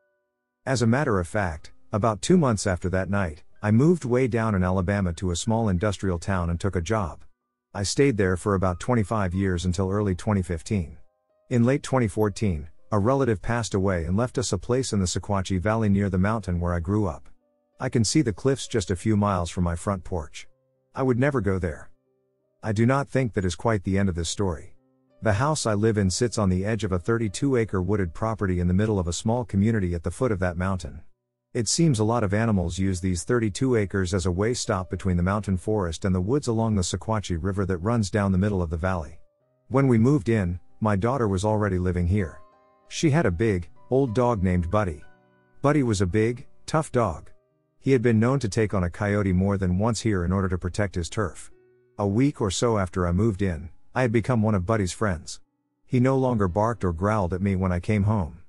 As a matter of fact, about 2 months after that night, I moved way down in Alabama to a small industrial town and took a job. I stayed there for about 25 years until early 2015. In late 2014, a relative passed away and left us a place in the Sequatchie Valley near the mountain where I grew up. I can see the cliffs just a few miles from my front porch. I would never go there. I do not think that is quite the end of this story. The house I live in sits on the edge of a 32-acre wooded property in the middle of a small community at the foot of that mountain. It seems a lot of animals use these 32 acres as a way stop between the mountain forest and the woods along the Sequatchie River that runs down the middle of the valley. When we moved in, my daughter was already living here. She had a big, old dog named Buddy. Buddy was a big, tough dog. He had been known to take on a coyote more than once here in order to protect his turf. A week or so after I moved in, I had become one of Buddy's friends. He no longer barked or growled at me when I came home.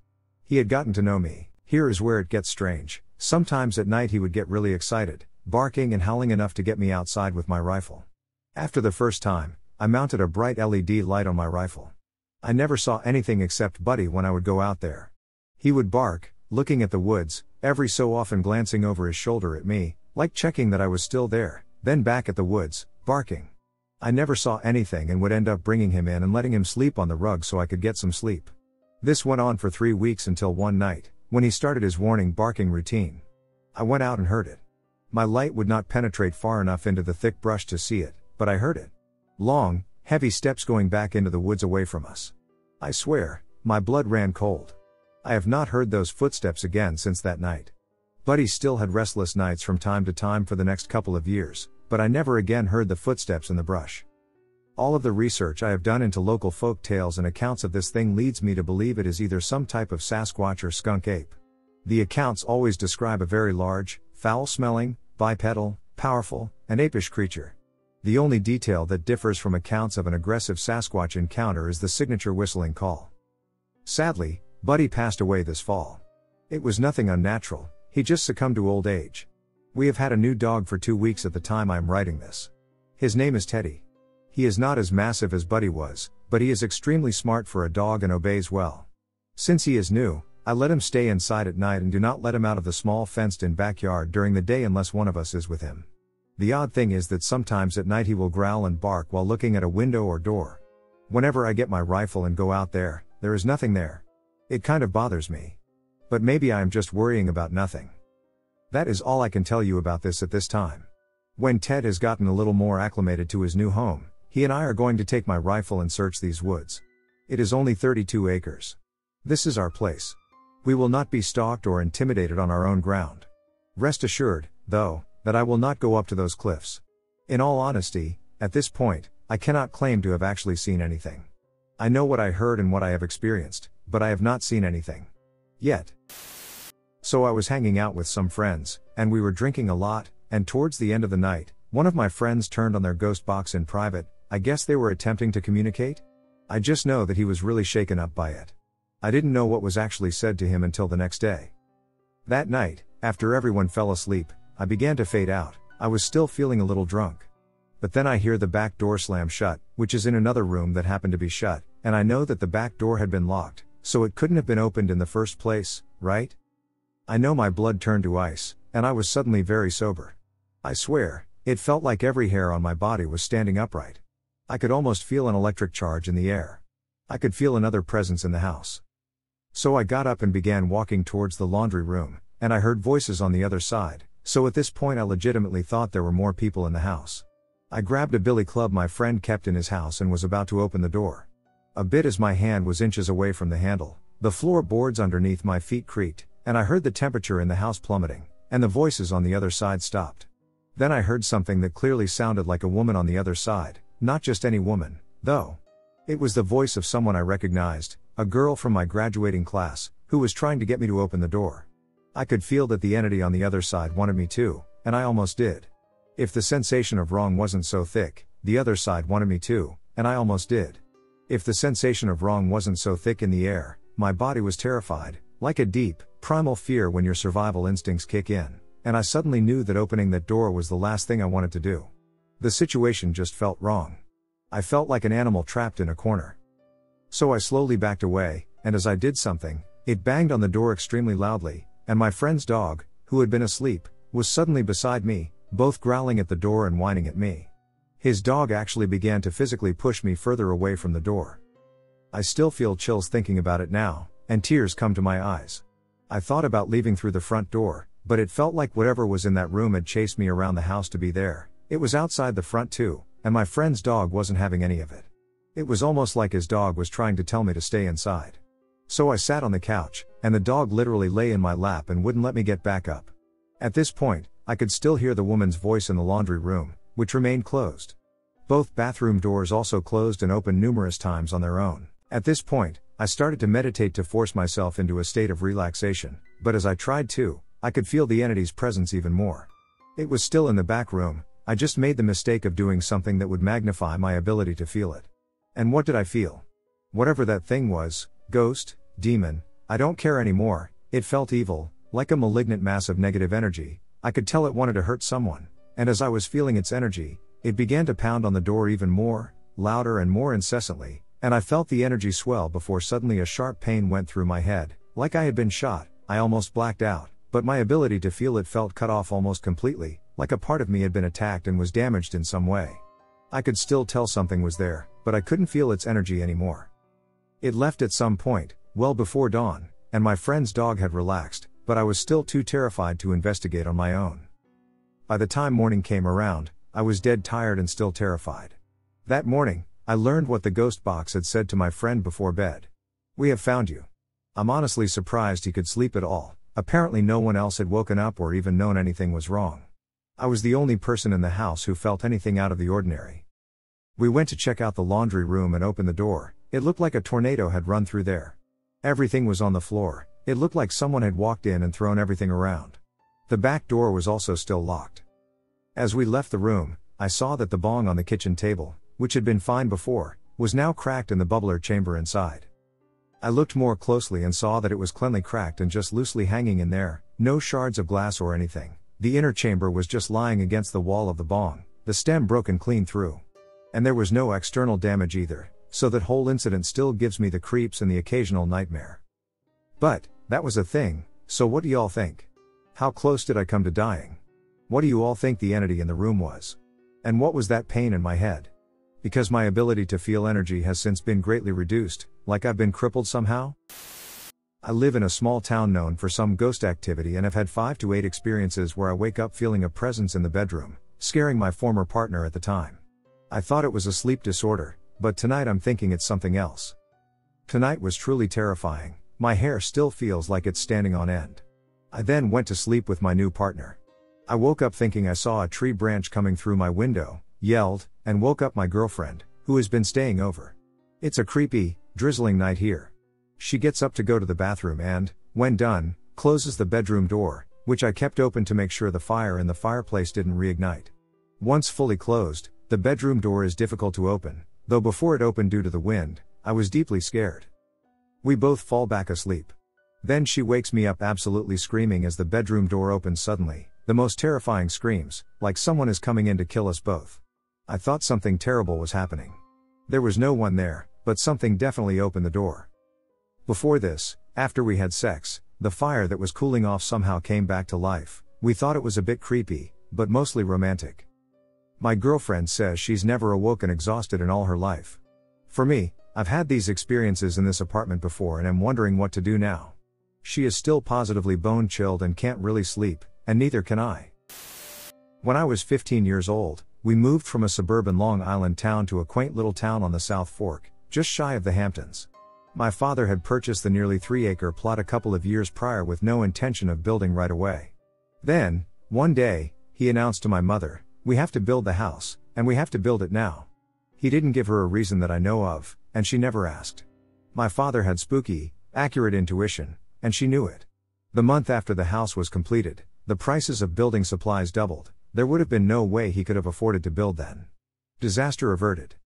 He had gotten to know me. Here is where it gets strange. Sometimes at night he would get really excited, barking and howling enough to get me outside with my rifle. After the first time, I mounted a bright LED light on my rifle. I never saw anything except Buddy when I would go out there. He would bark, looking at the woods, every so often glancing over his shoulder at me, like checking that I was still there, then back at the woods, barking. I never saw anything and would end up bringing him in and letting him sleep on the rug so I could get some sleep. This went on for 3 weeks until one night, when he started his warning barking routine. I went out and heard it. My light would not penetrate far enough into the thick brush to see it, but I heard it. Long, heavy steps going back into the woods away from us. I swear, my blood ran cold. I have not heard those footsteps again since that night. Buddy still had restless nights from time to time for the next couple of years, but I never again heard the footsteps in the brush. All of the research I have done into local folk tales and accounts of this thing leads me to believe it is either some type of Sasquatch or skunk ape. The accounts always describe a very large, foul-smelling, bipedal, powerful, and apish creature. The only detail that differs from accounts of an aggressive Sasquatch encounter is the signature whistling call. Sadly, Buddy passed away this fall. It was nothing unnatural, he just succumbed to old age. We have had a new dog for 2 weeks at the time I am writing this. His name is Teddy. He is not as massive as Buddy was, but he is extremely smart for a dog and obeys well. Since he is new, I let him stay inside at night and do not let him out of the small fenced-in backyard during the day unless one of us is with him. The odd thing is that sometimes at night he will growl and bark while looking at a window or door. Whenever I get my rifle and go out there is nothing there. It kind of bothers me. But maybe I am just worrying about nothing. That is all I can tell you about this at this time. When Ted has gotten a little more acclimated to his new home, he and I are going to take my rifle and search these woods. It is only 32 acres. This is our place. We will not be stalked or intimidated on our own ground. Rest assured, though, that I will not go up to those cliffs. In all honesty, at this point, I cannot claim to have actually seen anything. I know what I heard and what I have experienced, but I have not seen anything. Yet. So I was hanging out with some friends, and we were drinking a lot, and towards the end of the night, one of my friends turned on their ghost box in private. I guess they were attempting to communicate? I just know that he was really shaken up by it. I didn't know what was actually said to him until the next day. That night, after everyone fell asleep, I began to fade out. I was still feeling a little drunk. But then I hear the back door slam shut, which is in another room that happened to be shut, and I know that the back door had been locked, so it couldn't have been opened in the first place, right? I know my blood turned to ice, and I was suddenly very sober. I swear, it felt like every hair on my body was standing upright. I could almost feel an electric charge in the air. I could feel another presence in the house. So I got up and began walking towards the laundry room, and I heard voices on the other side, so at this point I legitimately thought there were more people in the house. I grabbed a billy club my friend kept in his house and was about to open the door. A bit as my hand was inches away from the handle, the floorboards underneath my feet creaked, and I heard the temperature in the house plummeting, and the voices on the other side stopped. Then I heard something that clearly sounded like a woman on the other side, not just any woman, though. It was the voice of someone I recognized, a girl from my graduating class, who was trying to get me to open the door. I could feel that the entity on the other side wanted me to, and I almost did. If the sensation of wrong wasn't so thick, the other side wanted me to, and I almost did. If the sensation of wrong wasn't so thick in the air, my body was terrified, like a deep, primal fear when your survival instincts kick in, and I suddenly knew that opening that door was the last thing I wanted to do. The situation just felt wrong. I felt like an animal trapped in a corner. So I slowly backed away, and as I did something, it banged on the door extremely loudly, and my friend's dog, who had been asleep, was suddenly beside me, both growling at the door and whining at me. His dog actually began to physically push me further away from the door. I still feel chills thinking about it now, and tears come to my eyes. I thought about leaving through the front door, but it felt like whatever was in that room had chased me around the house to be there. It was outside the front too, and my friend's dog wasn't having any of it. It was almost like his dog was trying to tell me to stay inside. So I sat on the couch, and the dog literally lay in my lap and wouldn't let me get back up. At this point, I could still hear the woman's voice in the laundry room, which remained closed. Both bathroom doors also closed and opened numerous times on their own. At this point, I started to meditate to force myself into a state of relaxation, but as I tried to, I could feel the entity's presence even more. It was still in the back room. I just made the mistake of doing something that would magnify my ability to feel it. And what did I feel? Whatever that thing was, ghost, demon, I don't care anymore, it felt evil, like a malignant mass of negative energy. I could tell it wanted to hurt someone, and as I was feeling its energy, it began to pound on the door even more, louder and more incessantly, and I felt the energy swell before suddenly a sharp pain went through my head, like I had been shot. I almost blacked out, but my ability to feel it felt cut off almost completely, like a part of me had been attacked and was damaged in some way. I could still tell something was there, but I couldn't feel its energy anymore. It left at some point, well before dawn, and my friend's dog had relaxed, but I was still too terrified to investigate on my own. By the time morning came around, I was dead tired and still terrified. That morning, I learned what the ghost box had said to my friend before bed. "We have found you." I'm honestly surprised he could sleep at all. Apparently no one else had woken up or even known anything was wrong. I was the only person in the house who felt anything out of the ordinary. We went to check out the laundry room and opened the door. It looked like a tornado had run through there. Everything was on the floor. It looked like someone had walked in and thrown everything around. The back door was also still locked. As we left the room, I saw that the bong on the kitchen table, which had been fine before, was now cracked in the bubbler chamber inside. I looked more closely and saw that it was cleanly cracked and just loosely hanging in there, no shards of glass or anything. The inner chamber was just lying against the wall of the bong, the stem broken clean through. And there was no external damage either, so that whole incident still gives me the creeps and the occasional nightmare. But, that was a thing, so what do y'all think? How close did I come to dying? What do you all think the entity in the room was? And what was that pain in my head? Because my ability to feel energy has since been greatly reduced, like I've been crippled somehow? I live in a small town known for some ghost activity and have had 5 to 8 experiences where I wake up feeling a presence in the bedroom, scaring my former partner at the time. I thought it was a sleep disorder, but tonight I'm thinking it's something else. Tonight was truly terrifying. My hair still feels like it's standing on end. I then went to sleep with my new partner. I woke up thinking I saw a tree branch coming through my window, yelled, and woke up my girlfriend, who has been staying over. It's a creepy, drizzling night here. She gets up to go to the bathroom and, when done, closes the bedroom door, which I kept open to make sure the fire in the fireplace didn't reignite. Once fully closed, the bedroom door is difficult to open, though before it opened due to the wind, I was deeply scared. We both fall back asleep. Then she wakes me up absolutely screaming as the bedroom door opens suddenly, the most terrifying screams, like someone is coming in to kill us both. I thought something terrible was happening. There was no one there, but something definitely opened the door. Before this, after we had sex, the fire that was cooling off somehow came back to life. We thought it was a bit creepy, but mostly romantic. My girlfriend says she's never awoken exhausted in all her life. For me, I've had these experiences in this apartment before and am wondering what to do now. She is still positively bone chilled and can't really sleep, and neither can I. When I was 15 years old, we moved from a suburban Long Island town to a quaint little town on the South Fork, just shy of the Hamptons. My father had purchased the nearly 3-acre plot a couple of years prior with no intention of building right away. Then, one day, he announced to my mother, "We have to build the house, and we have to build it now." He didn't give her a reason that I know of, and she never asked. My father had spooky, accurate intuition, and she knew it. The month after the house was completed, the prices of building supplies doubled. There would have been no way he could have afforded to build then. Disaster averted.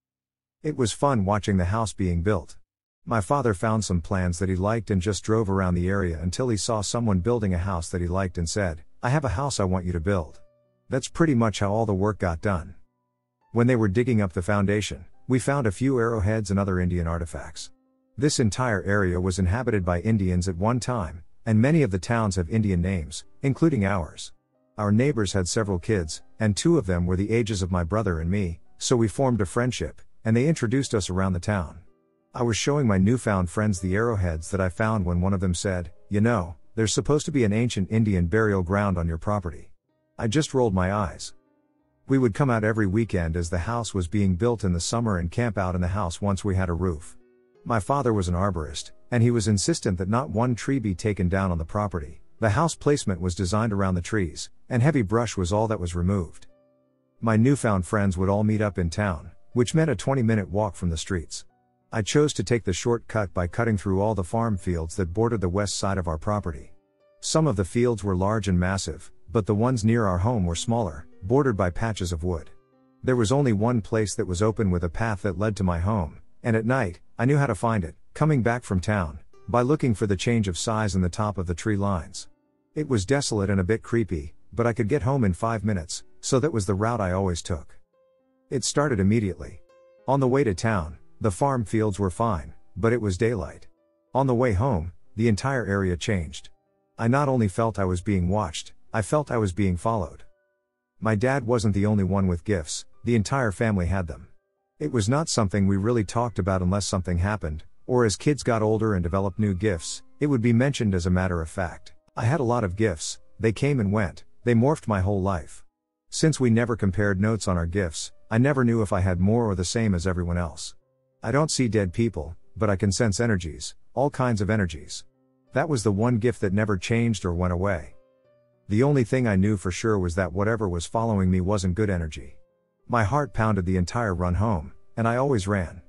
It was fun watching the house being built. My father found some plans that he liked and just drove around the area until he saw someone building a house that he liked and said, "I have a house I want you to build." That's pretty much how all the work got done. When they were digging up the foundation, we found a few arrowheads and other Indian artifacts. This entire area was inhabited by Indians at one time, and many of the towns have Indian names, including ours. Our neighbors had several kids, and 2 of them were the ages of my brother and me, so we formed a friendship, and they introduced us around the town. I was showing my newfound friends the arrowheads that I found when one of them said, "You know, there's supposed to be an ancient Indian burial ground on your property." I just rolled my eyes. We would come out every weekend as the house was being built in the summer and camp out in the house once we had a roof. My father was an arborist, and he was insistent that not one tree be taken down on the property. The house placement was designed around the trees, and heavy brush was all that was removed. My newfound friends would all meet up in town, which meant a 20-minute walk from the streets. I chose to take the shortcut by cutting through all the farm fields that bordered the west side of our property. Some of the fields were large and massive, but the ones near our home were smaller, bordered by patches of wood. There was only one place that was open with a path that led to my home, and at night, I knew how to find it, coming back from town, by looking for the change of size in the top of the tree lines. It was desolate and a bit creepy, but I could get home in 5 minutes, so that was the route I always took. It started immediately. On the way to town, the farm fields were fine, but it was daylight. On the way home, the entire area changed. I not only felt I was being watched, I felt I was being followed. My dad wasn't the only one with gifts, the entire family had them. It was not something we really talked about unless something happened, or as kids got older and developed new gifts, it would be mentioned as a matter of fact. I had a lot of gifts, they came and went, they morphed my whole life. Since we never compared notes on our gifts, I never knew if I had more or the same as everyone else. I don't see dead people, but I can sense energies, all kinds of energies. That was the one gift that never changed or went away. The only thing I knew for sure was that whatever was following me wasn't good energy. My heart pounded the entire run home, and I always ran.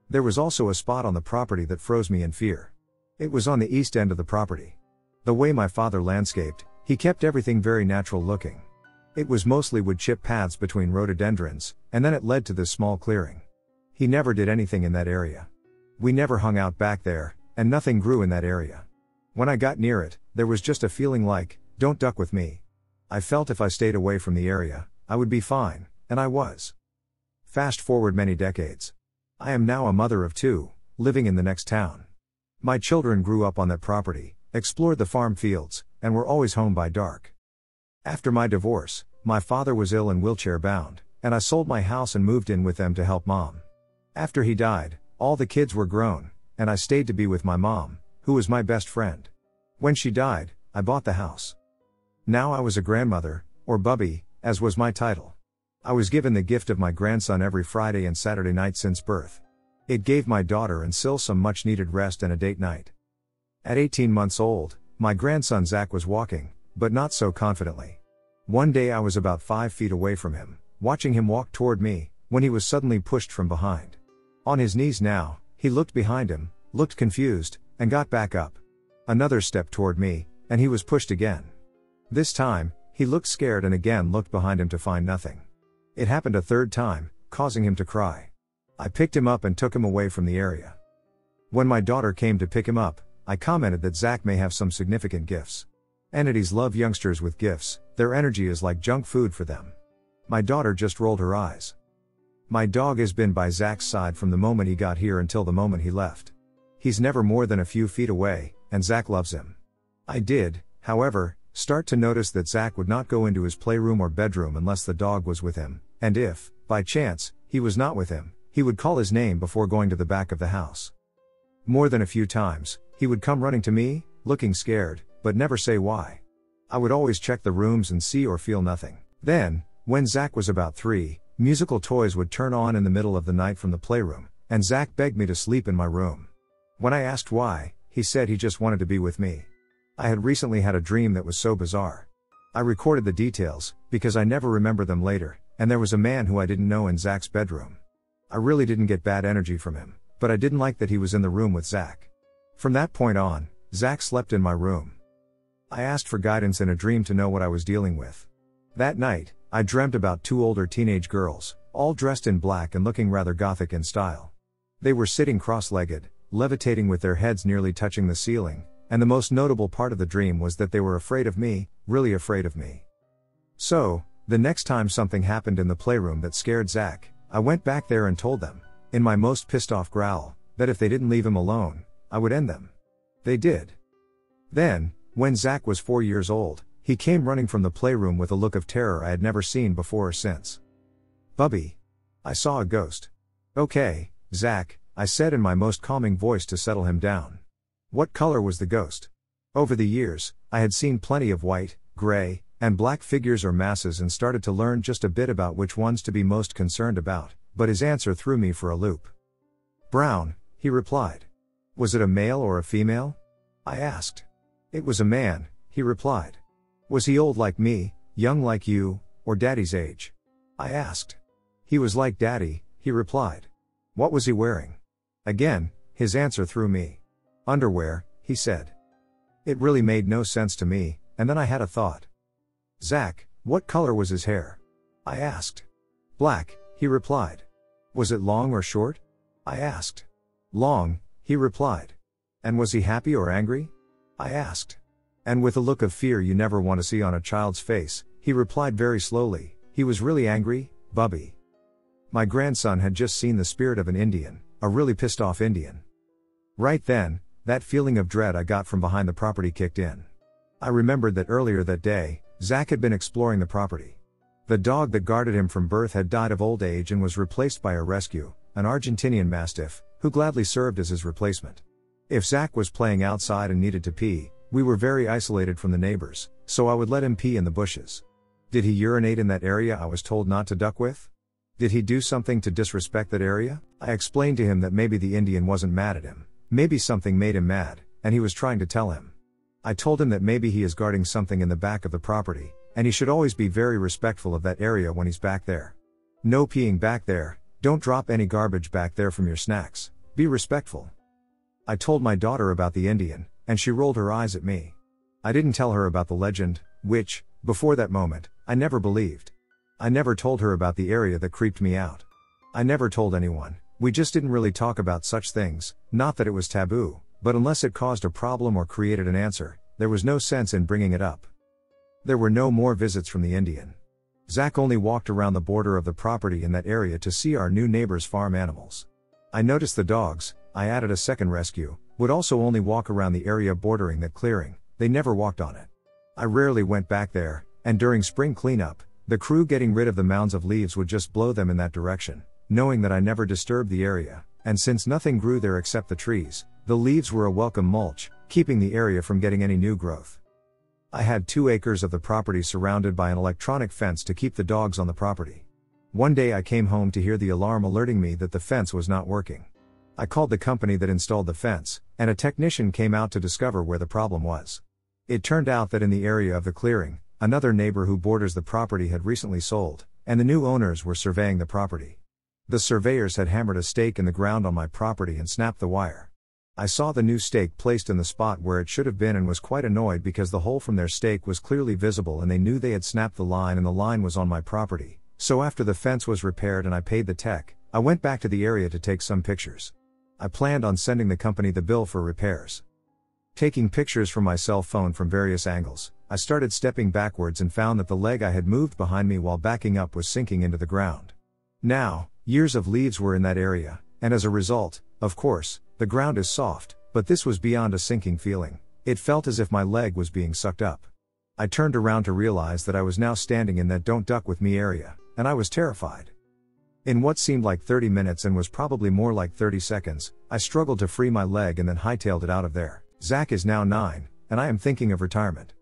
There was also a spot on the property that froze me in fear. It was on the east end of the property. The way my father landscaped, he kept everything very natural looking. It was mostly wood chip paths between rhododendrons, and then it led to this small clearing. He never did anything in that area. We never hung out back there, and nothing grew in that area. When I got near it, there was just a feeling like, don't duck with me. I felt if I stayed away from the area, I would be fine, and I was. Fast forward many decades. I am now a mother of 2, living in the next town. My children grew up on that property, explored the farm fields, and were always home by dark. After my divorce, my father was ill and wheelchair bound, and I sold my house and moved in with them to help mom. After he died, all the kids were grown, and I stayed to be with my mom, who was my best friend. When she died, I bought the house. Now I was a grandmother, or bubby, as was my title. I was given the gift of my grandson every Friday and Saturday night since birth. It gave my daughter and Sil some much needed rest and a date night. At 18 months old, my grandson Zach was walking, but not so confidently. One day I was about 5 feet away from him, watching him walk toward me, when he was suddenly pushed from behind. On his knees now, he looked behind him, looked confused, and got back up. Another step toward me, and he was pushed again. This time, he looked scared and again looked behind him to find nothing. It happened a third time, causing him to cry. I picked him up and took him away from the area. When my daughter came to pick him up, I commented that Zach may have some significant gifts. Entities love youngsters with gifts, their energy is like junk food for them. My daughter just rolled her eyes. My dog has been by Zach's side from the moment he got here until the moment he left. He's never more than a few feet away, and Zach loves him. I did, however, start to notice that Zach would not go into his playroom or bedroom unless the dog was with him, and if, by chance, he was not with him, he would call his name before going to the back of the house. More than a few times, he would come running to me, looking scared, but never say why. I would always check the rooms and see or feel nothing. Then, when Zach was about 3, musical toys would turn on in the middle of the night from the playroom, and Zach begged me to sleep in my room. When I asked why, he said he just wanted to be with me. I had recently had a dream that was so bizarre. I recorded the details, because I never remember them later, and there was a man who I didn't know in Zach's bedroom. I really didn't get bad energy from him, but I didn't like that he was in the room with Zach. From that point on, Zach slept in my room. I asked for guidance in a dream to know what I was dealing with. That night, I dreamt about 2 older teenage girls, all dressed in black and looking rather gothic in style. They were sitting cross-legged, levitating with their heads nearly touching the ceiling, and the most notable part of the dream was that they were afraid of me, really afraid of me. So, the next time something happened in the playroom that scared Zach, I went back there and told them, in my most pissed-off growl, that if they didn't leave him alone, I would end them. They did. Then, when Zach was 4 years old, he came running from the playroom with a look of terror I had never seen before or since. "Bubby. I saw a ghost." "Okay, Zach," I said in my most calming voice to settle him down. "What color was the ghost?" Over the years, I had seen plenty of white, gray, and black figures or masses and started to learn just a bit about which ones to be most concerned about, but his answer threw me for a loop. "Brown," he replied. "Was it a male or a female?" I asked. "It was a man," he replied. "Was he old like me, young like you, or daddy's age?" I asked. He was like Daddy, he replied. What was he wearing? Again, his answer threw me. Underwear, he said. It really made no sense to me, and then I had a thought. Zach, what color was his hair? I asked. Black, he replied. Was it long or short? I asked. Long, he replied. And was he happy or angry? I asked. And with a look of fear you never want to see on a child's face, he replied very slowly, he was really angry, Bubby. My grandson had just seen the spirit of an Indian, a really pissed off Indian. Right then, that feeling of dread I got from behind the property kicked in. I remembered that earlier that day, Zach had been exploring the property. The dog that guarded him from birth had died of old age and was replaced by a rescue, an Argentinian Mastiff, who gladly served as his replacement. If Zach was playing outside and needed to pee, we were very isolated from the neighbors, so I would let him pee in the bushes. Did he urinate in that area I was told not to duck with? Did he do something to disrespect that area? I explained to him that maybe the Indian wasn't mad at him, maybe something made him mad, and he was trying to tell him. I told him that maybe he is guarding something in the back of the property, and he should always be very respectful of that area when he's back there. No peeing back there, don't drop any garbage back there from your snacks, be respectful. I told my daughter about the Indian, and she rolled her eyes at me. I didn't tell her about the legend, which, before that moment, I never believed. I never told her about the area that creeped me out. I never told anyone, we just didn't really talk about such things, not that it was taboo, but unless it caused a problem or created an answer, there was no sense in bringing it up. There were no more visits from the Indian. Zach only walked around the border of the property in that area to see our new neighbor's farm animals. I noticed the dogs, I added a second rescue, would also only walk around the area bordering that clearing, they never walked on it. I rarely went back there, and during spring cleanup, the crew getting rid of the mounds of leaves would just blow them in that direction, knowing that I never disturbed the area, and since nothing grew there except the trees, the leaves were a welcome mulch, keeping the area from getting any new growth. I had 2 acres of the property surrounded by an electronic fence to keep the dogs on the property. One day I came home to hear the alarm alerting me that the fence was not working. I called the company that installed the fence, and a technician came out to discover where the problem was. It turned out that in the area of the clearing, another neighbor who borders the property had recently sold, and the new owners were surveying the property. The surveyors had hammered a stake in the ground on my property and snapped the wire. I saw the new stake placed in the spot where it should have been and was quite annoyed because the hole from their stake was clearly visible and they knew they had snapped the line and the line was on my property. So after the fence was repaired and I paid the tech, I went back to the area to take some pictures. I planned on sending the company the bill for repairs. Taking pictures from my cell phone from various angles, I started stepping backwards and found that the leg I had moved behind me while backing up was sinking into the ground. Now, years of leaves were in that area, and as a result, of course, the ground is soft, but this was beyond a sinking feeling. It felt as if my leg was being sucked up. I turned around to realize that I was now standing in that don't duck with me area, and I was terrified. In what seemed like 30 minutes and was probably more like 30 seconds, I struggled to free my leg and then hightailed it out of there. Zach is now 9, and I am thinking of retirement.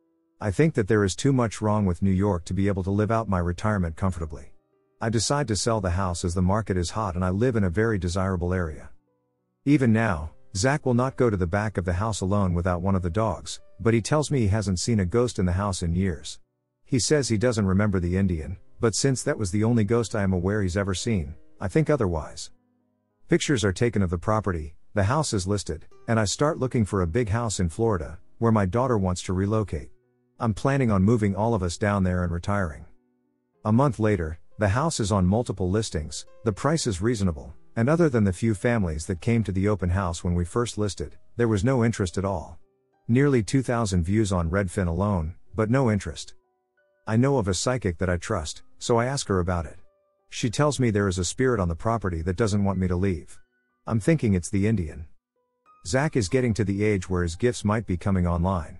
I think that there is too much wrong with New York to be able to live out my retirement comfortably. I decide to sell the house as the market is hot and I live in a very desirable area. Even now, Zach will not go to the back of the house alone without one of the dogs, but he tells me he hasn't seen a ghost in the house in years. He says he doesn't remember the Indian, but since that was the only ghost I am aware he's ever seen, I think otherwise. Pictures are taken of the property, the house is listed, and I start looking for a big house in Florida, where my daughter wants to relocate. I'm planning on moving all of us down there and retiring. A month later, the house is on multiple listings, the price is reasonable, and other than the few families that came to the open house when we first listed, there was no interest at all. Nearly 2,000 views on Redfin alone, but no interest. I know of a psychic that I trust, so I ask her about it. She tells me there is a spirit on the property that doesn't want me to leave. I'm thinking it's the Indian. Zach is getting to the age where his gifts might be coming online.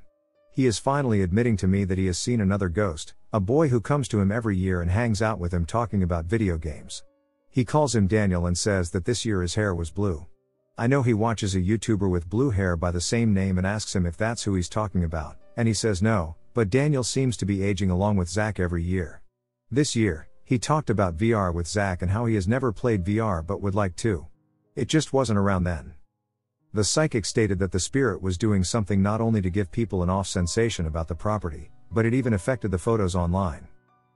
He is finally admitting to me that he has seen another ghost, a boy who comes to him every year and hangs out with him talking about video games. He calls him Daniel and says that this year his hair was blue. I know he watches a YouTuber with blue hair by the same name and asks him if that's who he's talking about, and he says no, but Daniel seems to be aging along with Zach every year. This year, he talked about VR with Zach and how he has never played VR but would like to. It just wasn't around then. The psychic stated that the spirit was doing something not only to give people an off sensation about the property, but it even affected the photos online.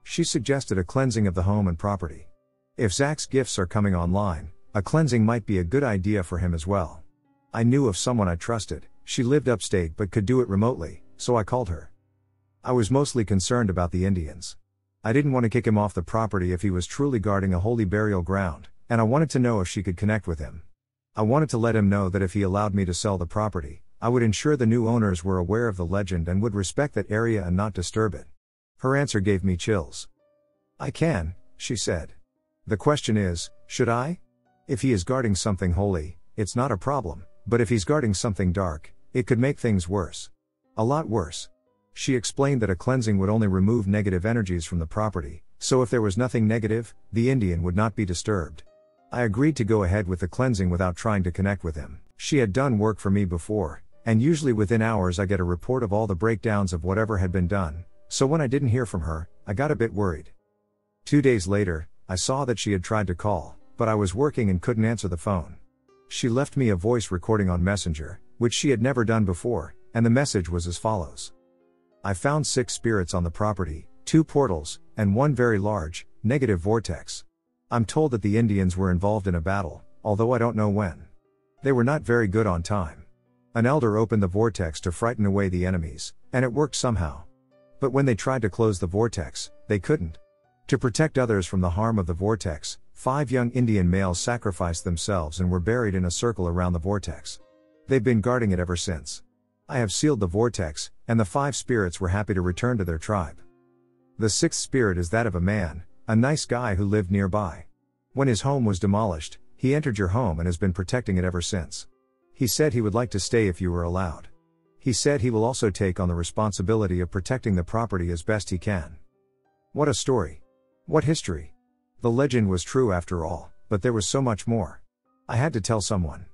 She suggested a cleansing of the home and property. If Zach's gifts are coming online, a cleansing might be a good idea for him as well. I knew of someone I trusted. She lived upstate but could do it remotely, so I called her. I was mostly concerned about the Indians. I didn't want to kick him off the property if he was truly guarding a holy burial ground, and I wanted to know if she could connect with him. I wanted to let him know that if he allowed me to sell the property, I would ensure the new owners were aware of the legend and would respect that area and not disturb it. Her answer gave me chills. I can, she said. The question is, should I? If he is guarding something holy, it's not a problem, but if he's guarding something dark, it could make things worse. A lot worse. She explained that a cleansing would only remove negative energies from the property, so if there was nothing negative, the Indian would not be disturbed. I agreed to go ahead with the cleansing without trying to connect with him. She had done work for me before, and usually within hours I get a report of all the breakdowns of whatever had been done, so when I didn't hear from her, I got a bit worried. 2 days later, I saw that she had tried to call, but I was working and couldn't answer the phone. She left me a voice recording on Messenger, which she had never done before, and the message was as follows. I found 6 spirits on the property, 2 portals, and 1 very large, negative vortex. I'm told that the Indians were involved in a battle, although I don't know when. They were not very good on time. An elder opened the vortex to frighten away the enemies, and it worked somehow. But when they tried to close the vortex, they couldn't. To protect others from the harm of the vortex, 5 young Indian males sacrificed themselves and were buried in a circle around the vortex. They've been guarding it ever since. I have sealed the vortex, and the 5 spirits were happy to return to their tribe. The 6th spirit is that of a man, a nice guy who lived nearby. When his home was demolished, he entered your home and has been protecting it ever since. He said he would like to stay if you were allowed. He said he will also take on the responsibility of protecting the property as best he can. What a story. What history. The legend was true after all, but there was so much more. I had to tell someone.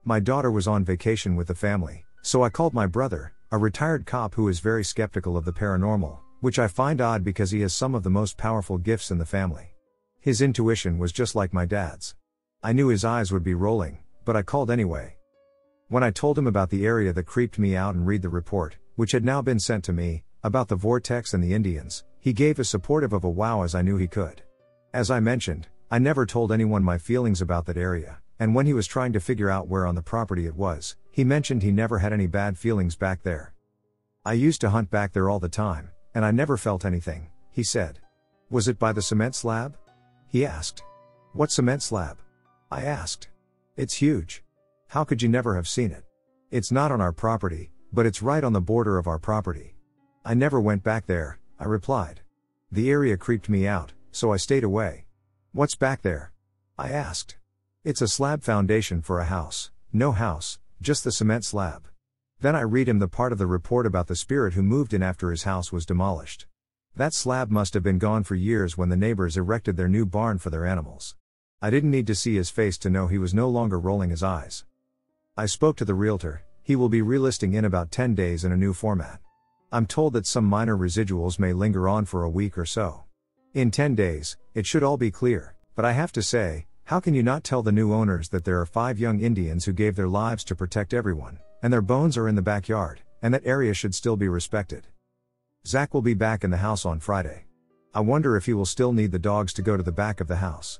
My daughter was on vacation with the family, so I called my brother, a retired cop who is very skeptical of the paranormal, which I find odd because he has some of the most powerful gifts in the family. His intuition was just like my dad's. I knew his eyes would be rolling, but I called anyway. When I told him about the area that creeped me out and read the report, which had now been sent to me, about the vortex and the Indians, he gave as supportive of a wow as I knew he could. As I mentioned, I never told anyone my feelings about that area, and when he was trying to figure out where on the property it was, he mentioned he never had any bad feelings back there. I used to hunt back there all the time, and I never felt anything, he said. Was it by the cement slab? He asked. What cement slab? I asked. It's huge. How could you never have seen it? It's not on our property, but it's right on the border of our property. I never went back there, I replied. The area creeped me out, so I stayed away. What's back there? I asked. It's a slab foundation for a house. No house, just the cement slab. Then I read him the part of the report about the spirit who moved in after his house was demolished. That slab must have been gone for years when the neighbors erected their new barn for their animals. I didn't need to see his face to know he was no longer rolling his eyes. I spoke to the realtor. He will be relisting in about 10 days in a new format. I'm told that some minor residuals may linger on for a week or so. In 10 days, it should all be clear, but I have to say, how can you not tell the new owners that there are 5 young Indians who gave their lives to protect everyone, and their bones are in the backyard, and that area should still be respected? Zach will be back in the house on Friday. I wonder if he will still need the dogs to go to the back of the house.